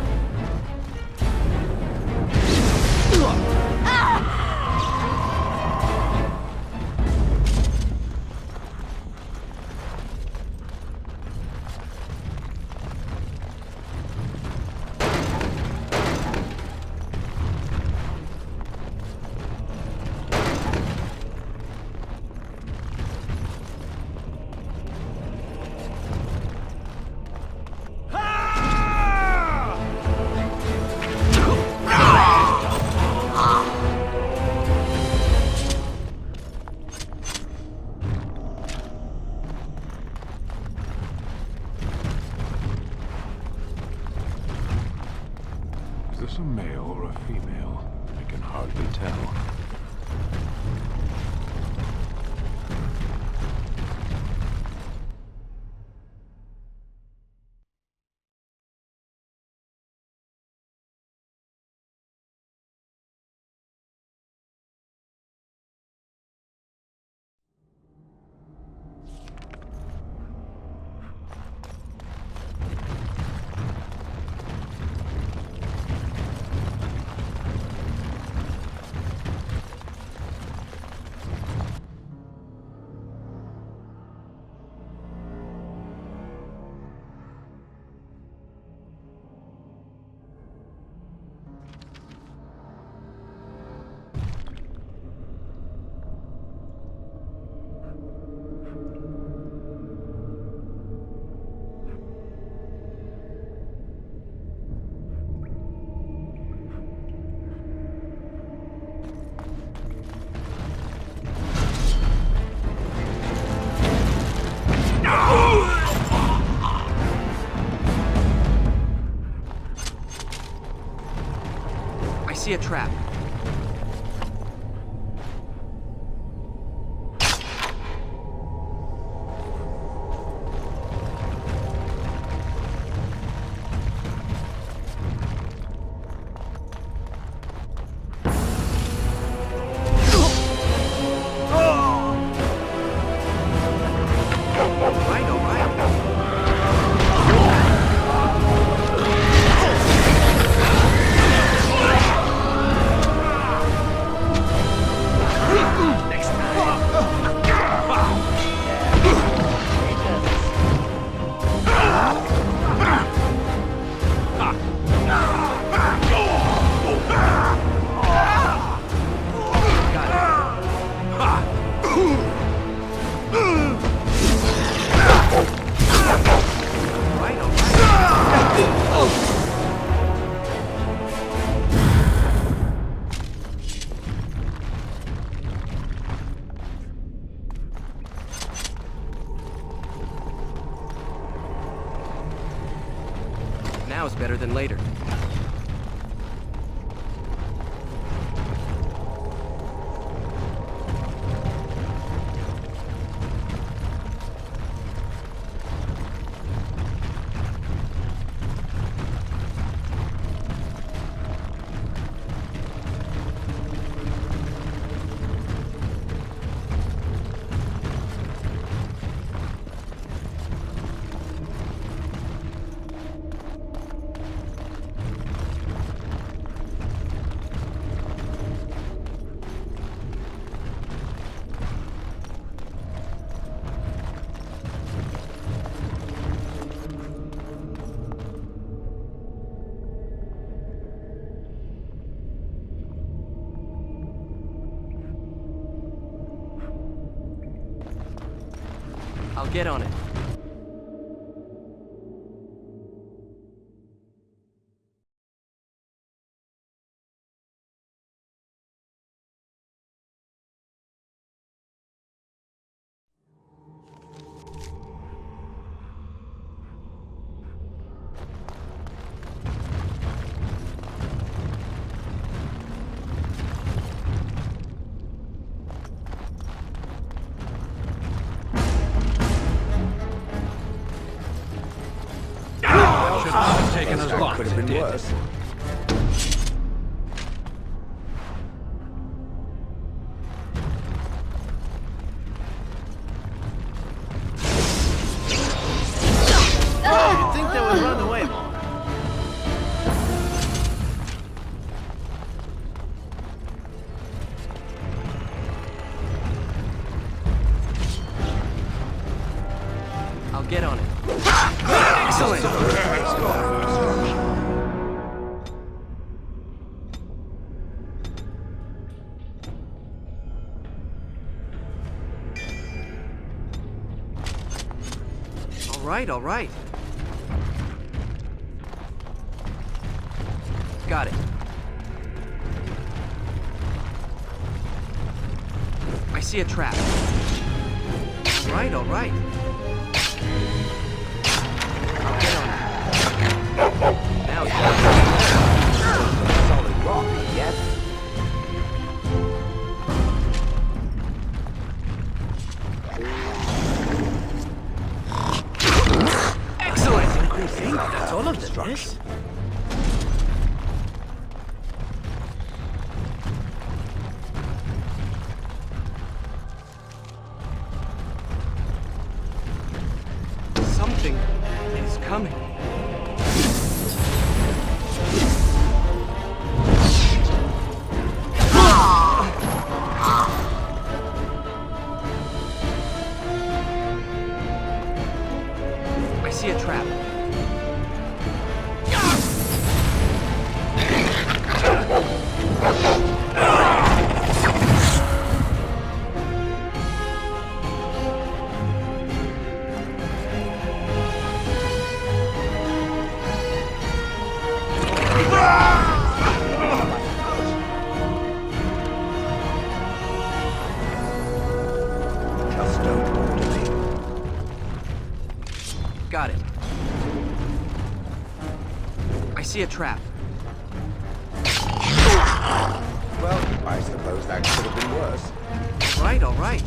Is this a male or a female? I can hardly tell. I see a trap. Now is better than later. I'll get on it. Taken as long. Could have been worse. You'd think they would run away more. right, all right. Got it. I see a trap. All right, all right. I'll get on it. Now Solid rock, yes? excellent! Increasing That's all of them, yes? Something is coming. I see a trap. Just don't order me. Got it. I see a trap. Well, I suppose that could have been worse. Right, all right.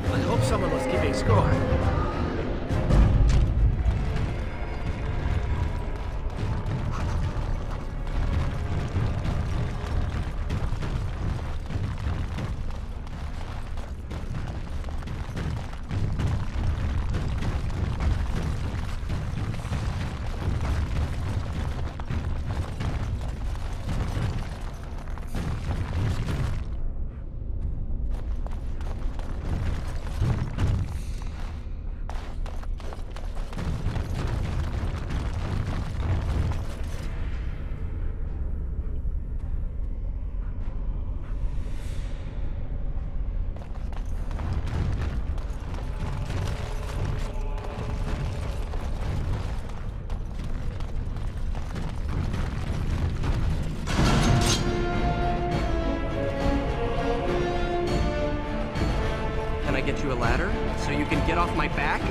I hope someone was keeping score. Can I get you a ladder so you can get off my back?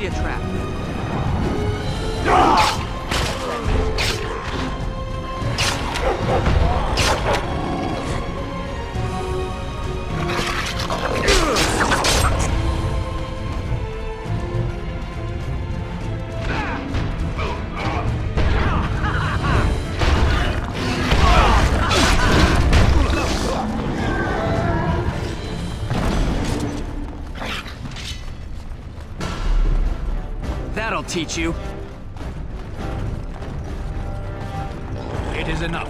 see a trap. That'll teach you. It is enough.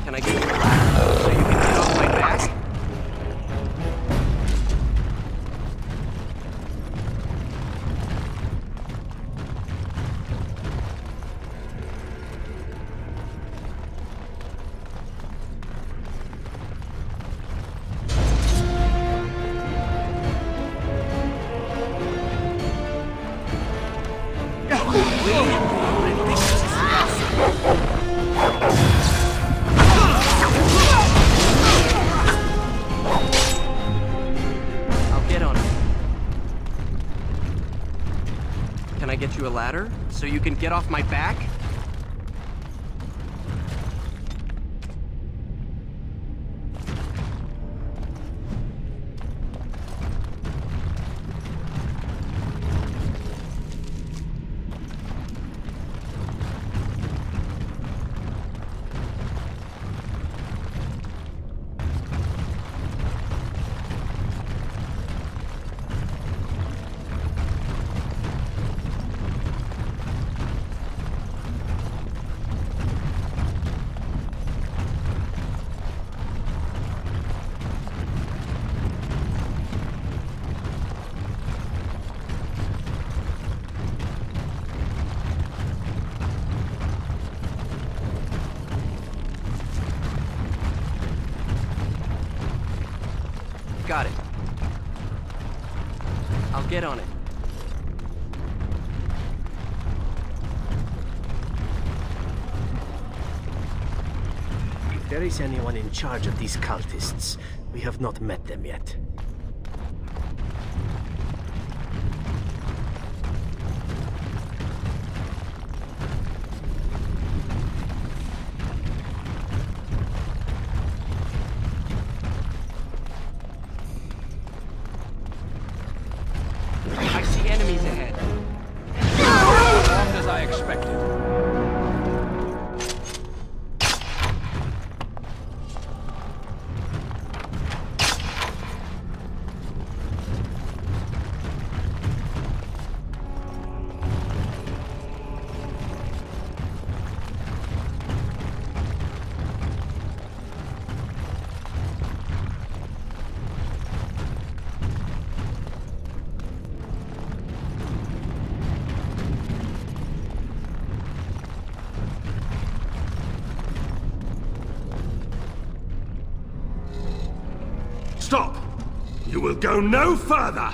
Can I get you a ladder so you can get off my back? I'll get on it. Can I get you a ladder so you can get off my back? Got it. I'll get on it. If there is anyone in charge of these cultists, we have not met them yet. I see enemies ahead. Performed as I expected. Stop! You will go no further!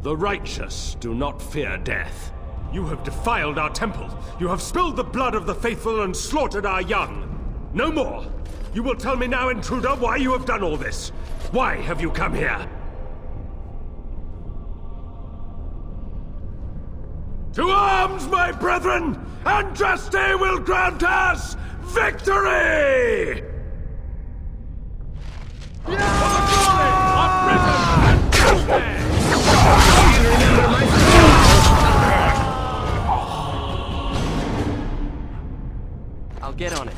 The righteous do not fear death. You have defiled our temple. You have spilled the blood of the faithful and slaughtered our young. No more! You will tell me now, intruder, why you have done all this. Why have you come here? To arms, my brethren! Andraste will grant us victory! I'll get on it.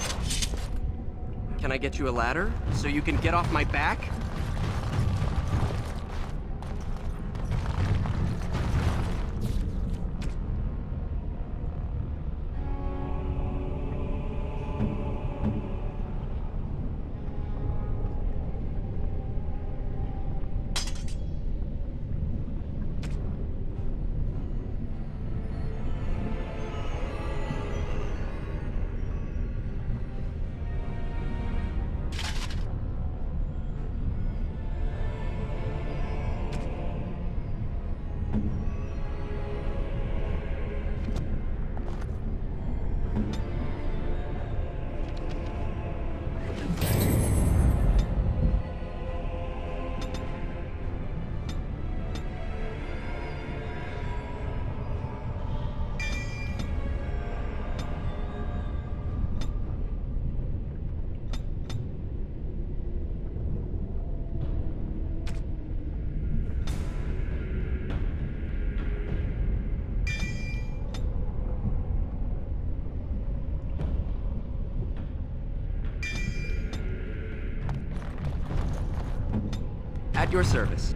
Can I get you a ladder so you can get off my back? At your service.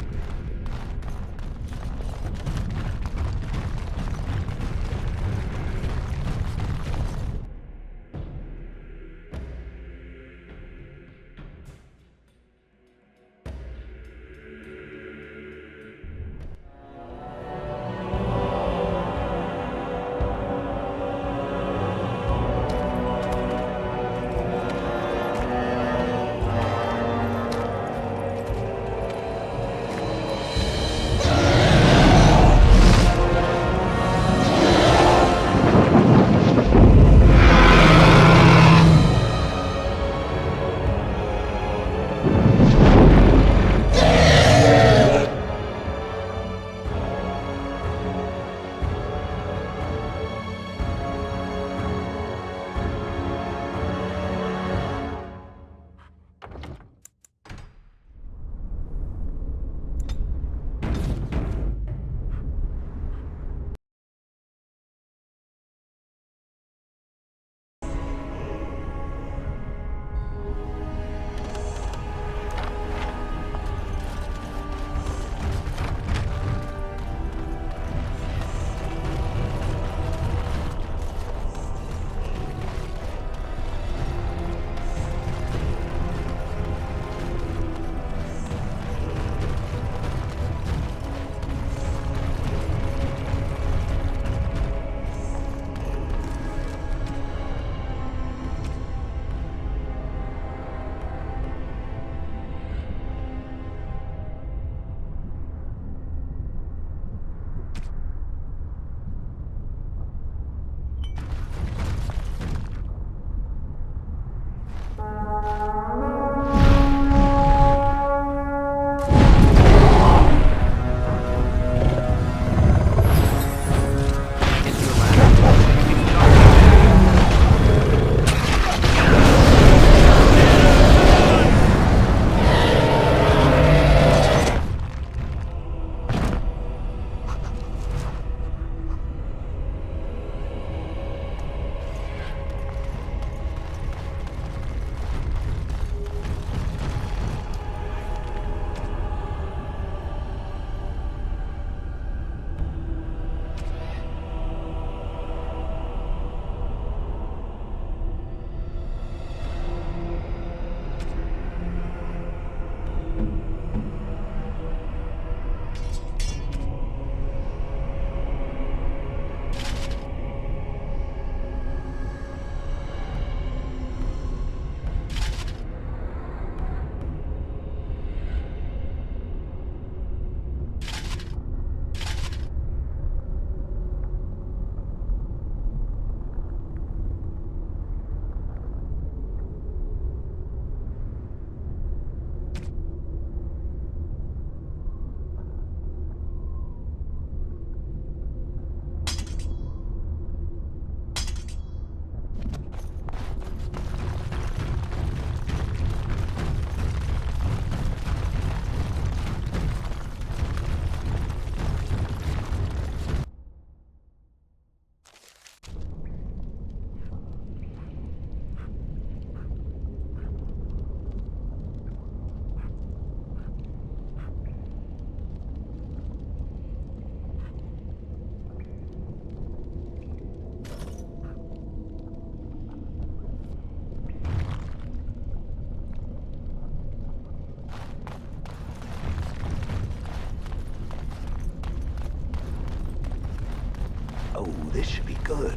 Oh, this should be good.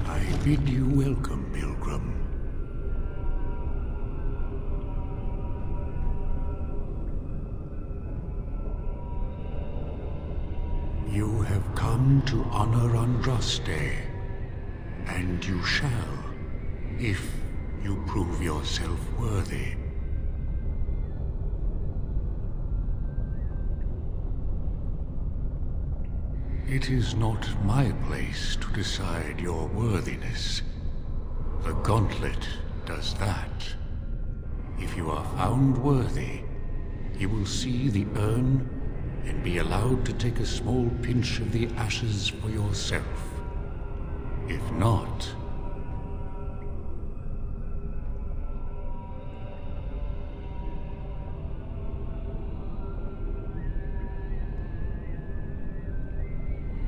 I bid you welcome, Pilgrim. You have come to honor Andraste, and you shall, if you prove yourself worthy. It is not my place to decide your worthiness. The gauntlet does that. If you are found worthy, you will see the urn and be allowed to take a small pinch of the ashes for yourself. If not...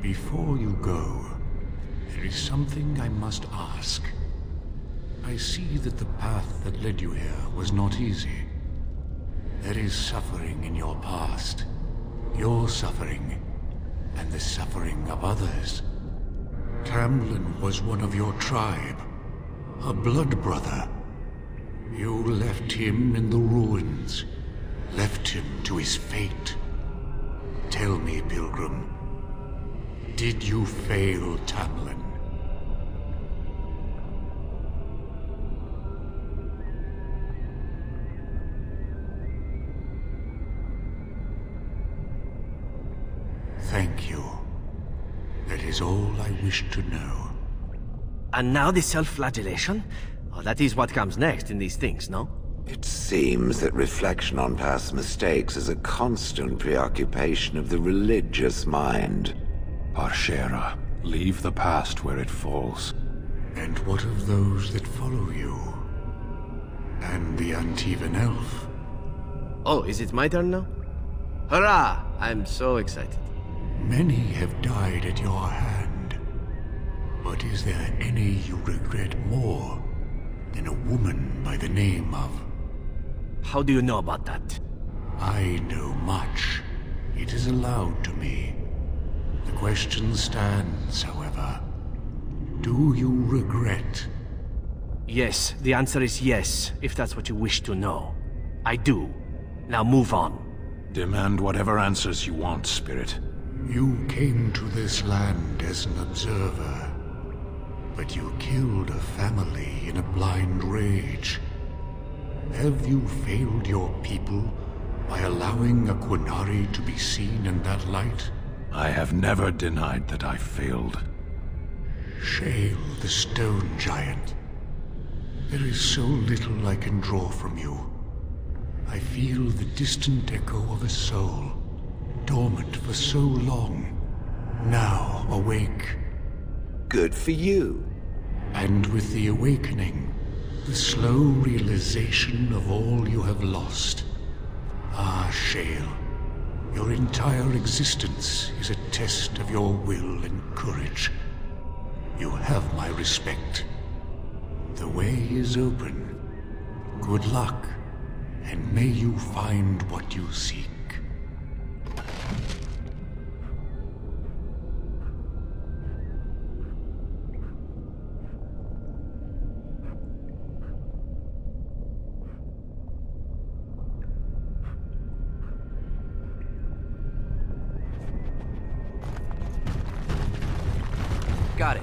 Before you go, there is something I must ask. I see that the path that led you here was not easy. There is suffering in your past. Your suffering, and the suffering of others. Tamlin was one of your tribe, a blood brother. You left him in the ruins, left him to his fate. Tell me, Pilgrim, did you fail Tamlin? Thank you. That is all I wish to know. And now the self-flagellation? Oh, that is what comes next in these things, no? It seems that reflection on past mistakes is a constant preoccupation of the religious mind. Arshera, leave the past where it falls. And what of those that follow you? And the Antivan elf? Oh, is it my turn now? Hurrah! I'm so excited. Many have died at your hand. But is there any you regret more than a woman by the name of... How do you know about that? I know much. It is allowed to me. The question stands, however. Do you regret? Yes, the answer is yes, if that's what you wish to know. I do. Now move on. Demand whatever answers you want, Spirit. You came to this land as an observer, but you killed a family in a blind rage. Have you failed your people by allowing a Qunari to be seen in that light? I have never denied that I failed. Shale, the stone giant. There is so little I can draw from you. I feel the distant echo of a soul, dormant for so long, now awake. Good for you. And with the awakening, the slow realization of all you have lost. Ah, Shale, your entire existence is a test of your will and courage. You have my respect. The way is open. Good luck, and may you find what you seek. Got it.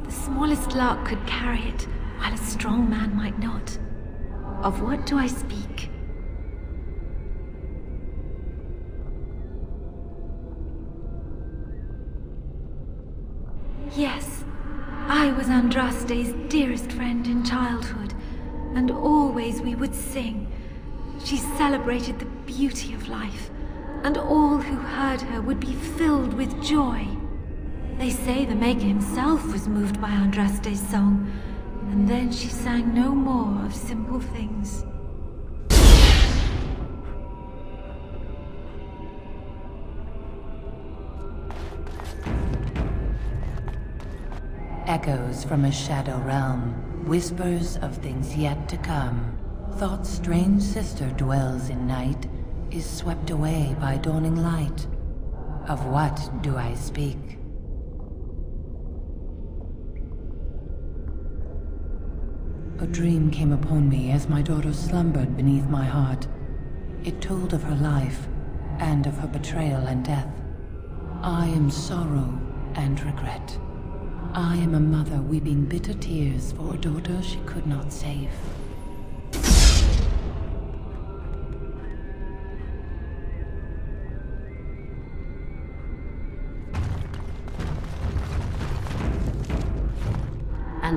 The smallest lark could carry it, while a strong man might not. Of what do I speak? Yes, I was Andraste's dearest friend in childhood, and always we would sing. She celebrated the beauty of life, and all who heard her would be filled with joy. They say the Maker himself was moved by Andraste's song, and then she sang no more of simple things. Echoes from a shadow realm, whispers of things yet to come. Thought's strange sister dwells in night, is swept away by dawning light. Of what do I speak? A dream came upon me as my daughter slumbered beneath my heart. It told of her life, and of her betrayal and death. I am sorrow and regret. I am a mother weeping bitter tears for a daughter she could not save.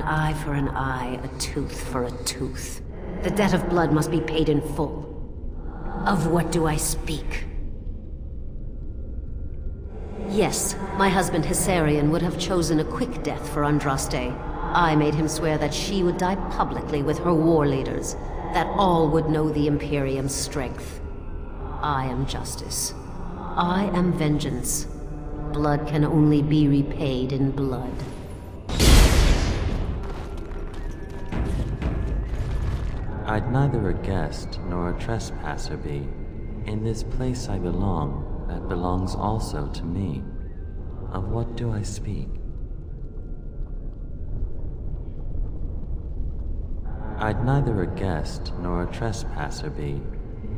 eye for an eye, a tooth for a tooth. The debt of blood must be paid in full. Of what do I speak? Yes, my husband Hysarion would have chosen a quick death for Andraste. I made him swear that she would die publicly with her war leaders, that all would know the Imperium's strength. I am justice. I am vengeance. Blood can only be repaid in blood. I'd neither a guest nor a trespasser be. In this place I belong, that belongs also to me. Of what do I speak? I'd neither a guest nor a trespasser be.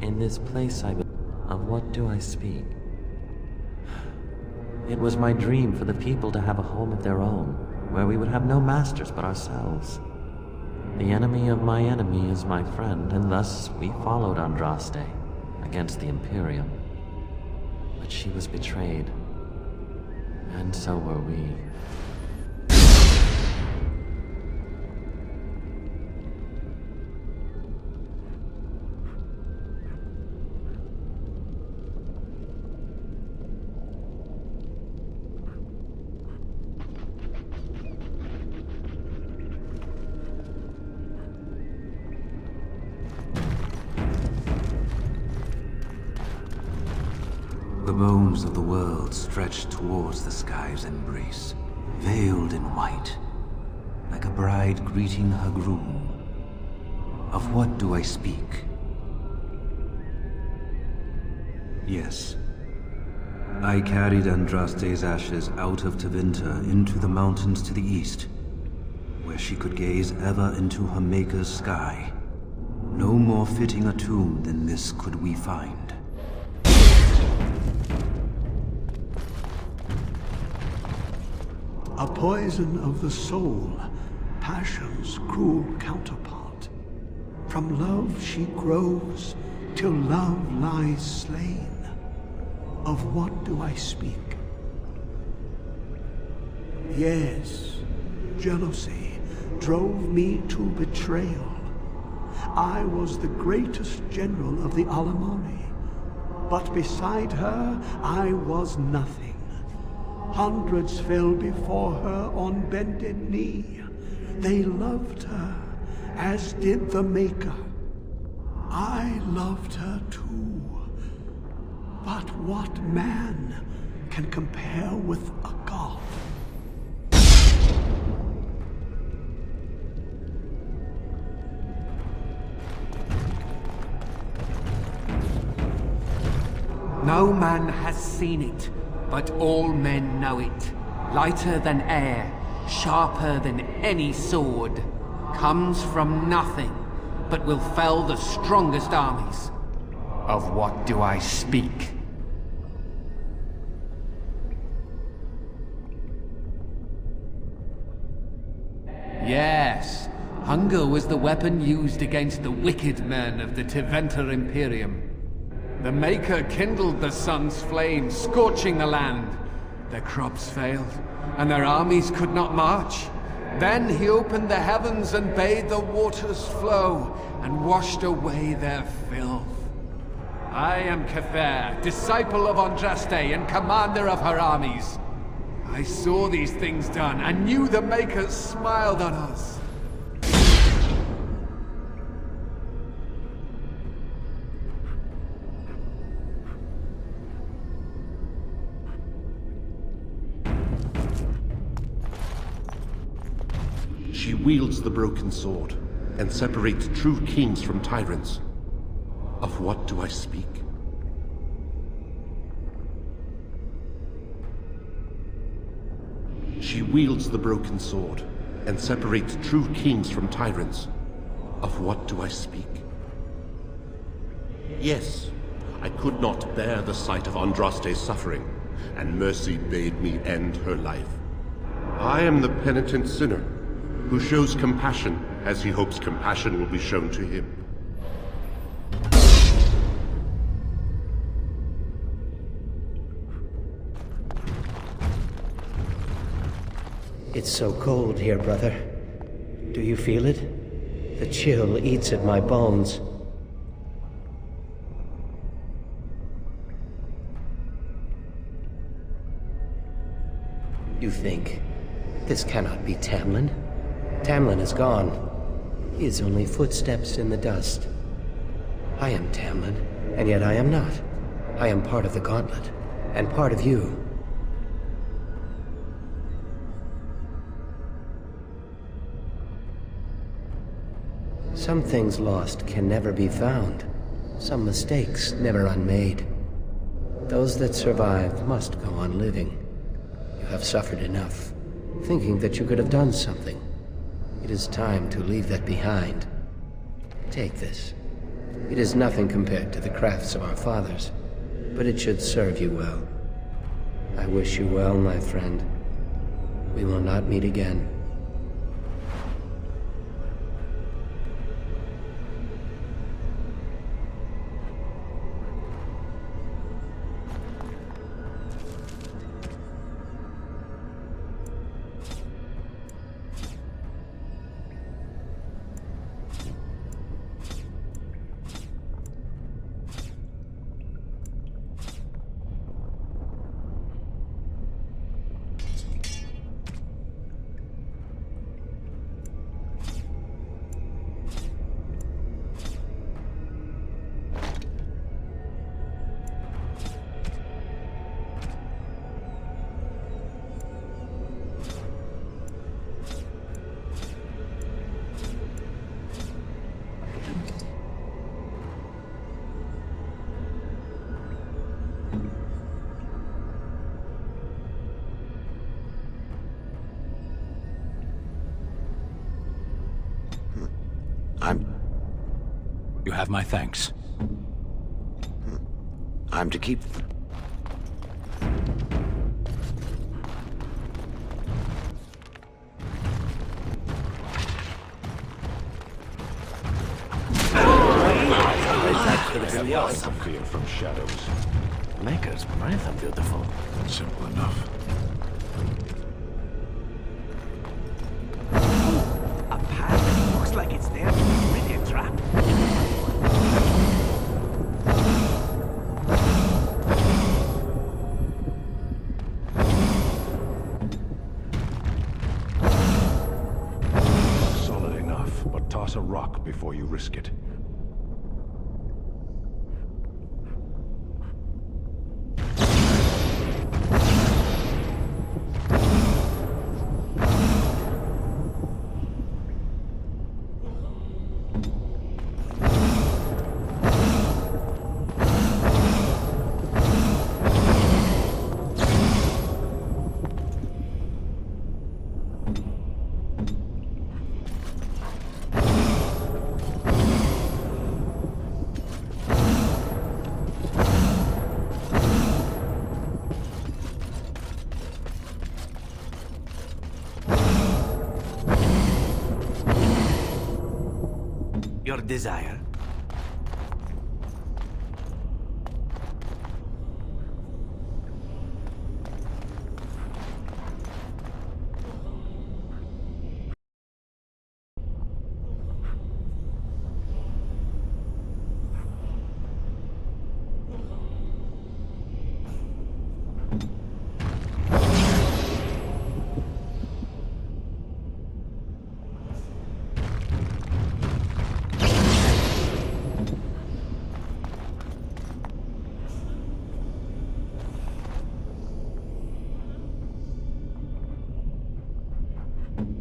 In this place I belong. Of what do I speak? It was my dream for the people to have a home of their own, where we would have no masters but ourselves. The enemy of my enemy is my friend, and thus we followed Andraste against the Imperium. But she was betrayed, and so were we. The bones of the world stretched towards the sky's embrace, veiled in white, like a bride greeting her groom. Of what do I speak? Yes. I carried Andraste's ashes out of Tevinter into the mountains to the east, where she could gaze ever into her Maker's sky. No more fitting a tomb than this could we find. A poison of the soul, passion's cruel counterpart. From love she grows, till love lies slain. Of what do I speak? Yes, jealousy drove me to betrayal. I was the greatest general of the Alemanni, but beside her I was nothing. Hundreds fell before her on bended knee. They loved her, as did the Maker. I loved her too. But what man can compare with a god? No man has seen it, but all men know it. Lighter than air, sharper than any sword. Comes from nothing, but will fell the strongest armies. Of what do I speak? Yes, hunger was the weapon used against the wicked men of the Tevinter Imperium. The Maker kindled the sun's flame, scorching the land. Their crops failed, and their armies could not march. Then he opened the heavens and bade the waters flow, and washed away their filth. I am Kefir, disciple of Andraste and commander of her armies. I saw these things done, and knew the Makers smiled on us. She wields the broken sword, and separates true kings from tyrants. Of what do I speak? She wields the broken sword, and separates true kings from tyrants. Of what do I speak? Yes, I could not bear the sight of Andraste's suffering, and mercy bade me end her life. I am the penitent sinner, who shows compassion as he hopes compassion will be shown to him. It's so cold here, brother. Do you feel it? The chill eats at my bones. You think, this cannot be Tamlin? Tamlin is gone. He is only footsteps in the dust. I am Tamlin, and yet I am not. I am part of the Gauntlet, and part of you. Some things lost can never be found. Some mistakes never unmade. Those that survive must go on living. You have suffered enough, thinking that you could have done something. It is time to leave that behind. Take this. It is nothing compared to the crafts of our fathers, but it should serve you well. I wish you well, my friend. We will not meet again. You have my thanks. I'm to keep... That could have been the awesome. Fear from shadows. Maker's breath are beautiful. Simple enough. A path looks like it's there to be really a trap. Solid enough, but toss a rock before you risk it. Your desire.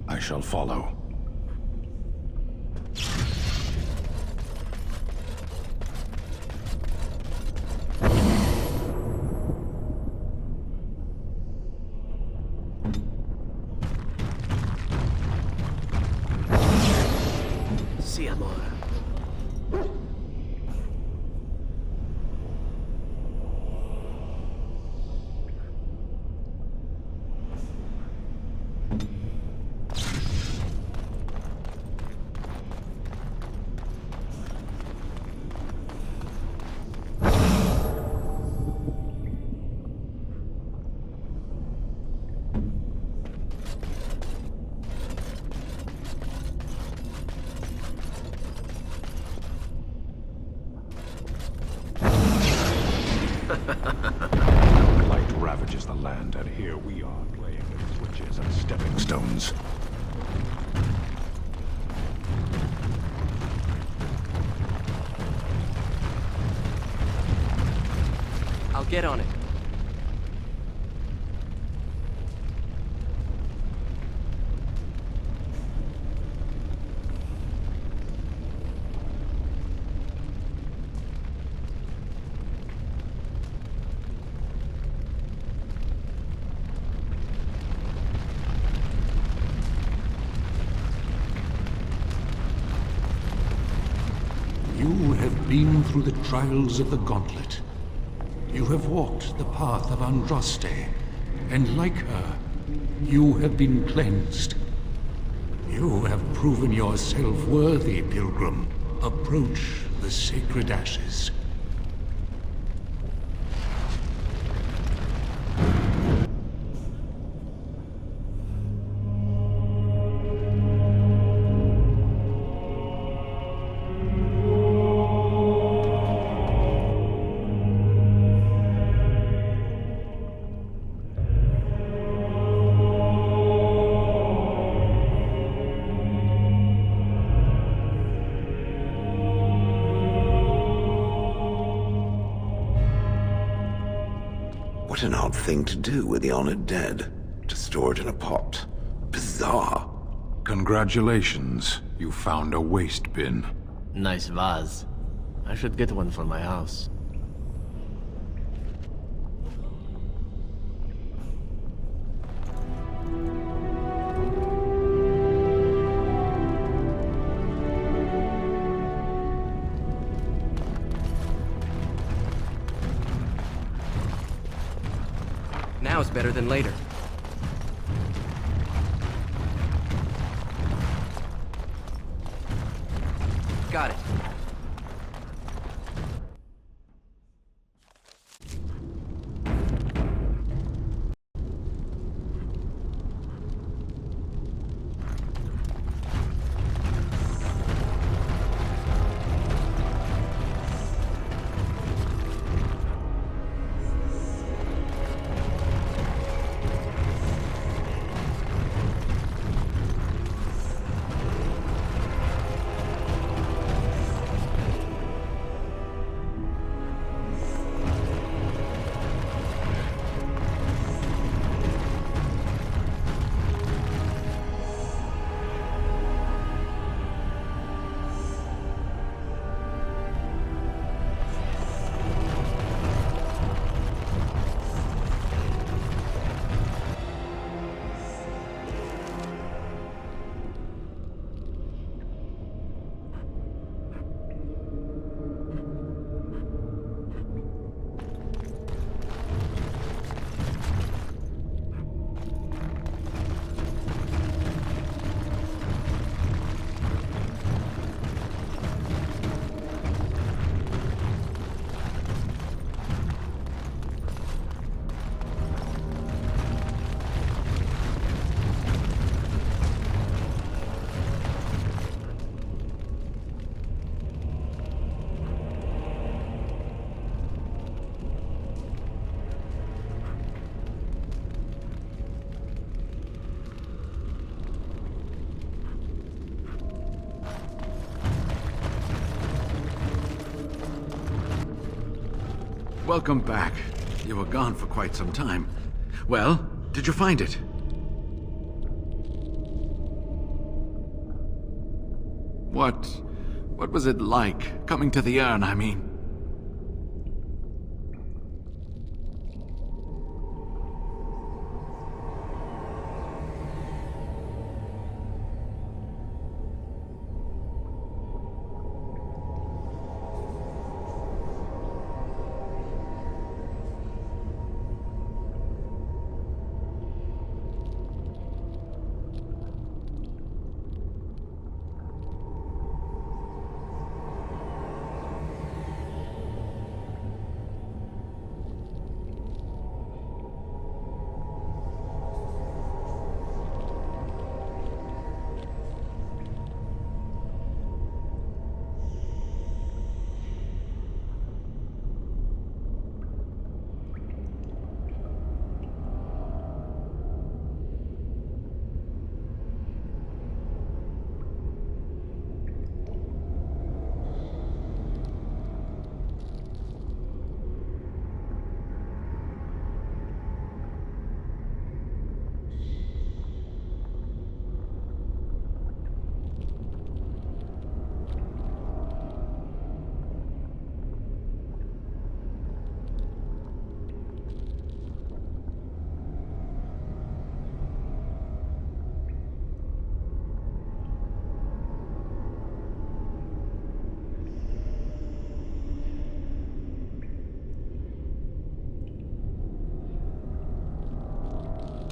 I shall follow. Si, amor. Light ravages the land, and here we are playing with switches and stepping stones. I'll get on it. You have been through the trials of the Gauntlet. You have walked the path of Andraste, and like her, you have been cleansed. You have proven yourself worthy, Pilgrim. Approach the sacred ashes. What an odd thing to do with the honored dead. To store it in a pot. Bizarre. Congratulations. You found a waste bin. Nice vase. I should get one for my house. Now is better than later. Got it. Welcome back. You were gone for quite some time. Well, did you find it? What was it like, coming to the urn, I mean?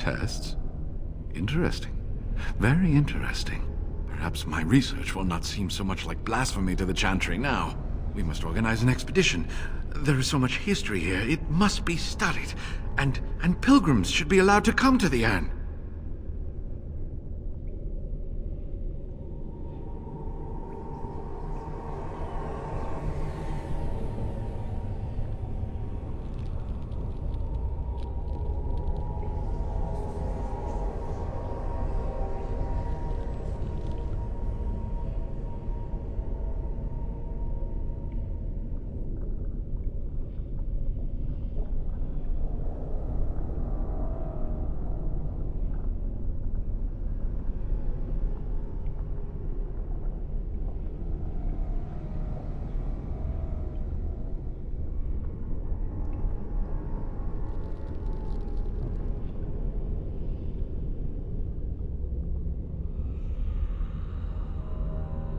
tests? Interesting. Very interesting. Perhaps my research will not seem so much like blasphemy to the Chantry now. We must organize an expedition. There is so much history here, it must be studied. And pilgrims should be allowed to come to the Urn.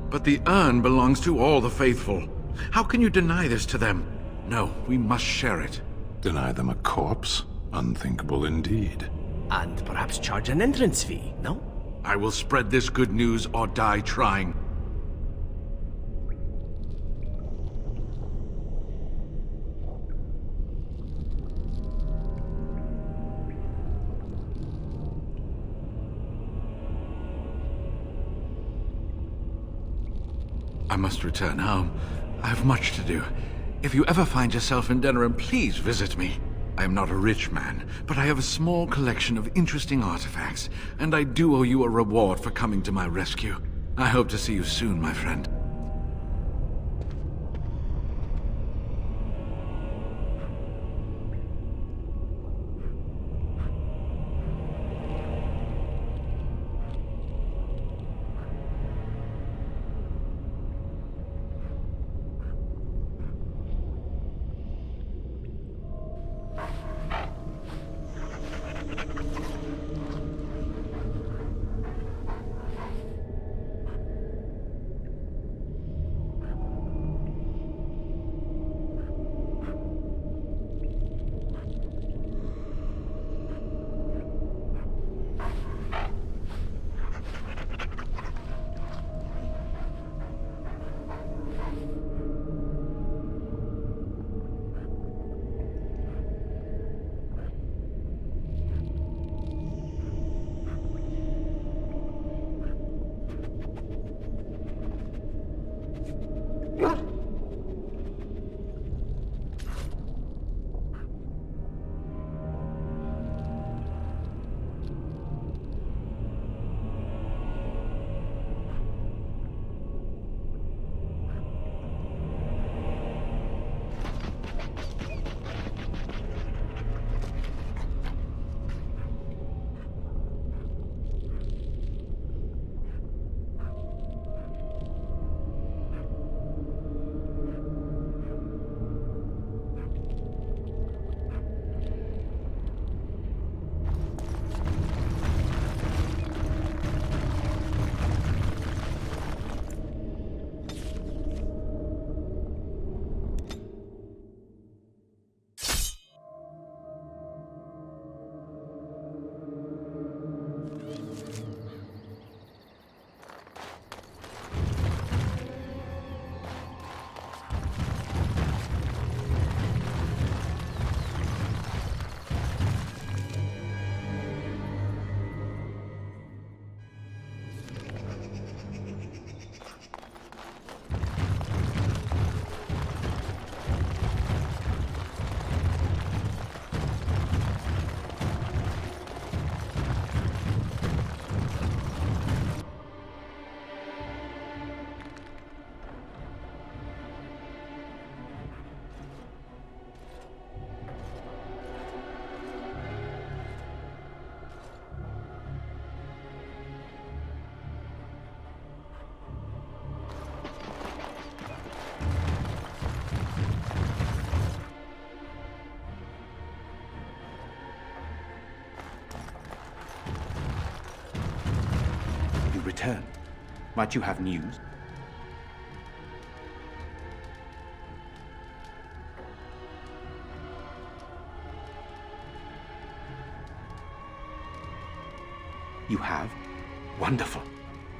But the urn belongs to all the faithful. How can you deny this to them? No, we must share it. Deny them a corpse? Unthinkable indeed. And perhaps charge an entrance fee, no? I will spread this good news or die trying. I must return home. I have much to do. If you ever find yourself in Denerim, please visit me. I am not a rich man, but I have a small collection of interesting artifacts, and I do owe you a reward for coming to my rescue. I hope to see you soon, my friend. Return. Might you have news? You have? Wonderful.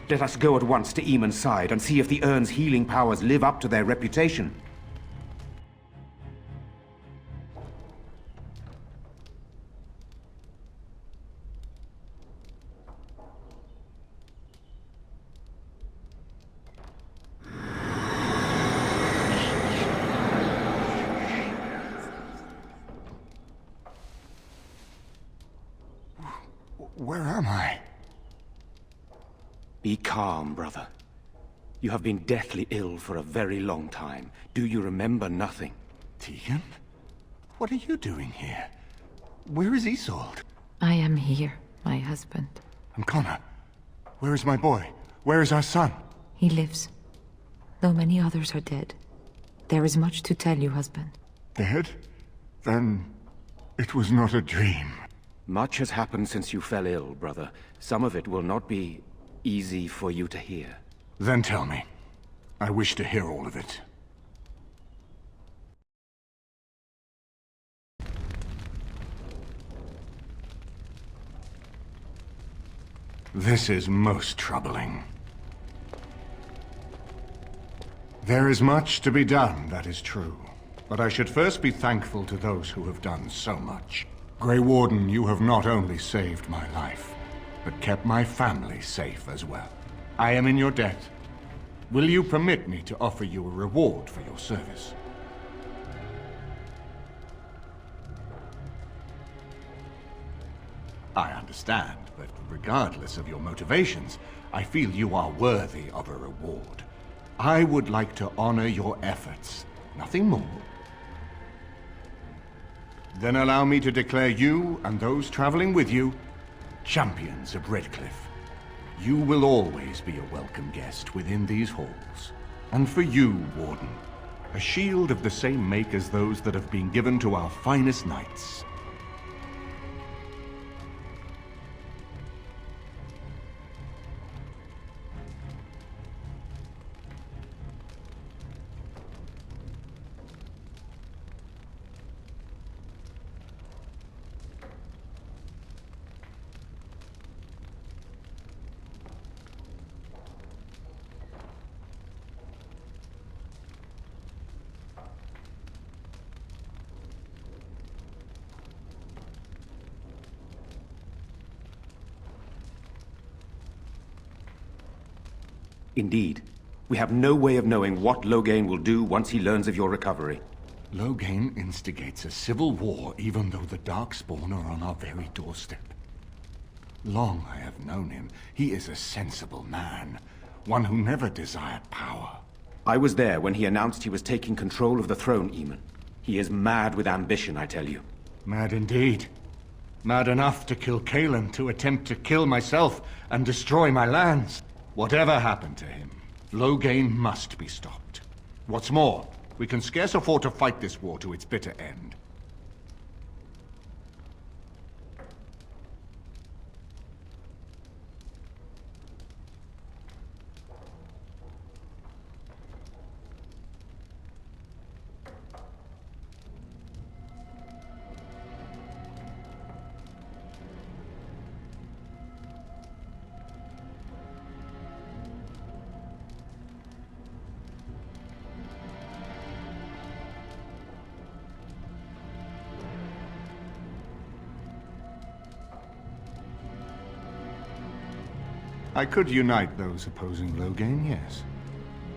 Let us go at once to Eamon's side and see if the urn's healing powers live up to their reputation. Where am I? Be calm, brother. You have been deathly ill for a very long time. Do you remember nothing? Tegan? What are you doing here? Where is Isolde? I am here, my husband. And Connor? Where is my boy? Where is our son? He lives. Though many others are dead. There is much to tell you, husband. Dead? Then it was not a dream. Much has happened since you fell ill, brother. Some of it will not be easy for you to hear. Then tell me. I wish to hear all of it. This is most troubling. There is much to be done, that is true. But I should first be thankful to those who have done so much. Grey Warden, you have not only saved my life, but kept my family safe as well. I am in your debt. Will you permit me to offer you a reward for your service? I understand, but regardless of your motivations, I feel you are worthy of a reward. I would like to honor your efforts, nothing more. Then allow me to declare you and those traveling with you champions of Redcliffe. You will always be a welcome guest within these halls. And for you, Warden, a shield of the same make as those that have been given to our finest knights. Indeed. We have no way of knowing what Loghain will do once he learns of your recovery. Loghain instigates a civil war even though the Darkspawn are on our very doorstep. Long I have known him. He is a sensible man, one who never desired power. I was there when he announced he was taking control of the throne, Eamon. He is mad with ambition, I tell you. Mad indeed. Mad enough to kill Cailan, to attempt to kill myself and destroy my lands. Whatever happened to him, Loghain must be stopped. What's more, we can scarce afford to fight this war to its bitter end. I could unite those opposing Loghain, yes.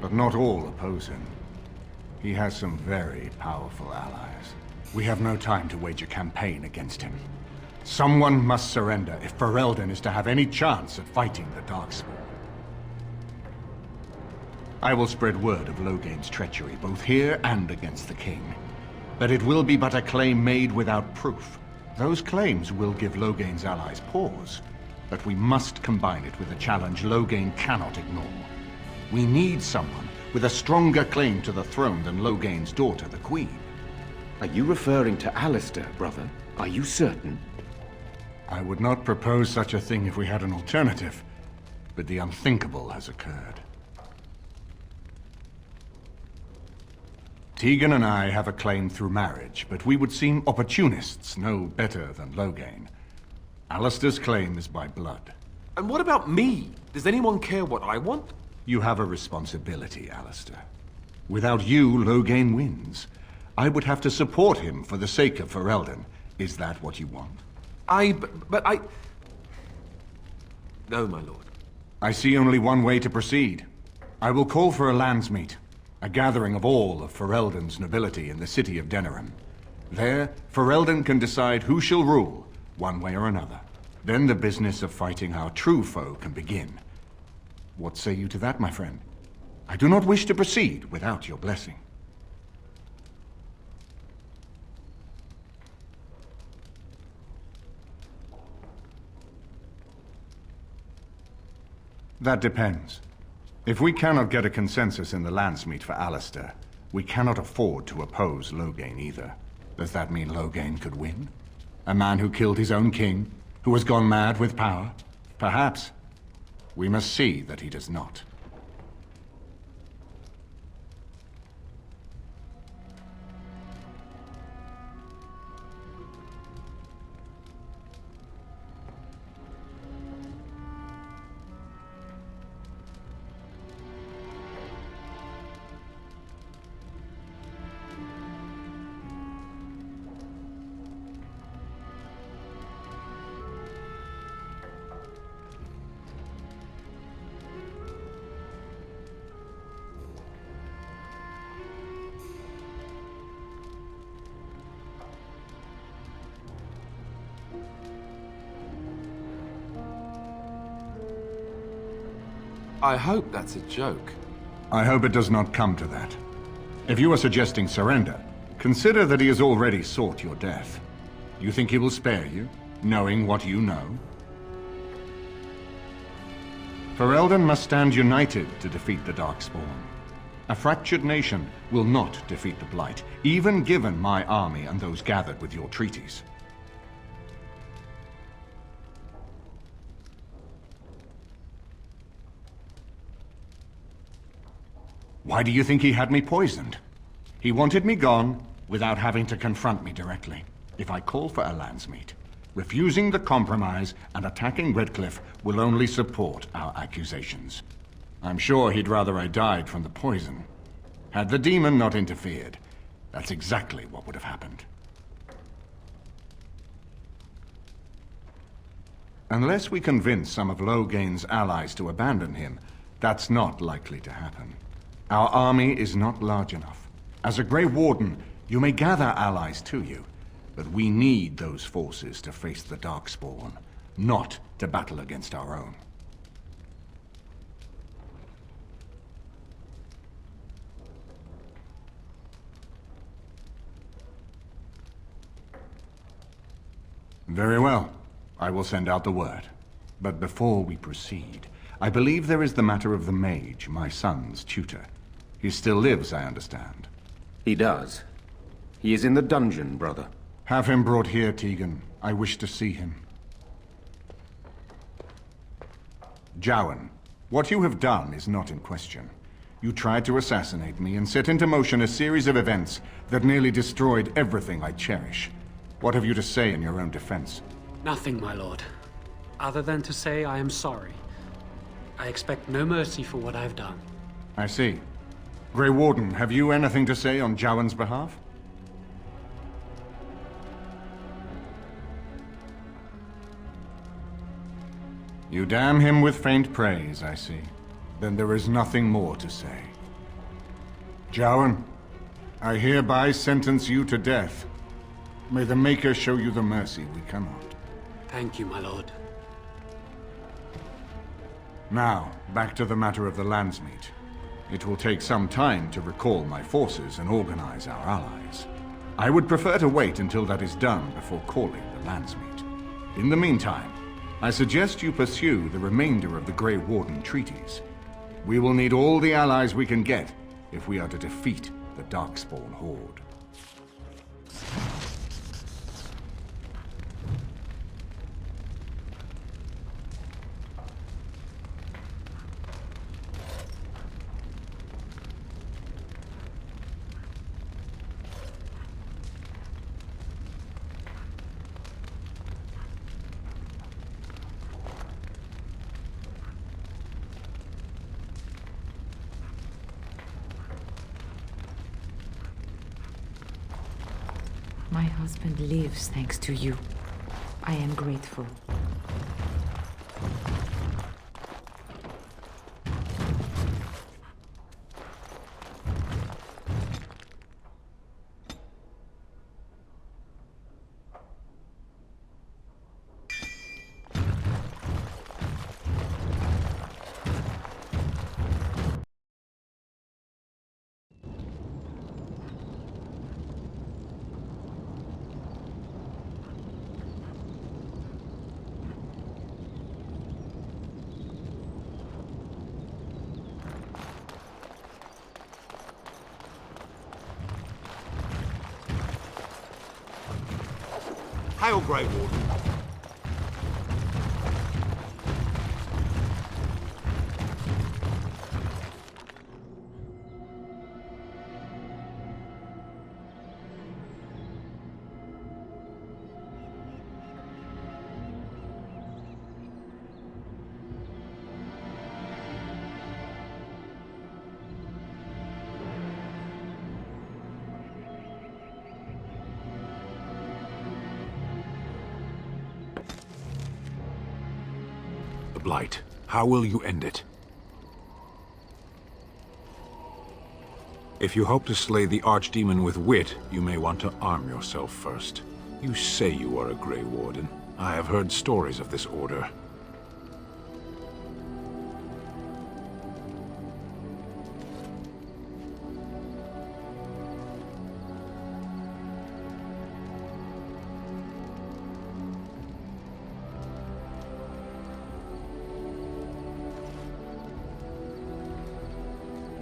But not all oppose him. He has some very powerful allies. We have no time to wage a campaign against him. Someone must surrender if Ferelden is to have any chance of fighting the Darkspawn. I will spread word of Loghain's treachery, both here and against the king. But it will be but a claim made without proof. Those claims will give Loghain's allies pause. But we must combine it with a challenge Loghain cannot ignore. We need someone with a stronger claim to the throne than Loghain's daughter, the Queen. Are you referring to Alistair, brother? Are you certain? I would not propose such a thing if we had an alternative, but the unthinkable has occurred. Tegan and I have a claim through marriage, but we would seem opportunists, no better than Loghain. Alistair's claim is by blood. And what about me? Does anyone care what I want? You have a responsibility, Alistair. Without you, Loghain wins. I would have to support him for the sake of Ferelden. Is that what you want? But I... No, my lord. I see only one way to proceed. I will call for a landsmeet, a gathering of all of Ferelden's nobility in the city of Denerim. There, Ferelden can decide who shall rule, one way or another. Then the business of fighting our true foe can begin. What say you to that, my friend? I do not wish to proceed without your blessing. That depends. If we cannot get a consensus in the landsmeet for Alistair, we cannot afford to oppose Loghain either. Does that mean Loghain could win? A man who killed his own king, who has gone mad with power? Perhaps. We must see that he does not. I hope that's a joke. I hope it does not come to that. If you are suggesting surrender, consider that he has already sought your death. You think he will spare you, knowing what you know? Ferelden must stand united to defeat the Darkspawn. A fractured nation will not defeat the Blight, even given my army and those gathered with your treaties. Why do you think he had me poisoned? He wanted me gone without having to confront me directly. If I call for a landsmeet, refusing the compromise and attacking Redcliffe will only support our accusations. I'm sure he'd rather I died from the poison. Had the demon not interfered, that's exactly what would have happened. Unless we convince some of Loghain's allies to abandon him, that's not likely to happen. Our army is not large enough. As a Grey Warden, you may gather allies to you, but we need those forces to face the Darkspawn, not to battle against our own. Very well. I will send out the word. But before we proceed, I believe there is the matter of the mage, my son's tutor. He still lives, I understand. He does. He is in the dungeon, brother. Have him brought here, Tegan. I wish to see him. Jowan, what you have done is not in question. You tried to assassinate me and set into motion a series of events that nearly destroyed everything I cherish. What have you to say in your own defense? Nothing, my lord. Other than to say I am sorry. I expect no mercy for what I've done. I see. Grey Warden, have you anything to say on Jowan's behalf? You damn him with faint praise, I see. Then there is nothing more to say. Jowan, I hereby sentence you to death. May the Maker show you the mercy we cannot. Thank you, my lord. Now, back to the matter of the landsmeet. It will take some time to recall my forces and organize our allies. I would prefer to wait until that is done before calling the landsmeet. In the meantime, I suggest you pursue the remainder of the Grey Warden treaties. We will need all the allies we can get if we are to defeat the Darkspawn horde. husband lives thanks to you. I am grateful. Hail, Grey Warden. Blight. How will you end it? If you hope to slay the Archdemon with wit, you may want to arm yourself first. You say you are a Grey Warden. I have heard stories of this order.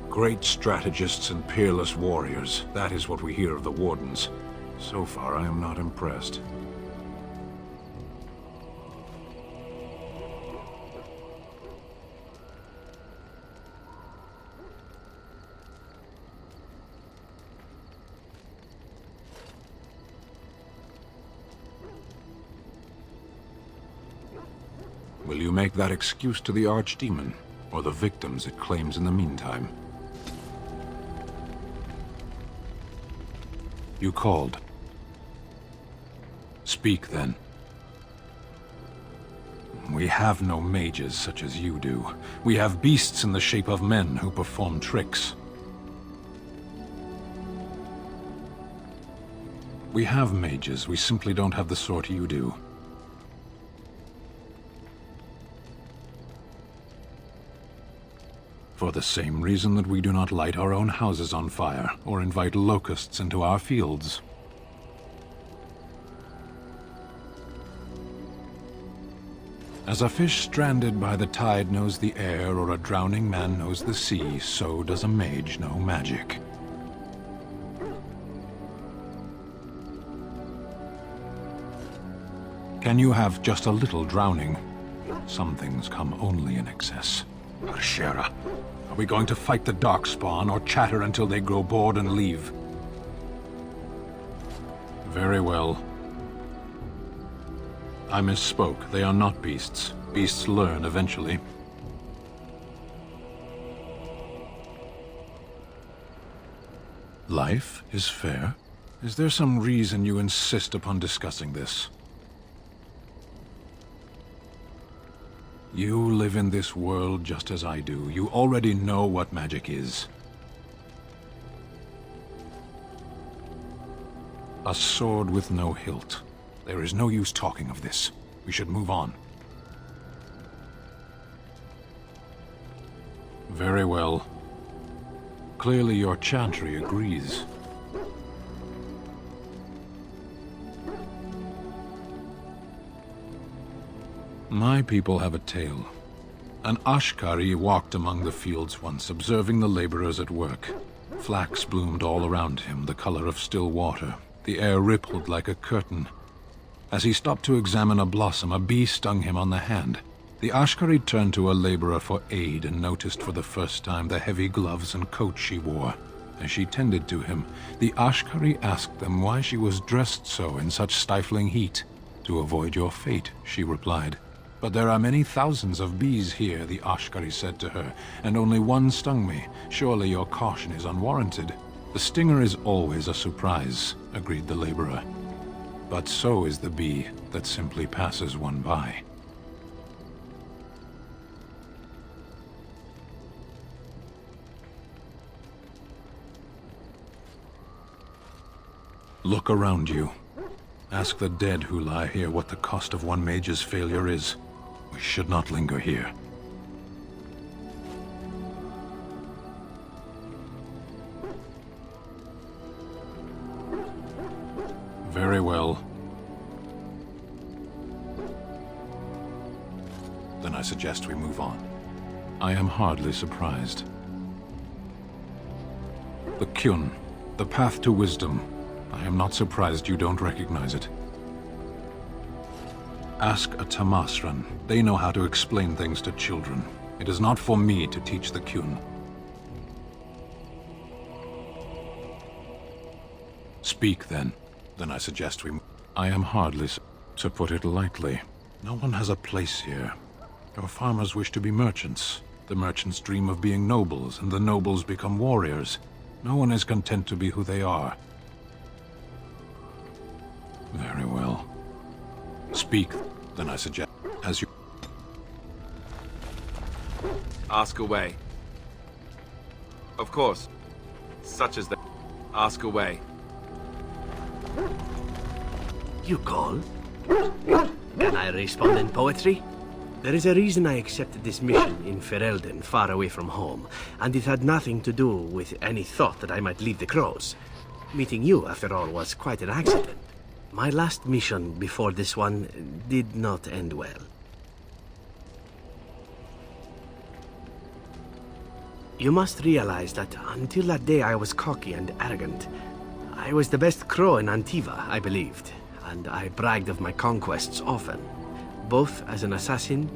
Great strategists and peerless warriors. That is what we hear of the Wardens. So far, I am not impressed. Will you make that excuse to the Archdemon, or the victims it claims in the meantime? You called. Speak, then. We have no mages such as you do. We have beasts in the shape of men who perform tricks. We have mages, we simply don't have the sort you do. For the same reason that we do not light our own houses on fire, or invite locusts into our fields. As a fish stranded by the tide knows the air, or a drowning man knows the sea, so does a mage know magic. Can you have just a little drowning? Some things come only in excess. Arshera, are we going to fight the Darkspawn, or chatter until they grow bored and leave? Very well. I misspoke. They are not beasts. Beasts learn eventually. Life is fair. Is there some reason you insist upon discussing this? You live in this world just as I do. You already know what magic is. A sword with no hilt. There is no use talking of this. We should move on. Very well. Clearly your chantry agrees. My people have a tale. An Ashkari walked among the fields once, observing the laborers at work. Flax bloomed all around him, the color of still water. The air rippled like a curtain. As he stopped to examine a blossom, a bee stung him on the hand. The Ashkari turned to a laborer for aid and noticed for the first time the heavy gloves and coat she wore. As she tended to him, the Ashkari asked them why she was dressed so in such stifling heat. "To avoid your fate," she replied. "But there are many thousands of bees here," the Ashkari said to her, "and only one stung me. Surely your caution is unwarranted." "The stinger is always a surprise," agreed the laborer. But so is the bee that simply passes one by. Look around you. Ask the dead who lie here what the cost of one mage's failure is. We should not linger here. Very well. Then I suggest we move on. I am hardly surprised. The Kyun, the path to wisdom. I am not surprised you don't recognize it. Ask a Tamasran. They know how to explain things to children. It is not for me to teach the Kyun. Speak, then. Then I suggest we... I am hardly... To put it lightly, no one has a place here. Your farmers wish to be merchants. The merchants dream of being nobles, and the nobles become warriors. No one is content to be who they are. Very well. Speak, then I suggest, as you... Ask away. Of course. Such as the... Ask away. You call? Can I respond in poetry? There is a reason I accepted this mission in Ferelden, far away from home, and it had nothing to do with any thought that I might leave the crows. Meeting you, after all, was quite an accident. My last mission before this one did not end well. You must realize that until that day I was cocky and arrogant. I was the best crow in Antiva, I believed, and I bragged of my conquests often, both as an assassin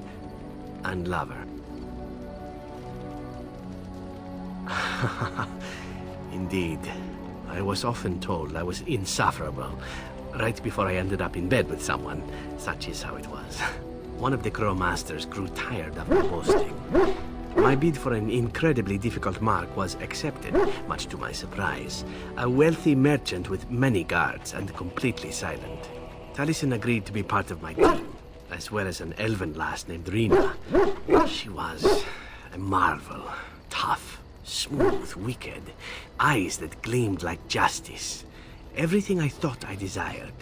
and lover. Indeed, I was often told I was insufferable, right before I ended up in bed with someone. Such is how it was. One of the crow masters grew tired of my boasting. My bid for an incredibly difficult mark was accepted, much to my surprise. A wealthy merchant with many guards and completely silent. Taliesin agreed to be part of my team, as well as an elven lass named Rina. She was a marvel. Tough, smooth, wicked. Eyes that gleamed like justice. Everything I thought I desired.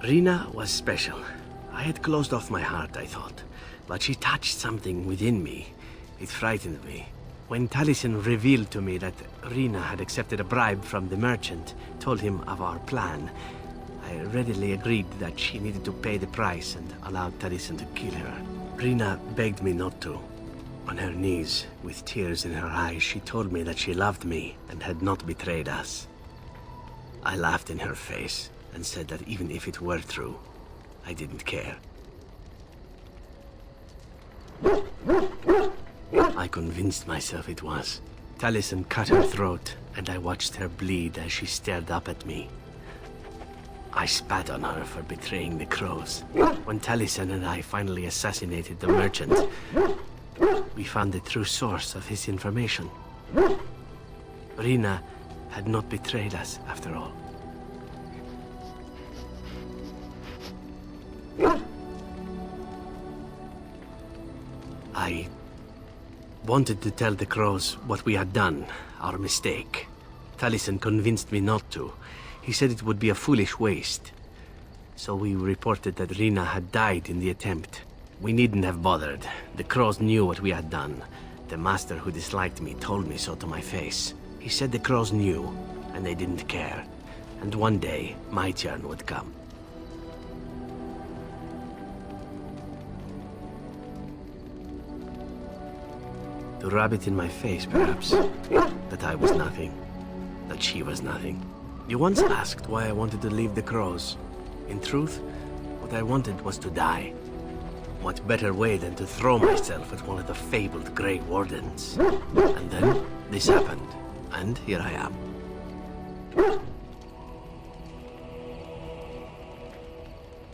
Rina was special. I had closed off my heart, I thought, but she touched something within me. It frightened me. When Taliesin revealed to me that Rina had accepted a bribe from the merchant, told him of our plan, I readily agreed that she needed to pay the price and allowed Taliesin to kill her. Rina begged me not to. On her knees, with tears in her eyes, she told me that she loved me and had not betrayed us. I laughed in her face and said that even if it were true, I didn't care. I convinced myself it was. Taliesin cut her throat, and I watched her bleed as she stared up at me. I spat on her for betraying the crows. When Taliesin and I finally assassinated the merchant, we found the true source of his information. Rina had not betrayed us, after all. I wanted to tell the crows what we had done, our mistake. Taliesin convinced me not to. He said it would be a foolish waste. So we reported that Rina had died in the attempt. We needn't have bothered. The crows knew what we had done. The master who disliked me told me so to my face. He said the crows knew, and they didn't care. And one day, my turn would come. To rub it in my face, perhaps. That I was nothing. That she was nothing. You once asked why I wanted to leave the crows. In truth, what I wanted was to die. What better way than to throw myself at one of the fabled Grey Wardens? And then, this happened. And here I am.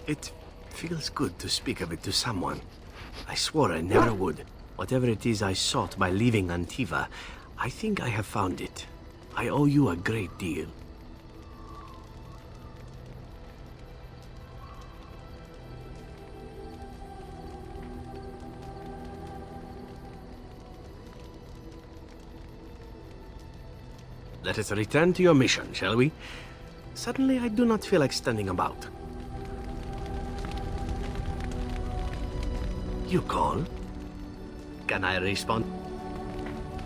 It feels good to speak of it to someone. I swore I never would. Whatever it is I sought by leaving Antiva, I think I have found it. I owe you a great deal. let us return to your mission, shall we? Suddenly, I do not feel like standing about. You call? Can I respond?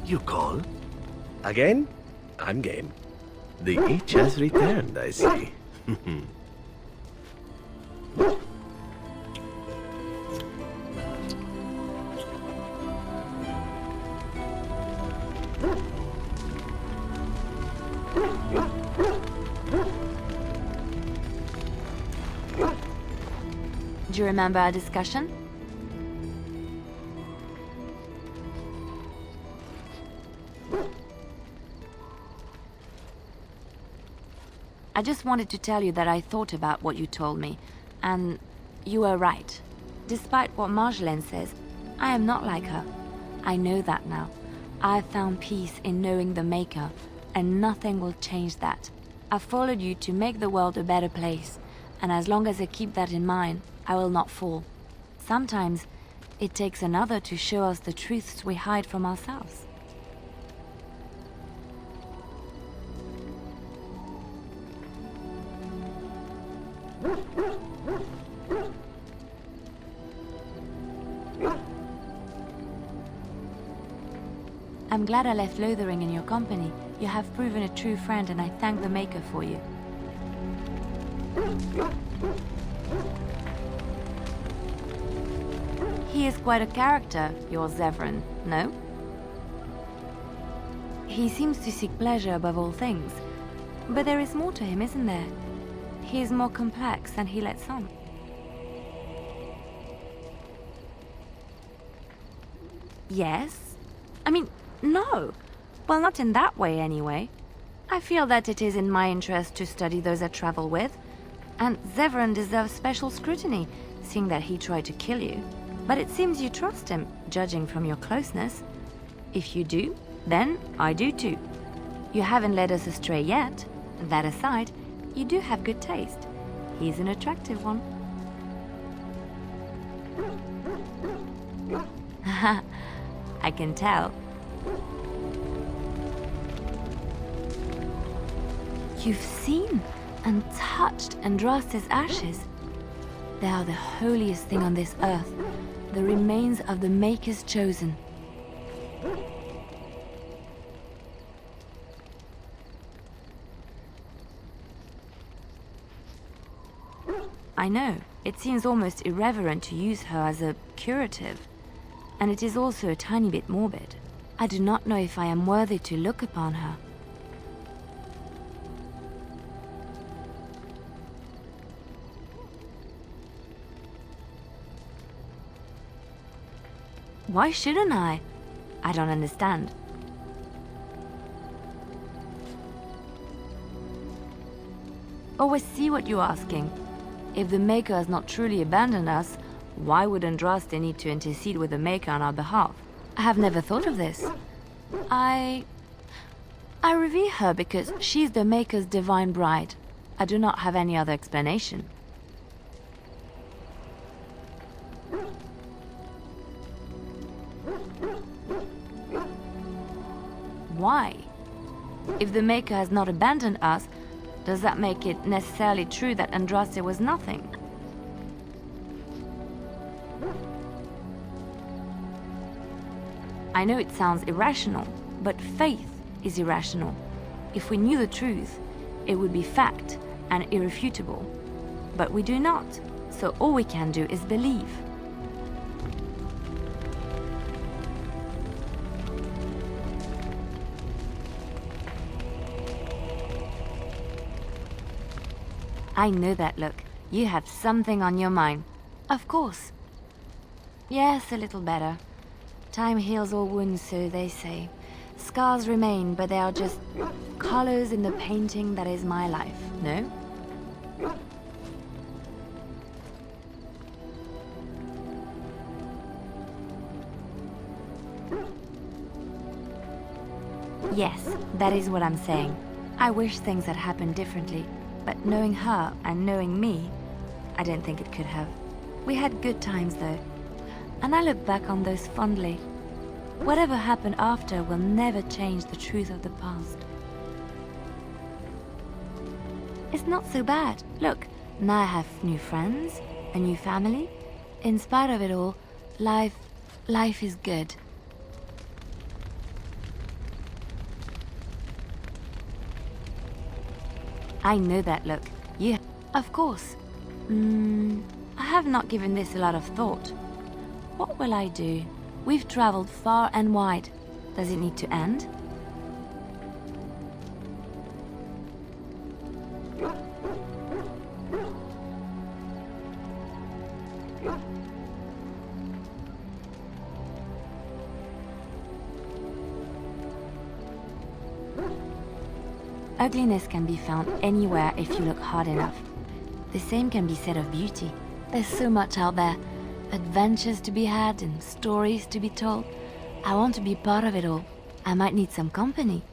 You call? Again? I'm game. The itch has returned, I see. Do you remember our discussion? I just wanted to tell you that I thought about what you told me, and you were right. Despite what Marjolaine says, I am not like her. I know that now. I've found peace in knowing the Maker, and nothing will change that. I've followed you to make the world a better place, and as long as I keep that in mind, I will not fall. Sometimes, it takes another to show us the truths we hide from ourselves. I'm glad I left Lothering in your company. You have proven a true friend, and I thank the Maker for you. He is quite a character, your Zevran, no? He seems to seek pleasure above all things. But there is more to him, isn't there? He is more complex than he lets on. Yes? I mean, no. Well, not in that way, anyway. I feel that it is in my interest to study those I travel with. And Zevran deserves special scrutiny, seeing that he tried to kill you. But it seems you trust him, judging from your closeness. If you do, then I do too. You haven't led us astray yet. That aside, you do have good taste. He's an attractive one. Haha, I can tell. You've seen and touched Andraste's ashes. They are the holiest thing on this earth, the remains of the Maker's chosen. I know, it seems almost irreverent to use her as a curative, and it is also a tiny bit morbid. I do not know if I am worthy to look upon her. Why shouldn't I? I don't understand. Always see what you're asking. If the Maker has not truly abandoned us, why would Andraste need to intercede with the Maker on our behalf? I have never thought of this. I revere her because she's the Maker's divine bride. I do not have any other explanation. Why? If the Maker has not abandoned us, does that make it necessarily true that Andraste was nothing? I know it sounds irrational, but faith is irrational. If we knew the truth, it would be fact and irrefutable. But we do not, so all we can do is believe. I know that look. You have something on your mind. Of course. Yes, a little better. Time heals all wounds, so they say. Scars remain, but they are just colors in the painting that is my life, no? Yes, that is what I'm saying. I wish things had happened differently. But knowing her and knowing me, I don't think it could have. We had good times though, and I look back on those fondly. Whatever happened after will never change the truth of the past. It's not so bad. Look, now I have new friends, a new family. In spite of it all, life is good. I know that look. You... Of course. I have not given this a lot of thought. What will I do? We've traveled far and wide. Does it need to end? Ugliness can be found anywhere if you look hard enough. The same can be said of beauty. There's so much out there. Adventures to be had and stories to be told. I want to be part of it all. I might need some company.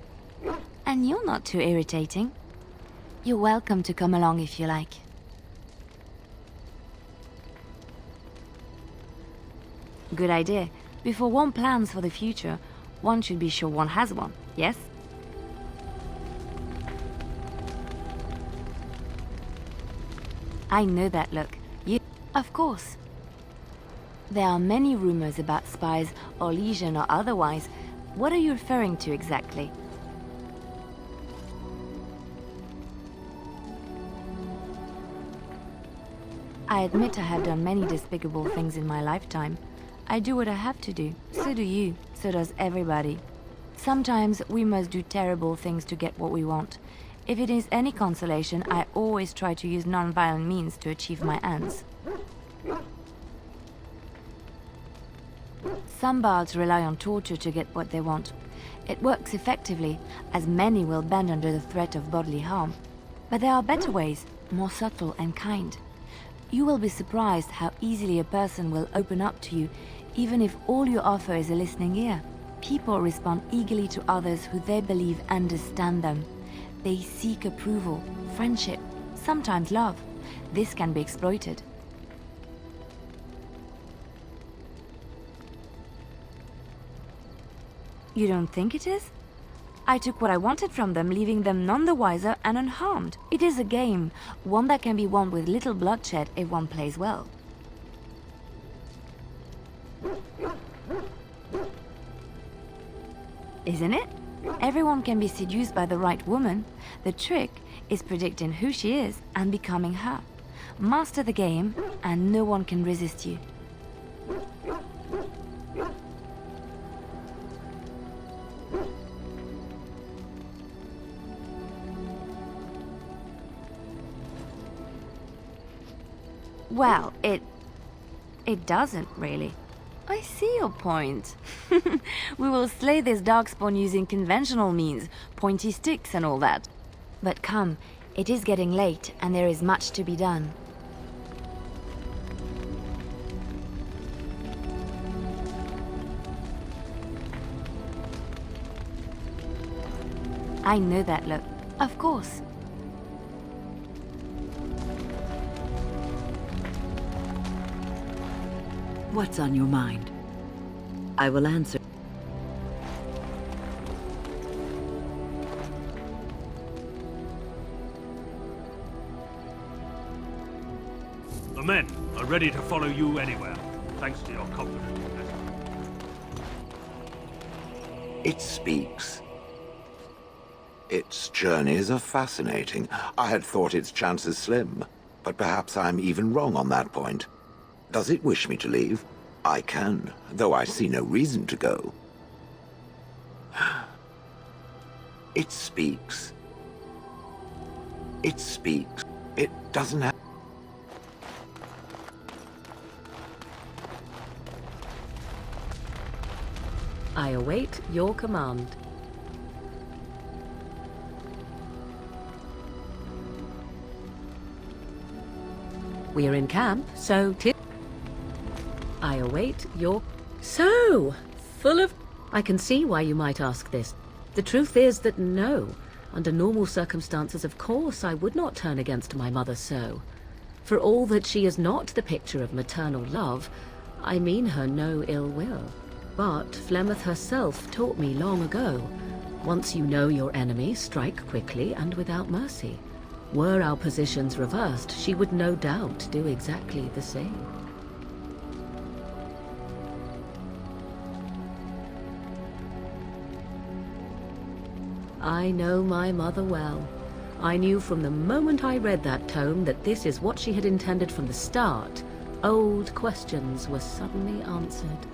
And you're not too irritating. You're welcome to come along if you like. Good idea. Before one plans for the future, one should be sure one has one, yes? I know that look. You... Of course. There are many rumors about spies, or legion or otherwise. What are you referring to exactly? I admit I have done many despicable things in my lifetime. I do what I have to do. So do you. So does everybody. Sometimes we must do terrible things to get what we want. If it is any consolation, I always try to use non-violent means to achieve my ends. Some bards rely on torture to get what they want. It works effectively, as many will bend under the threat of bodily harm. But there are better ways, more subtle and kind. You will be surprised how easily a person will open up to you, even if all you offer is a listening ear. People respond eagerly to others who they believe understand them. They seek approval, friendship, sometimes love. This can be exploited. You don't think it is? I took what I wanted from them, leaving them none the wiser and unharmed. It is a game, one that can be won with little bloodshed if one plays well. Isn't it? Everyone can be seduced by the right woman. The trick is predicting who she is and becoming her. Master the game, and no one can resist you. Well, it doesn't, really. I see your point. We will slay this darkspawn using conventional means, pointy sticks and all that. But come, it is getting late, and there is much to be done. I know that look. Of course. What's on your mind? I will answer. The men are ready to follow you anywhere, thanks to your confidence. It speaks. Its journeys are fascinating. I had thought its chances slim, but perhaps I'm even wrong on that point. Does it wish me to leave? I can, though I see no reason to go. It speaks. It speaks. It doesn't have... I await your command. We are in camp, so I await your... So, full of... I can see why you might ask this. The truth is that no. Under normal circumstances, of course, I would not turn against my mother so. For all that she is not the picture of maternal love, I mean her no ill will. But Flemeth herself taught me long ago, once you know your enemy, strike quickly and without mercy. Were our positions reversed, she would no doubt do exactly the same. I know my mother well. I knew from the moment I read that tome that this is what she had intended from the start. Old questions were suddenly answered.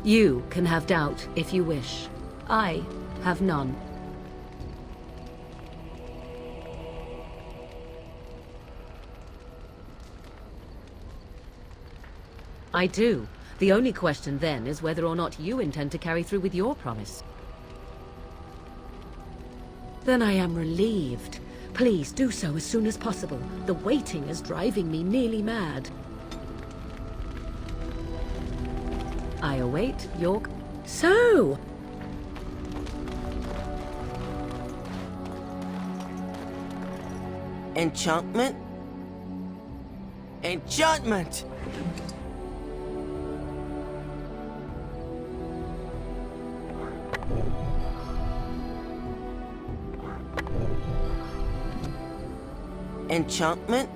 You can have doubt if you wish. I have none. I do. The only question then is whether or not you intend to carry through with your promise. Then I am relieved. Please do so as soon as possible. The waiting is driving me nearly mad. I await your... So! Enchantment? Enchantment! Enchantment?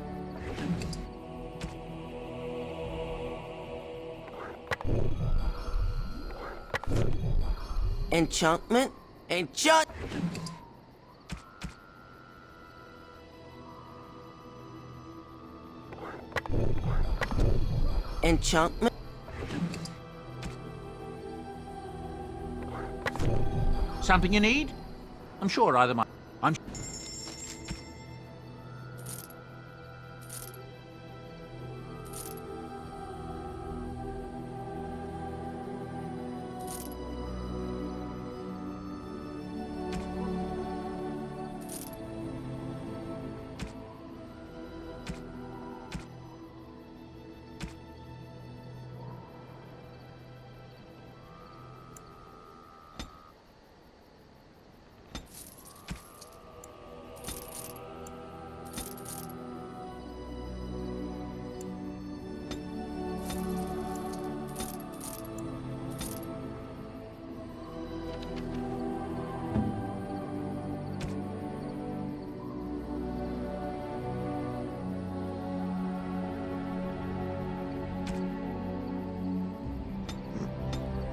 Enchantment? Enchantment? Something you need? I'm sure either my... I'm...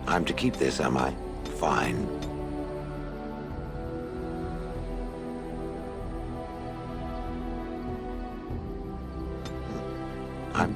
I'm to keep this, am I? Fine. I'm...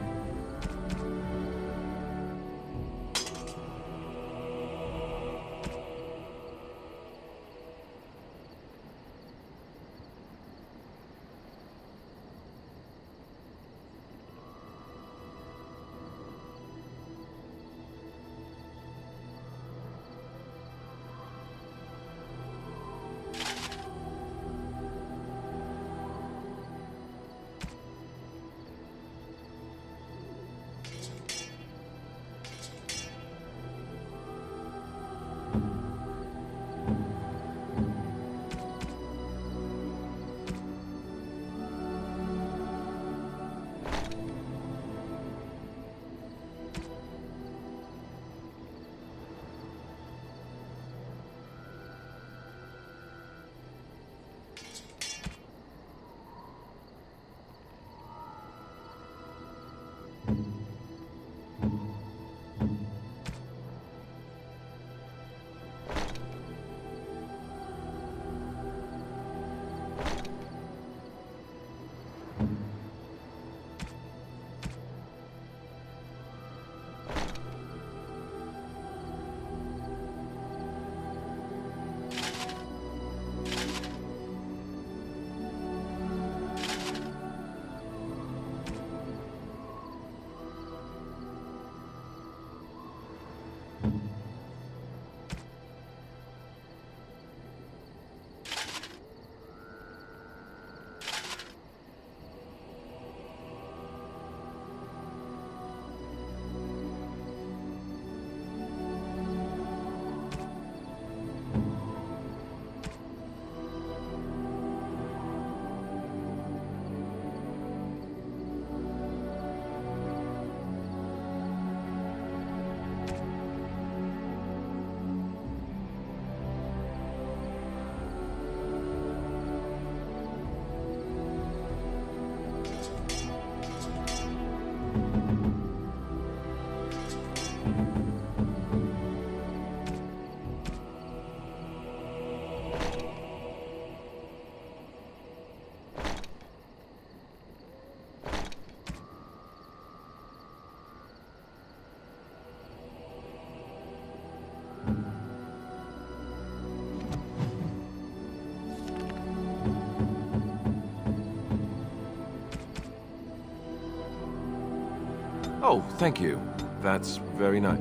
Oh, thank you. That's very nice.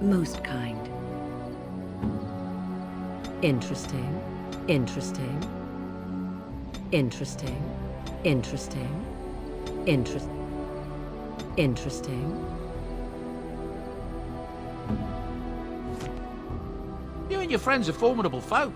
Most kind. Interesting. Interesting. Interesting. Interesting. Interesting. You and your friends are formidable foe.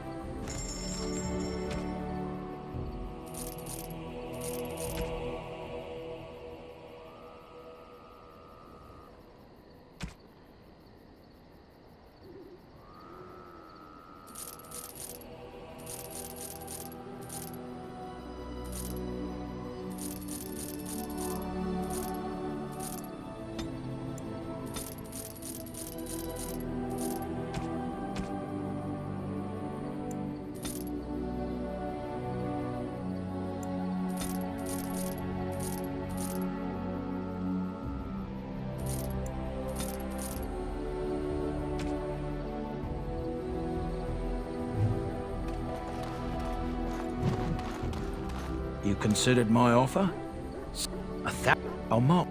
You considered my offer? I'll mark.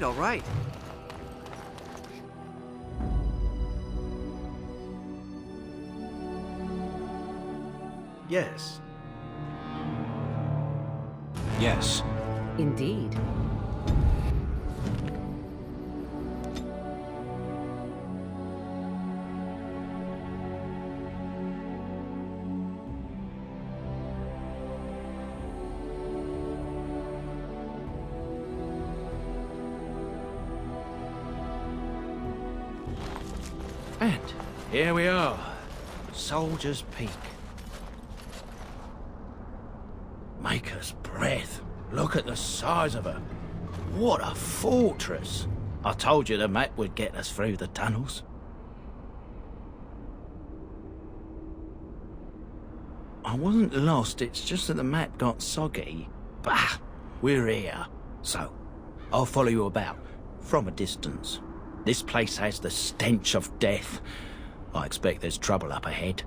All right. Yes. Yes. Indeed. And here we are. Soldier's Peak. Maker's breath. Look at the size of her. What a fortress. I told you the map would get us through the tunnels. I wasn't lost, it's just that the map got soggy. Bah! We're here. So, I'll follow you about, from a distance. This place has the stench of death. I expect there's trouble up ahead.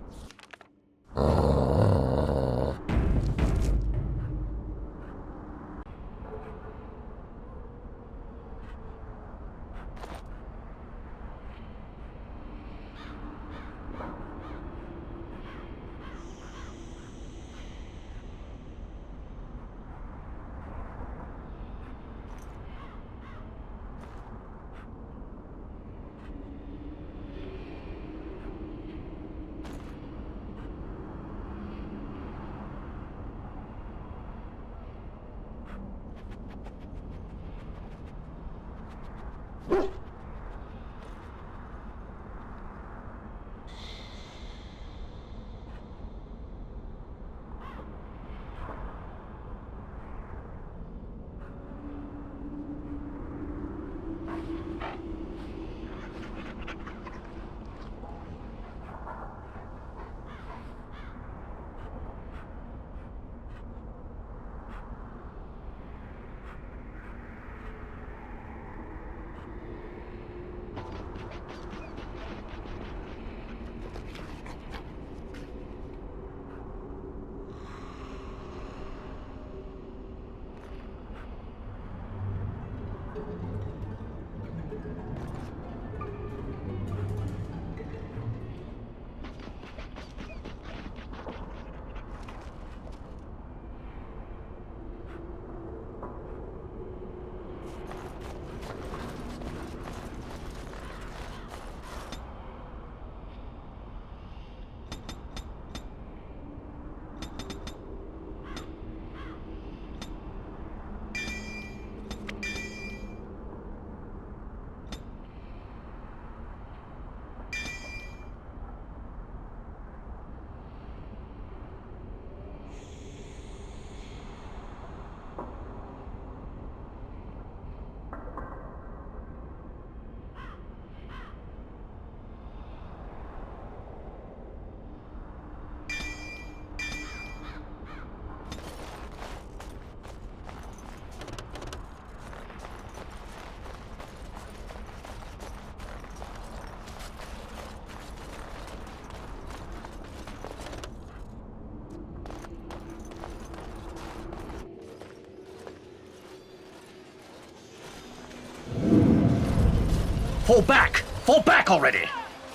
Fall back! Fall back already!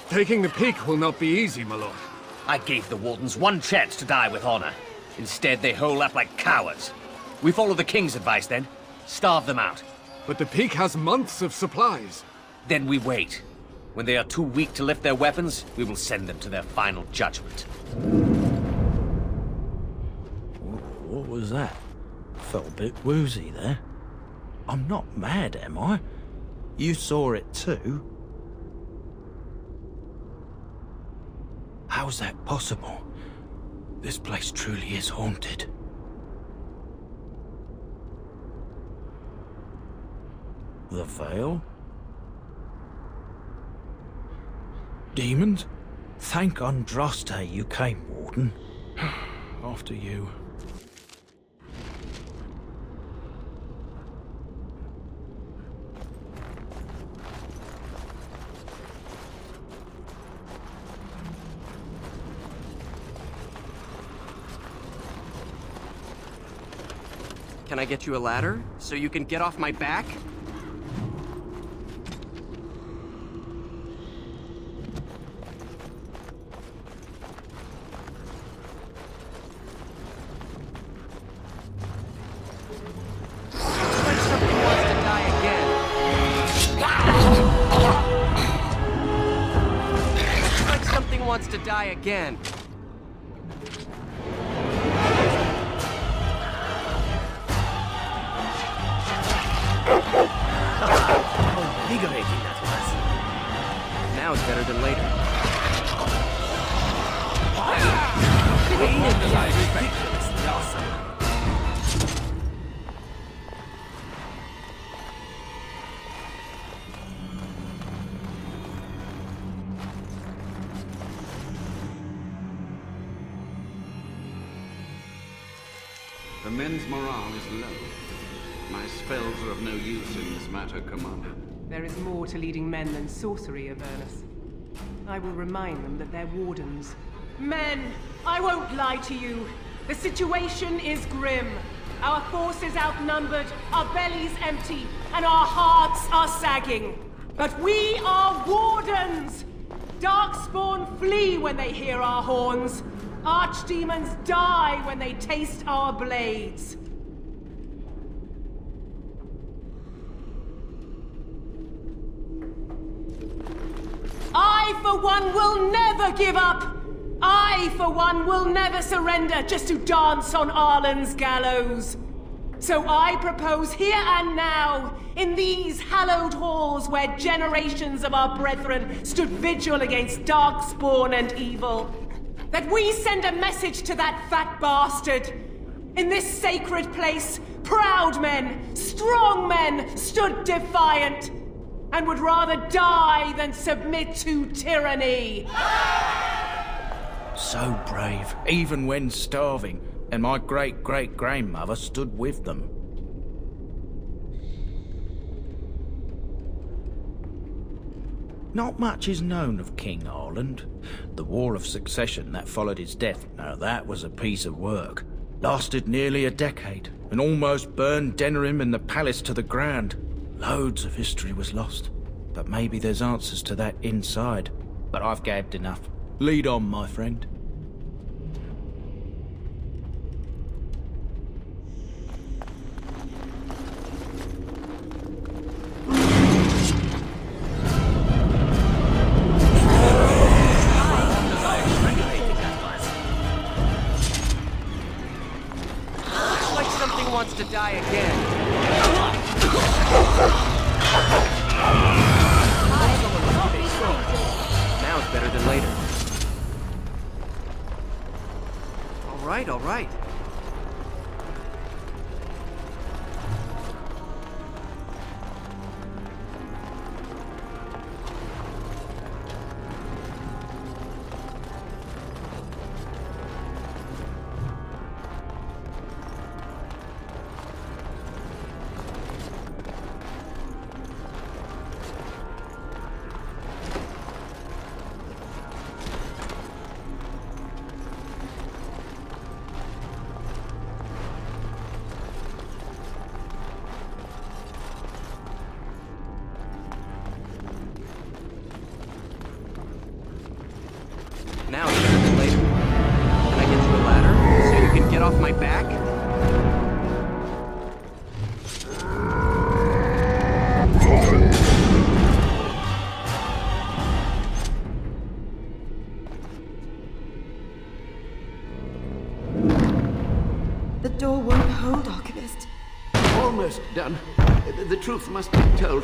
Taking the peak will not be easy, my lord. I gave the Wardens one chance to die with honor. Instead, they hole up like cowards. We follow the King's advice, then. Starve them out. But the peak has months of supplies. Then we wait. When they are too weak to lift their weapons, we will send them to their final judgment. What was that? Felt a bit woozy there. I'm not mad, am I? You saw it too? How's that possible? This place truly is haunted. The Veil? Demons? Thank Andraste you came, Warden. After you. Can I get you a ladder so you can get off my back? Wants to die again. How invigorating that was. Now it's better than later. Ridiculously awesome. The men's morale is low. My spells are of no use in this matter, Commander. There is more to leading men than sorcery, Avernus. I will remind them that they're wardens. Men, I won't lie to you. The situation is grim. Our forces outnumbered, our bellies empty, and our hearts are sagging. But we are wardens! Darkspawn flee when they hear our horns. Archdemons die when they taste our blades. I, for one, will never give up! I, for one, will never surrender just to dance on Arlen's gallows. So I propose here and now, in these hallowed halls where generations of our brethren stood vigil against darkspawn and evil, that we send a message to that fat bastard. In this sacred place, proud men, strong men stood defiant, and would rather die than submit to tyranny. So brave, even when starving, and my great-great-grandmother stood with them. Not much is known of King Arland. The War of Succession that followed his death, now that was a piece of work. Lasted nearly a decade, and almost burned Denerim and the palace to the ground. Loads of history was lost, but maybe there's answers to that inside. But I've gabbed enough. Lead on, my friend. Wants to die again. Now it's better than later. All right. almost done. The truth must be told.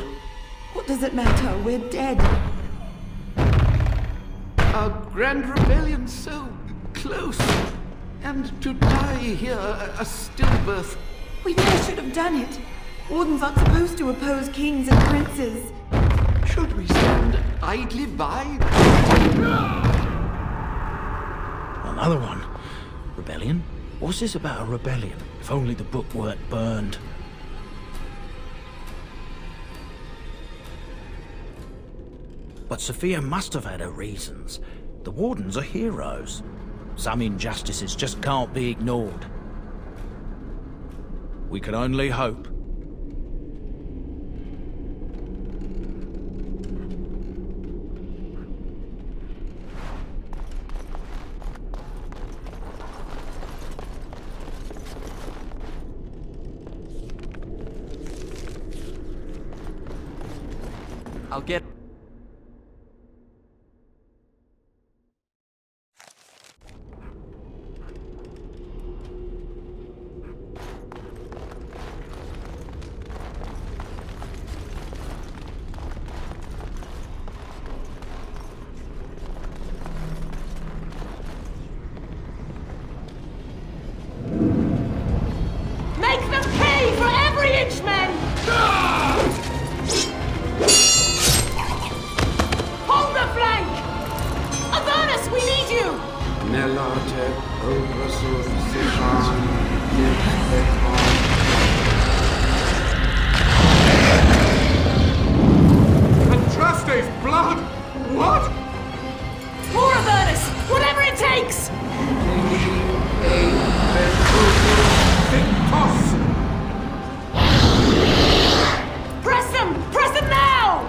What does it matter? We're dead. Our grand rebellion so close. And to die here, a stillbirth. We never should have done it. Wardens aren't supposed to oppose kings and princes. Should we stand idly by? Another one. Rebellion? What's this about a rebellion? If only the book weren't burned. But Sophia must have had her reasons. The Wardens are heroes. Some injustices just can't be ignored. We can only hope. I'll get... Make them pay for every inch, men! Hold the flank! Avernus, we need you! Andraste's blood! What? More Avernus! Whatever it takes! Press them! Press them now!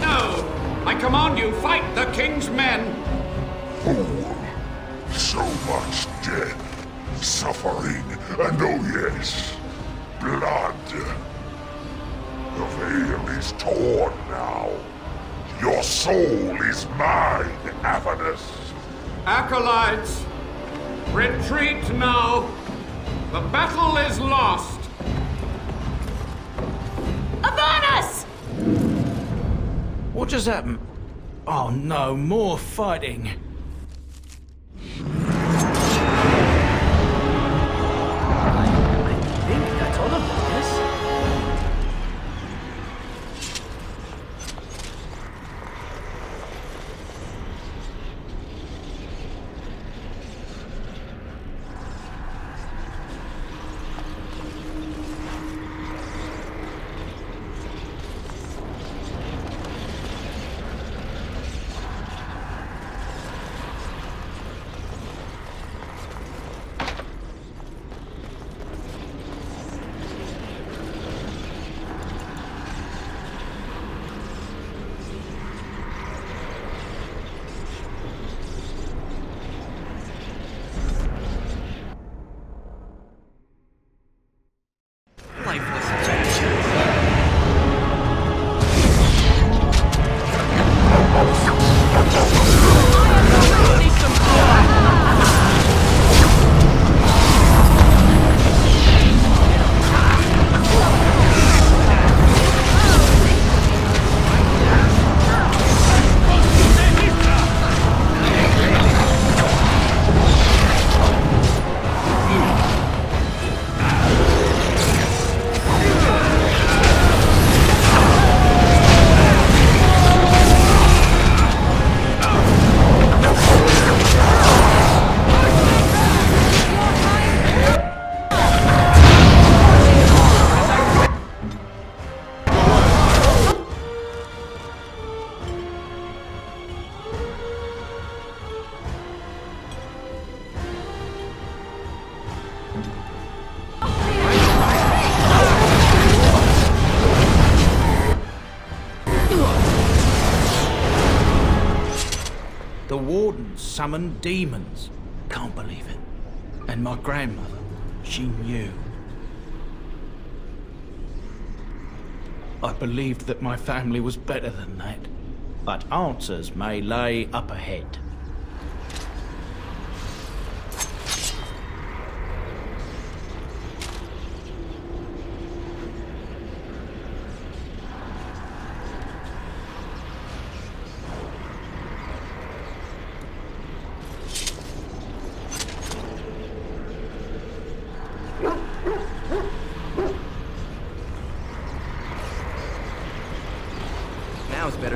No! I command you, fight the king's men! So much death, suffering, and oh yes, blood. The veil is torn now. Your soul is mine, Avernus. Acolytes, retreat now. The battle is lost. Avernus! What just happened? Oh no, more fighting. I think that's all of them, yes? The Wardens summoned demons. Can't believe it. And my grandmother, she knew. I believed that my family was better than that. But answers may lay up ahead.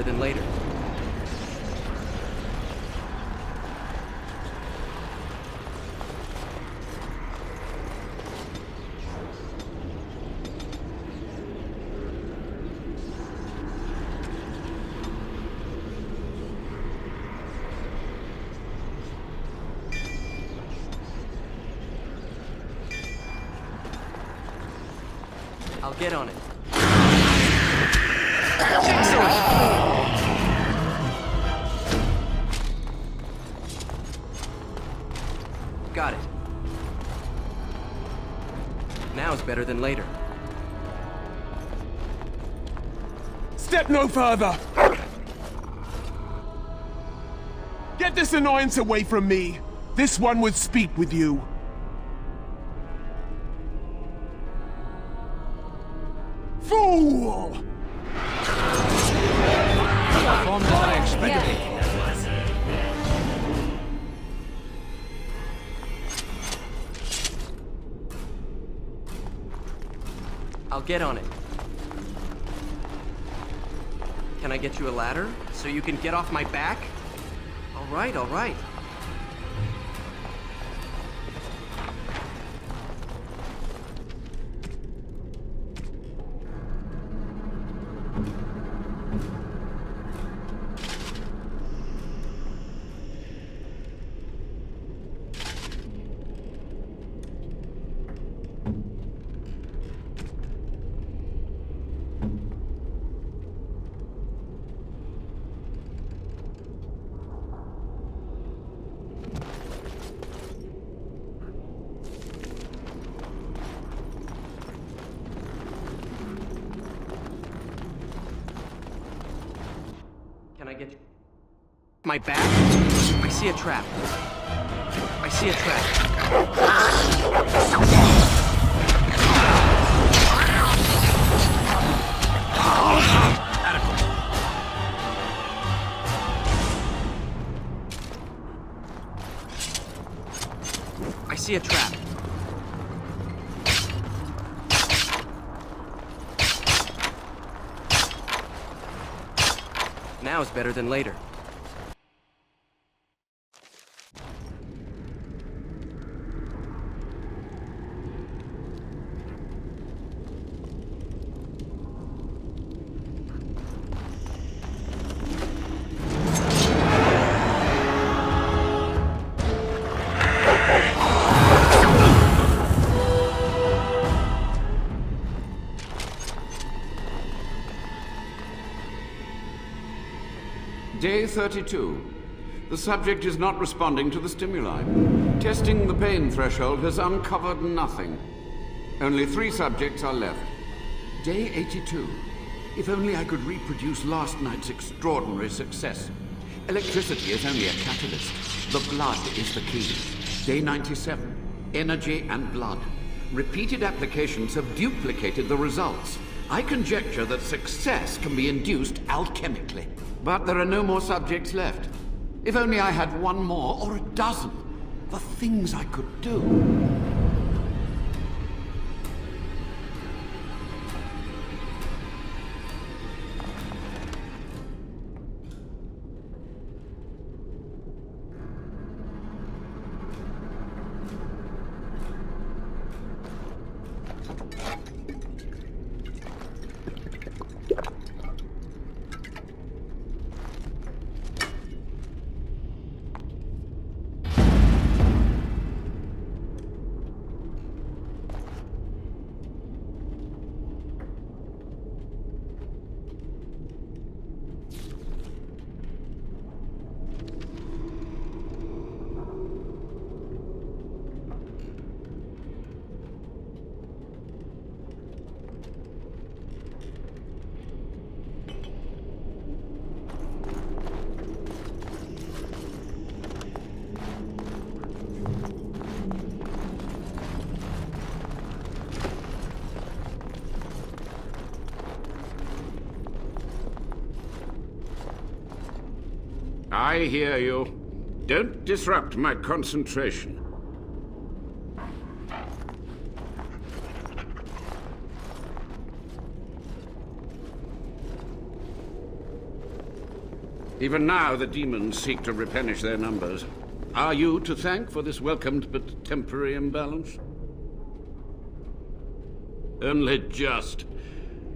than later. I'll get on it. Got it. Now's better than later. Step no further! Get this annoyance away from me! This one would speak with you. Fool! Performed as I expected. I'll get on it. Can I get you a ladder so you can get off my back? All right, all right. Can I get you? My back? I see a trap. I see a trap. I see a trap. Now is better than later. Day 32. The subject is not responding to the stimuli. Testing the pain threshold has uncovered nothing. Only 3 subjects are left. Day 82. If only I could reproduce last night's extraordinary success. Electricity is only a catalyst. The blood is the key. Day 97. Energy and blood. Repeated applications have duplicated the results. I conjecture that success can be induced alchemically. But there are no more subjects left. If only I had 1 more, or a dozen. The things I could do. I hear you. Don't disrupt my concentration. Even now, the demons seek to replenish their numbers. Are you to thank for this welcomed but temporary imbalance? Only just.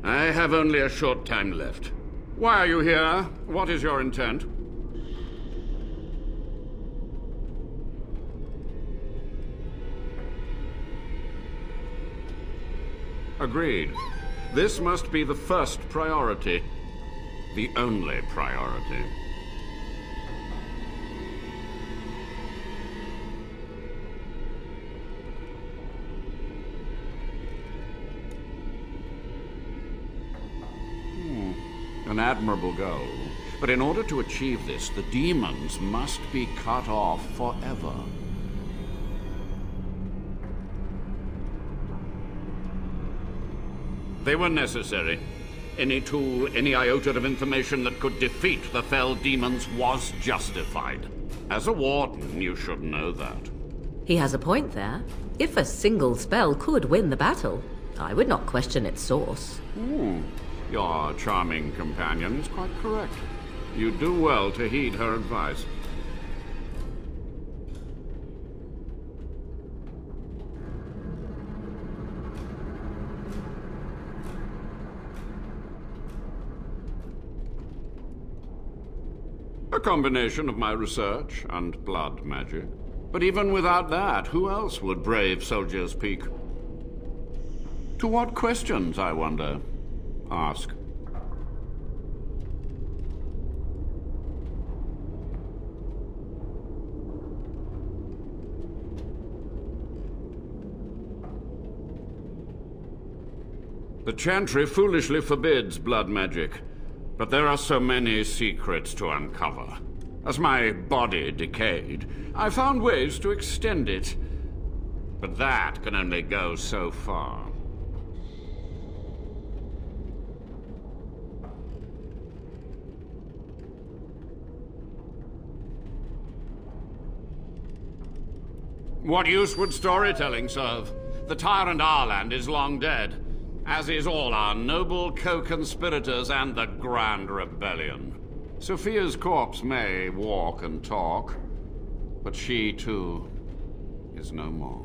I have only a short time left. Why are you here? What is your intent? Agreed. This must be the first priority. The only priority. An admirable goal. But in order to achieve this, the demons must be cut off forever. They were necessary. Any tool, any iota of information that could defeat the fell demons was justified. As a warden, you should know that. He has a point there. If a single spell could win the battle, I would not question its source. Your charming companion is quite correct. You do well to heed her advice. A combination of my research and blood magic. But even without that, who else would brave Soldier's Peak? To what questions, I wonder? Ask. The Chantry foolishly forbids blood magic, but there are so many secrets to uncover. As my body decayed, I found ways to extend it, but that can only go so far. What use would storytelling serve? The tyrant Arland is long dead, as is all our noble co-conspirators and the Grand Rebellion. Sophia's corpse may walk and talk, but she, too, is no more.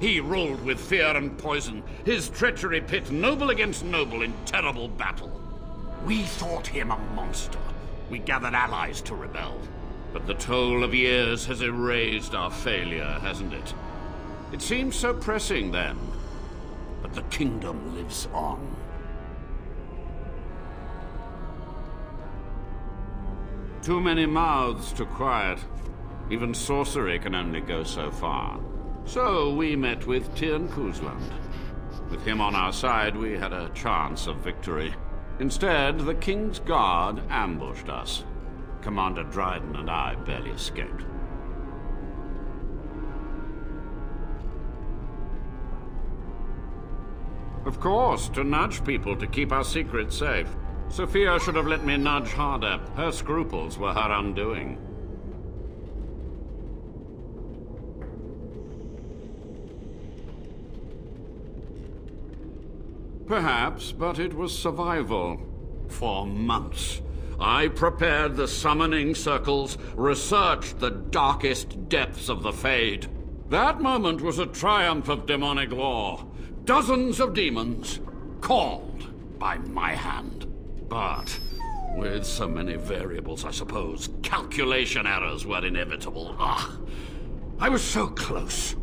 He ruled with fear and poison, his treachery pit noble against noble in terrible battle. We thought him a monster. We gathered allies to rebel. But the toll of years has erased our failure, hasn't it? It seemed so pressing then, but the kingdom lives on. Too many mouths to quiet. Even sorcery can only go so far. So we met with Tirn Kuzland. With him on our side, we had a chance of victory. Instead, the King's Guard ambushed us. Commander Dryden and I barely escaped. Of course, to nudge people to keep our secrets safe. Sophia should have let me nudge harder. Her scruples were her undoing. Perhaps, but it was survival. For months, I prepared the summoning circles, researched the darkest depths of the Fade. That moment was a triumph of demonic law. Dozens of demons, called by my hand. But with so many variables, I suppose, calculation errors were inevitable. I was so close.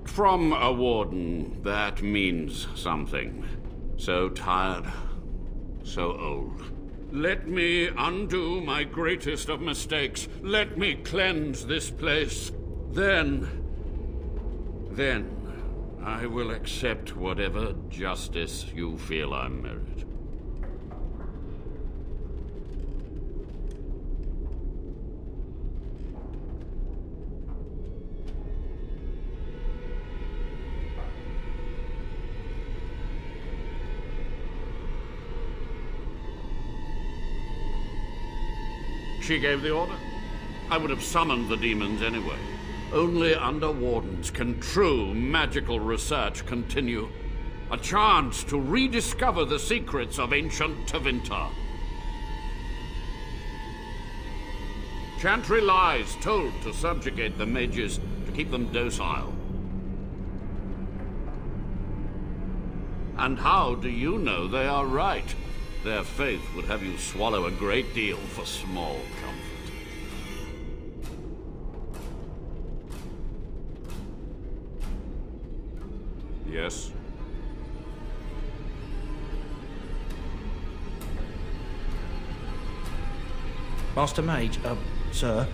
From a warden, that means something. So tired, so old. Let me undo my greatest of mistakes. Let me cleanse this place. Then I will accept whatever justice you feel I merit. She gave the order. I would have summoned the demons anyway. Only under wardens can true magical research continue. A chance to rediscover the secrets of ancient Tevinter. Chantry lies told to subjugate the mages, to keep them docile. And how do you know they are right? Their faith would have you swallow a great deal for small comfort. Yes? Master Mage, sir,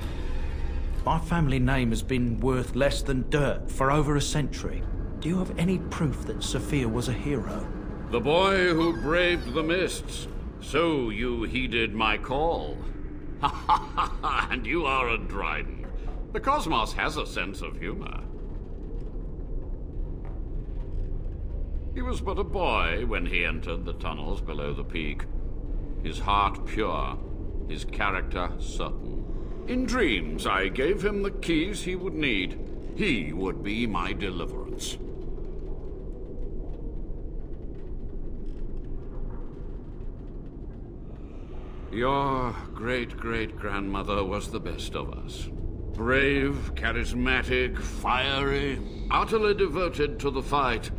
my family name has been worth less than dirt for over a century. Do you have any proof that Sophia was a hero? The boy who braved the mists. So you heeded my call. Ha ha ha ha! And you are a Dryden. The cosmos has a sense of humor. He was but a boy when he entered the tunnels below the peak. His heart pure, his character certain. In dreams, I gave him the keys he would need. He would be my deliverance. Your great-great-grandmother was the best of us. Brave, charismatic, fiery, utterly devoted to the fight.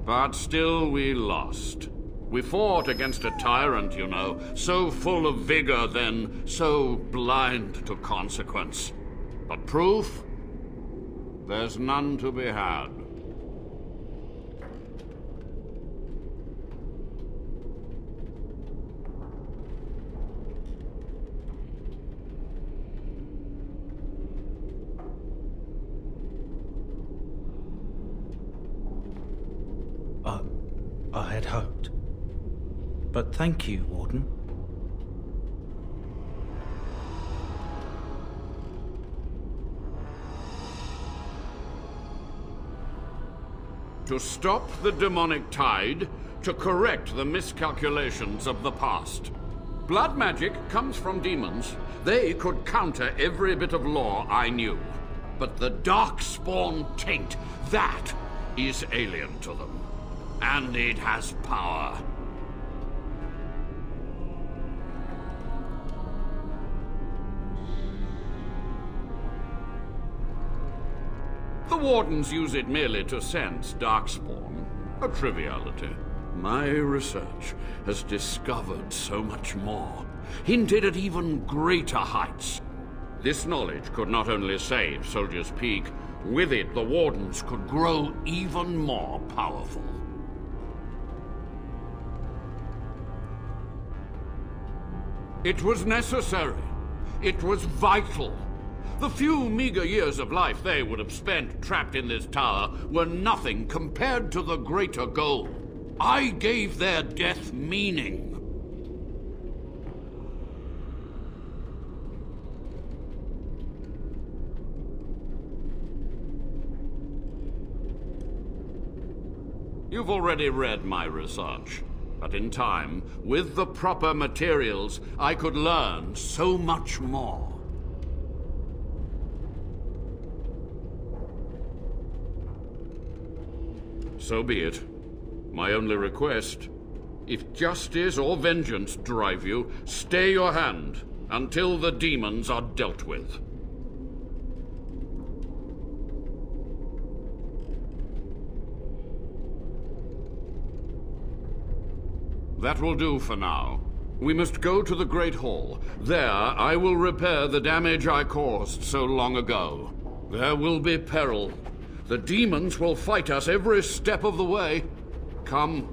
But still we lost. We fought against a tyrant, you know, so full of vigor then, so blind to consequence. But proof? There's none to be had. I had hoped. But thank you, Warden. To stop the demonic tide, to correct the miscalculations of the past. Blood magic comes from demons. They could counter every bit of law I knew. But the darkspawn taint, that is alien to them. And it has power. The Wardens use it merely to sense darkspawn. A triviality. My research has discovered so much more, hinted at even greater heights. This knowledge could not only save Soldier's Peak, with it the Wardens could grow even more powerful. It was necessary. It was vital. The few meager years of life they would have spent trapped in this tower were nothing compared to the greater goal. I gave their death meaning. You've already read my research. But in time, with the proper materials, I could learn so much more. So be it. My only request, if justice or vengeance drive you, stay your hand until the demons are dealt with. That will do for now. We must go to the Great Hall. There, I will repair the damage I caused so long ago. There will be peril. The demons will fight us every step of the way. Come.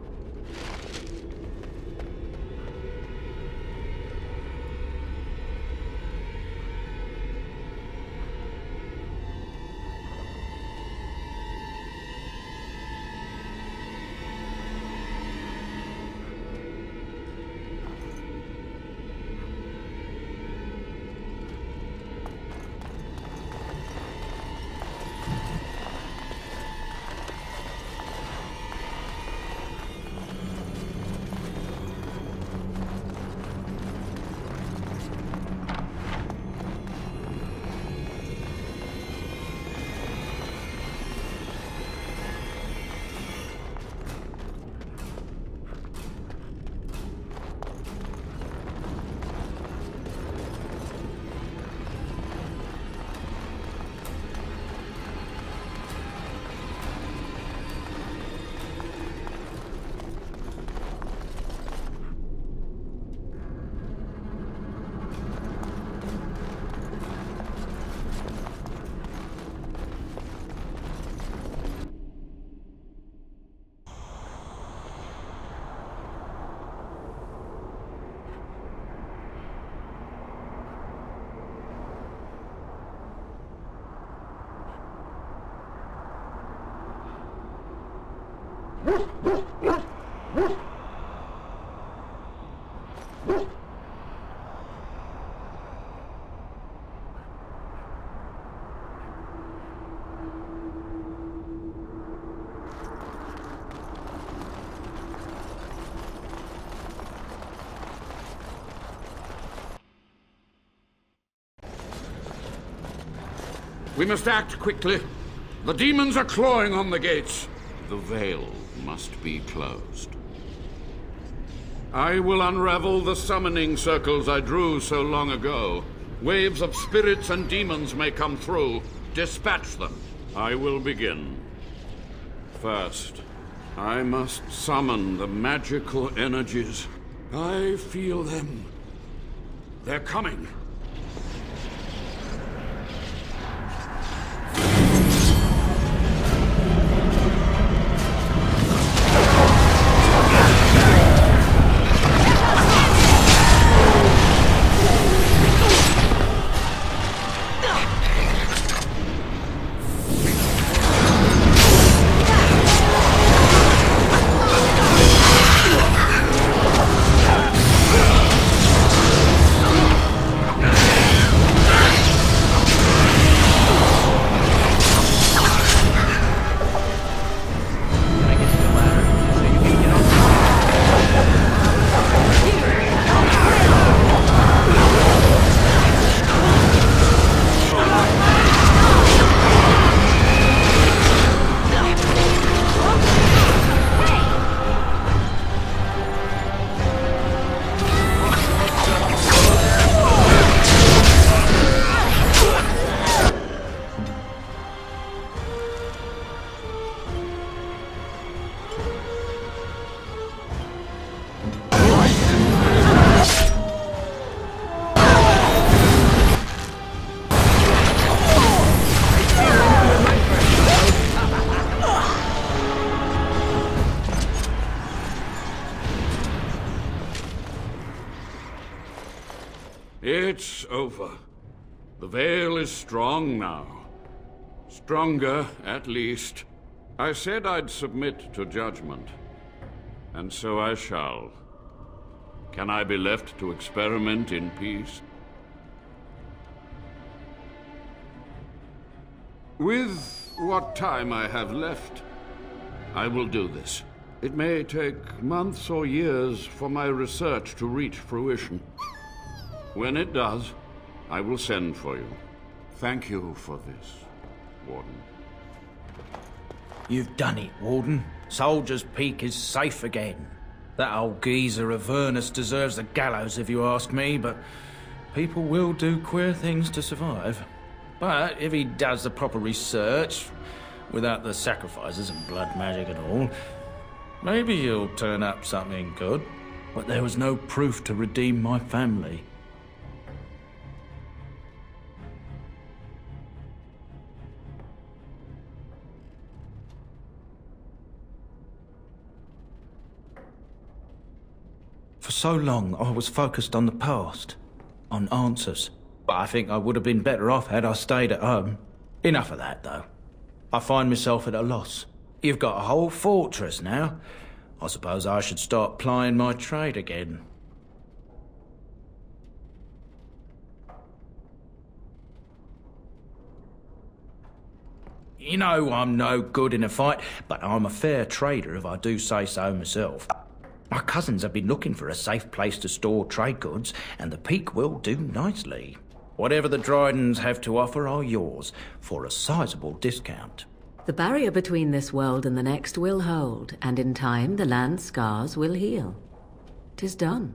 We must act quickly. The demons are clawing on the gates. The veil must be closed. I will unravel the summoning circles I drew so long ago. Waves of spirits and demons may come through. Dispatch them. I will begin. First, I must summon the magical energies. I feel them. They're coming. It's over. The veil is strong now. Stronger, at least. I said I'd submit to judgment. And so I shall. Can I be left to experiment in peace? With what time I have left, I will do this. It may take months or years for my research to reach fruition. When it does, I will send for you. Thank you for this, Warden. You've done it, Warden. Soldier's Peak is safe again. That old geezer Avernus deserves the gallows if you ask me, but people will do queer things to survive. But if he does the proper research, without the sacrifices and blood magic and all, maybe he'll turn up something good. But there was no proof to redeem my family. For so long, I was focused on the past, on answers. But I think I would have been better off had I stayed at home. Enough of that, though. I find myself at a loss. You've got a whole fortress now. I suppose I should start plying my trade again. You know I'm no good in a fight, but I'm a fair trader if I do say so myself. My cousins have been looking for a safe place to store trade goods, and the Peak will do nicely. Whatever the Drydens have to offer are yours, for a sizable discount. The barrier between this world and the next will hold, and in time the land's scars will heal. 'Tis done.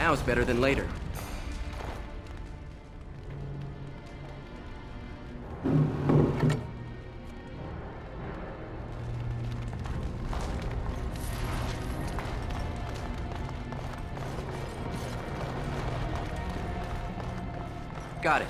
Now's better than later. Got it.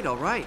All right.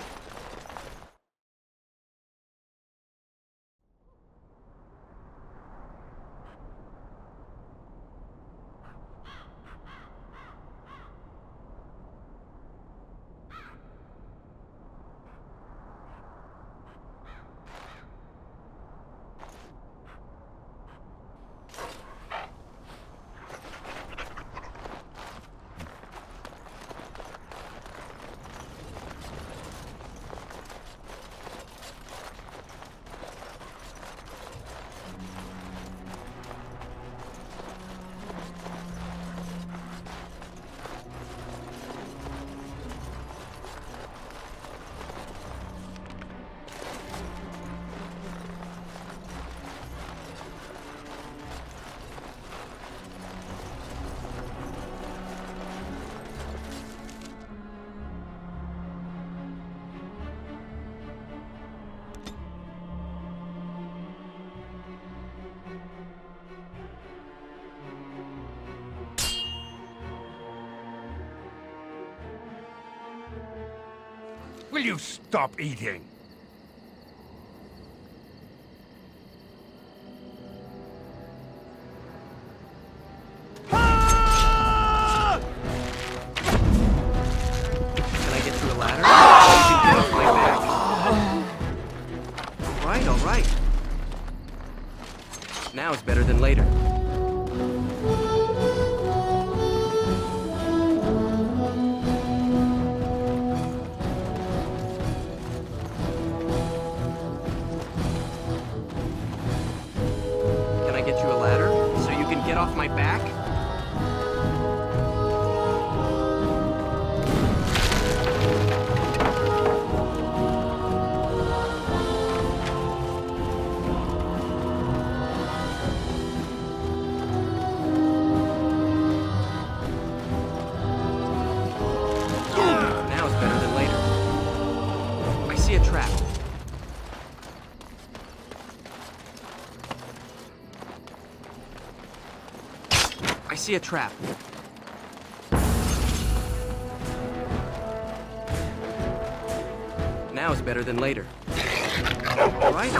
Will you stop eating? Can I get through a ladder? You can get off my back. All right. Now's better than later. Can I get you a ladder so you can get off my back? Now's better than later. I see a trap. I see a trap. Now is better than later. All right.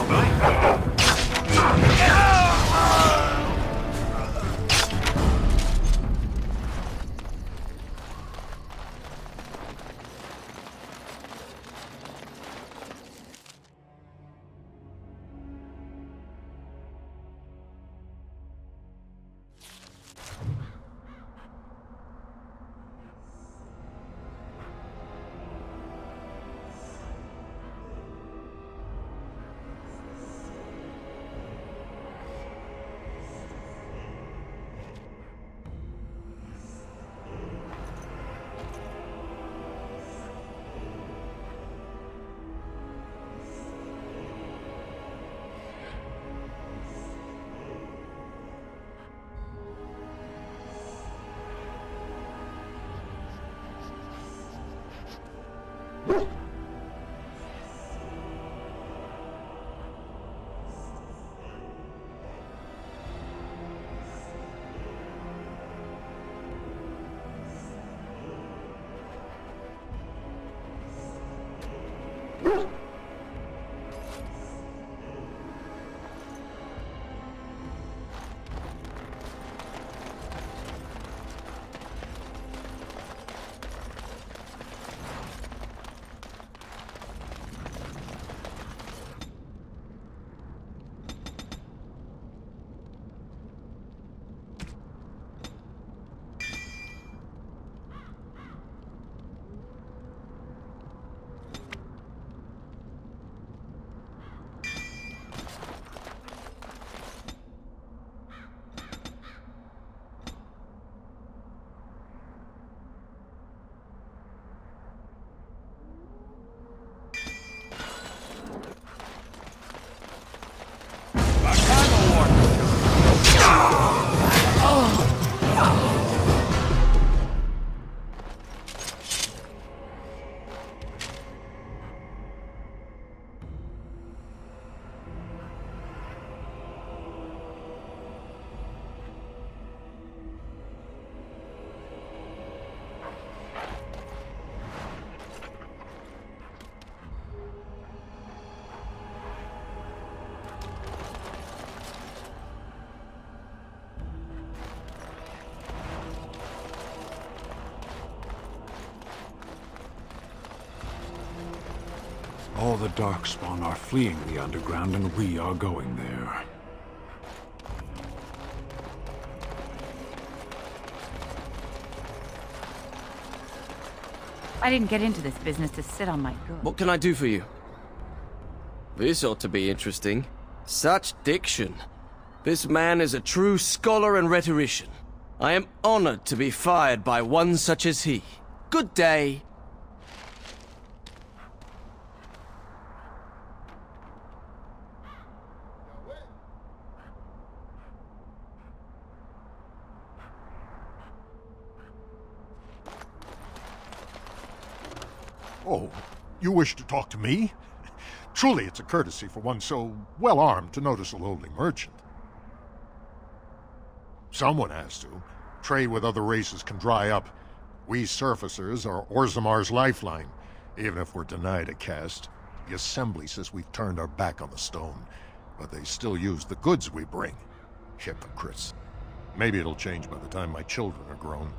All the Darkspawn are fleeing the underground, and we are going there. I didn't get into this business to sit on my goods. What can I do for you? This ought to be interesting. Such diction. This man is a true scholar and rhetorician. I am honored to be fired by one such as he. Good day. Oh, you wish to talk to me? Truly, it's a courtesy for one so well-armed to notice a lowly merchant. Someone has to. Trade with other races can dry up. We surfacers are Orzamar's lifeline. Even if we're denied a caste, the Assembly says we've turned our back on the stone, but they still use the goods we bring. Hypocrites. Maybe it'll change by the time my children are grown.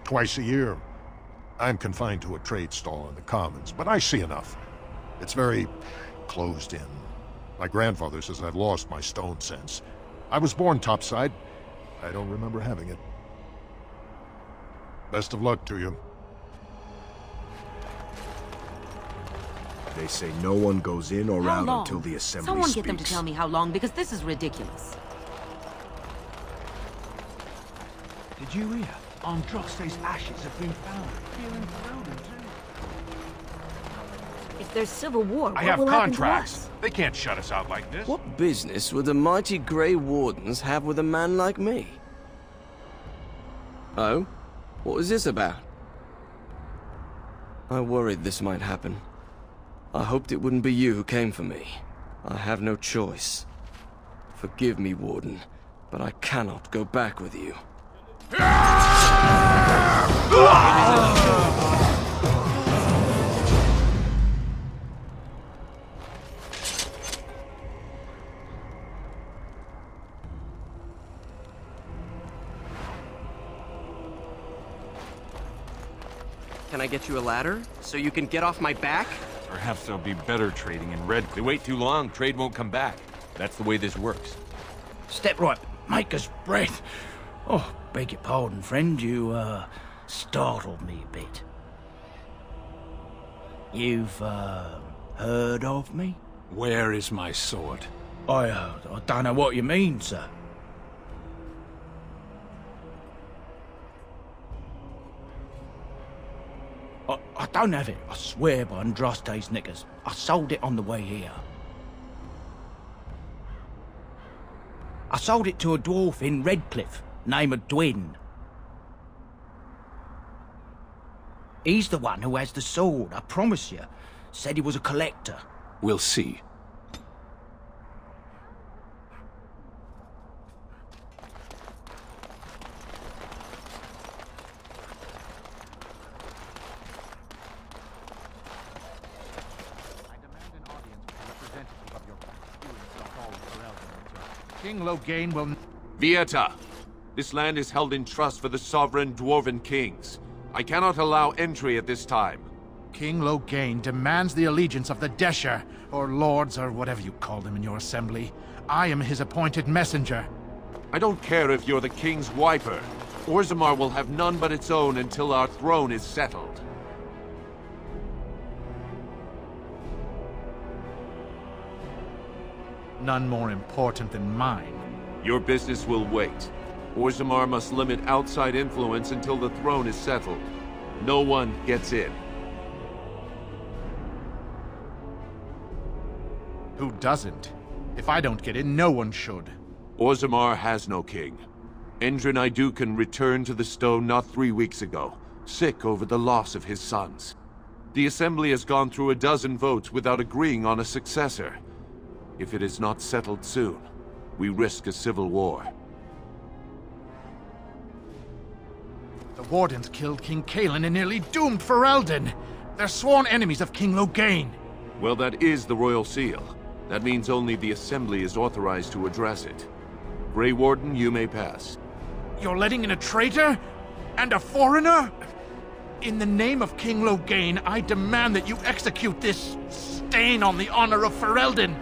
Twice a year. I'm confined to a trade stall in the Commons, but I see enough. It's very closed in. My grandfather says I've lost my stone sense. I was born topside. I don't remember having it. Best of luck to you. They say no one goes in or How out long? until the Assembly Someone speaks. get them to tell me how long, because this is ridiculous. Did you hear? Andraste's ashes have been found here in Ferelden too. If there's civil war, I what have will happen to contracts. us? They can't shut us out like this. What business would the mighty Grey Wardens have with a man like me? Oh? What was this about? I worried this might happen. I hoped it wouldn't be you who came for me. I have no choice. Forgive me, Warden, but I cannot go back with you. Can I get you a ladder, so you can get off my back? Perhaps there'll be better trading in Red. If they wait too long, trade won't come back. That's the way this works. Step right, make us bread. Oh, beg your pardon, friend. You, startled me a bit. You've, heard of me? Where is my sword? I don't know what you mean, sir. I don't have it, I swear by Andraste's knickers. I sold it on the way here. I sold it to a dwarf in Redcliffe, name of Dwin. He's the one who has the sword, I promise you. Said he was a collector. We'll see. King Loghain will... Vieta! This land is held in trust for the sovereign dwarven kings. I cannot allow entry at this time. King Loghain demands the allegiance of the Desher, or lords, or whatever you call them in your assembly. I am his appointed messenger. I don't care if you're the king's wiper. Orzammar will have none but its own until our throne is settled. None more important than mine. Your business will wait. Orzammar must limit outside influence until the throne is settled. No one gets in. Who doesn't? If I don't get in, no one should. Orzammar has no king. Endrin Idukan returned to the stone not 3 weeks ago, sick over the loss of his sons. The Assembly has gone through a dozen votes without agreeing on a successor. If it is not settled soon, we risk a civil war. The Wardens killed King Cailan and nearly doomed Ferelden. They're sworn enemies of King Loghain. Well, that is the Royal Seal. That means only the Assembly is authorized to address it. Grey Warden, you may pass. You're letting in a traitor? And a foreigner? In the name of King Loghain, I demand that you execute this stain on the honor of Ferelden.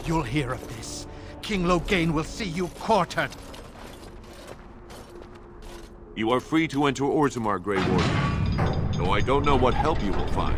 You'll hear of this. King Loghain will see you quartered. You are free to enter Orzammar, Grey Warden, though I don't know what help you will find.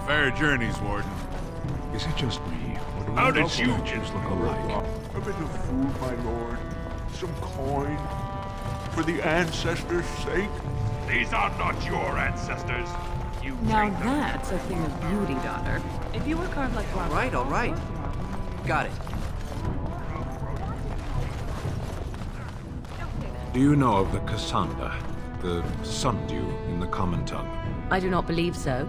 Fair journeys, Warden. Is it just me? Or do How all did the you statues look alike? A bit of food, my lord. Some coin. For the ancestors' sake. These are not your ancestors. You Now that's a thing of beauty, daughter. If you were carved like one. All right. Got it. Do you know of the Cassandra, the sundew in the common tongue? I do not believe so.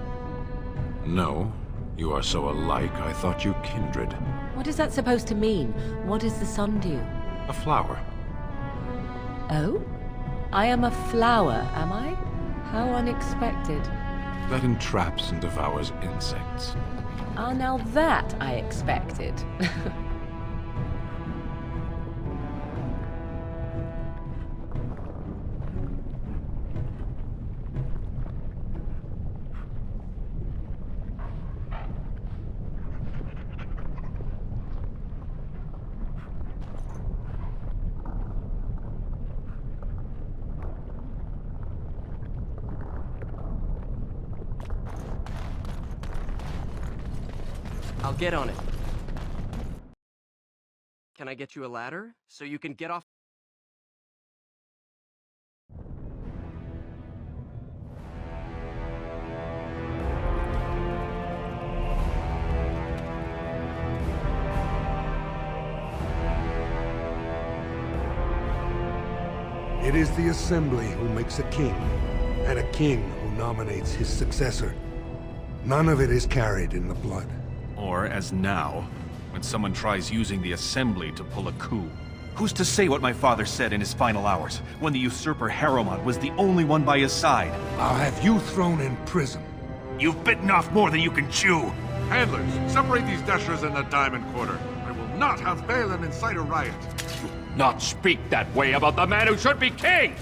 No. You are so alike, I thought you kindred. What is that supposed to mean? What is the sundew? A flower. Oh? I am a flower, am I? How unexpected. That entraps and devours insects. Ah, now that I expected. I'll get on it. Can I get you a ladder so you can get off? It is the Assembly who makes a king, and a king who nominates his successor. None of it is carried in the blood. Or, as now, when someone tries using the Assembly to pull a coup. Who's to say what my father said in his final hours, when the usurper Harrowmont was the only one by his side? I'll have you thrown in prison. You've bitten off more than you can chew! Handlers, separate these dashers in the Diamond Quarter. I will not have Balin incite a riot. Not speak that way about the man who should be king!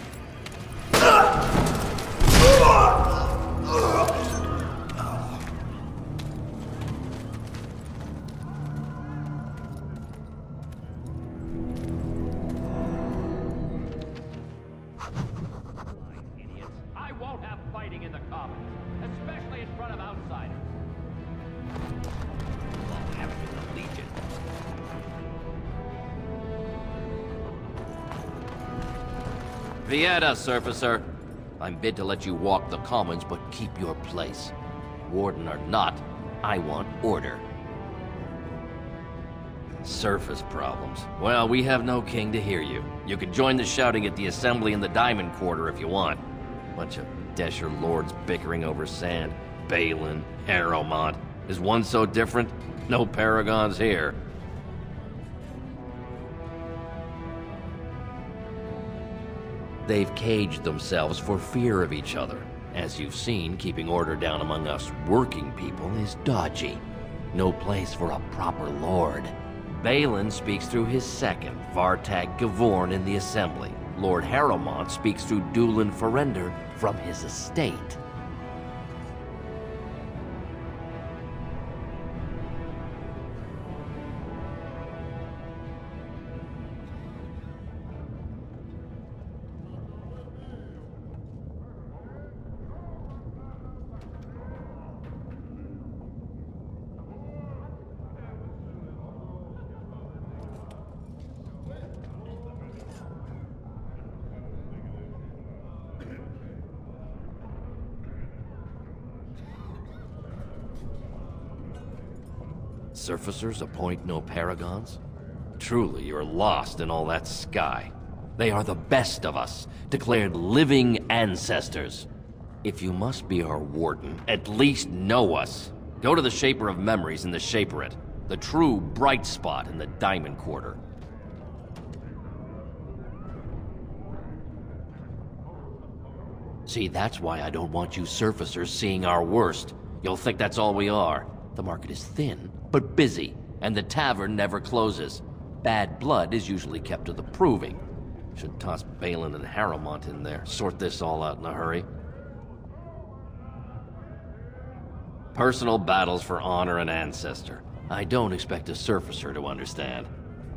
I won't have fighting in the Commons, especially in front of outsiders. Won't have it in the Legion. Vieta, Surfacer. I'm bid to let you walk the Commons, but keep your place. Warden or not, I want order. Surface problems. Well, we have no king to hear you. You can join the shouting at the Assembly in the Diamond Quarter if you want. Bunch of Desher lords bickering over sand. Balin, Harrowmont. Is one so different? No paragons here. They've caged themselves for fear of each other. As you've seen, keeping order down among us working people is dodgy. No place for a proper lord. Balin speaks through his second, Vartag Gavorn, in the Assembly. Lord Harrowmont speaks through Dulin Ferender from his estate. Surfacers appoint no paragons? Truly, you're lost in all that sky. They are the best of us, declared living ancestors. If you must be our warden, at least know us. Go to the Shaper of Memories in the Shaperate, the true bright spot in the Diamond Quarter. See, that's why I don't want you surfacers seeing our worst. You'll think that's all we are. The market is thin, but busy, and the tavern never closes. Bad blood is usually kept to the proving. Should toss Balin and Harrowmont in there, sort this all out in a hurry. Personal battles for honor and ancestor. I don't expect a surfacer to understand.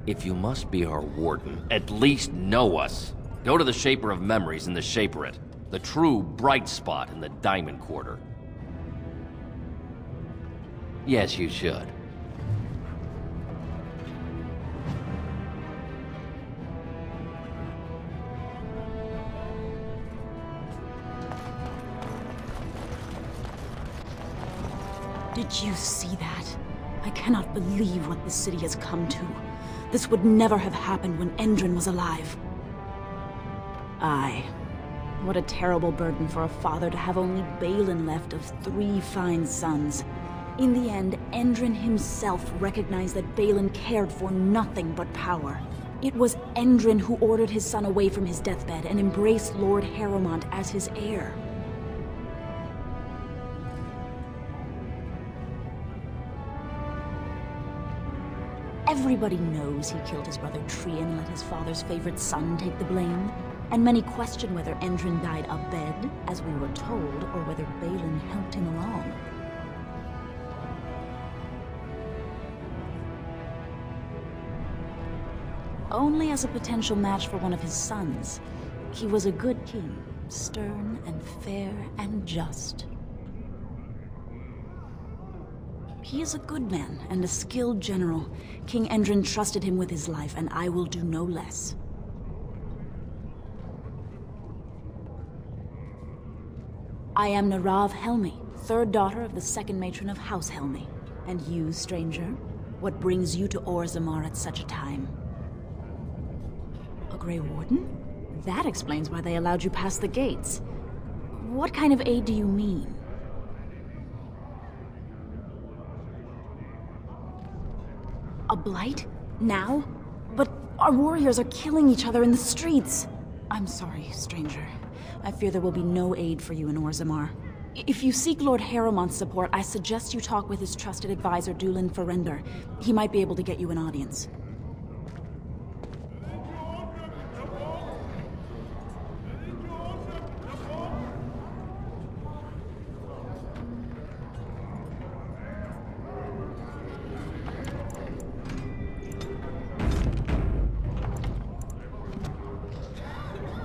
If you must be our warden, at least know us. Go to the Shaper of Memories in the Shaperate, the true bright spot in the Diamond Quarter. Yes, you should. Did you see that? I cannot believe what this city has come to. This would never have happened when Endrin was alive. Aye. What a terrible burden for a father to have only Balin left of 3 fine sons. In the end, Endrin himself recognized that Balin cared for nothing but power. It was Endrin who ordered his son away from his deathbed and embraced Lord Harrowmont as his heir. Everybody knows he killed his brother Trian and let his father's favorite son take the blame. And many question whether Endrin died abed, as we were told, or whether Balin helped him along. Only as a potential match for one of his sons. He was a good king, stern and fair and just. He is a good man and a skilled general. King Endrin trusted him with his life, and I will do no less. I am Narav Helmi, 3rd daughter of the 2nd matron of House Helmi. And you, stranger, what brings you to Orzammar at such a time? A Grey Warden? That explains why they allowed you past the gates. What kind of aid do you mean? A blight? Now? But our warriors are killing each other in the streets. I'm sorry, stranger. I fear there will be no aid for you in Orzammar. If you seek Lord Harrowmont's support, I suggest you talk with his trusted advisor, Dulin Ferender. He might be able to get you an audience.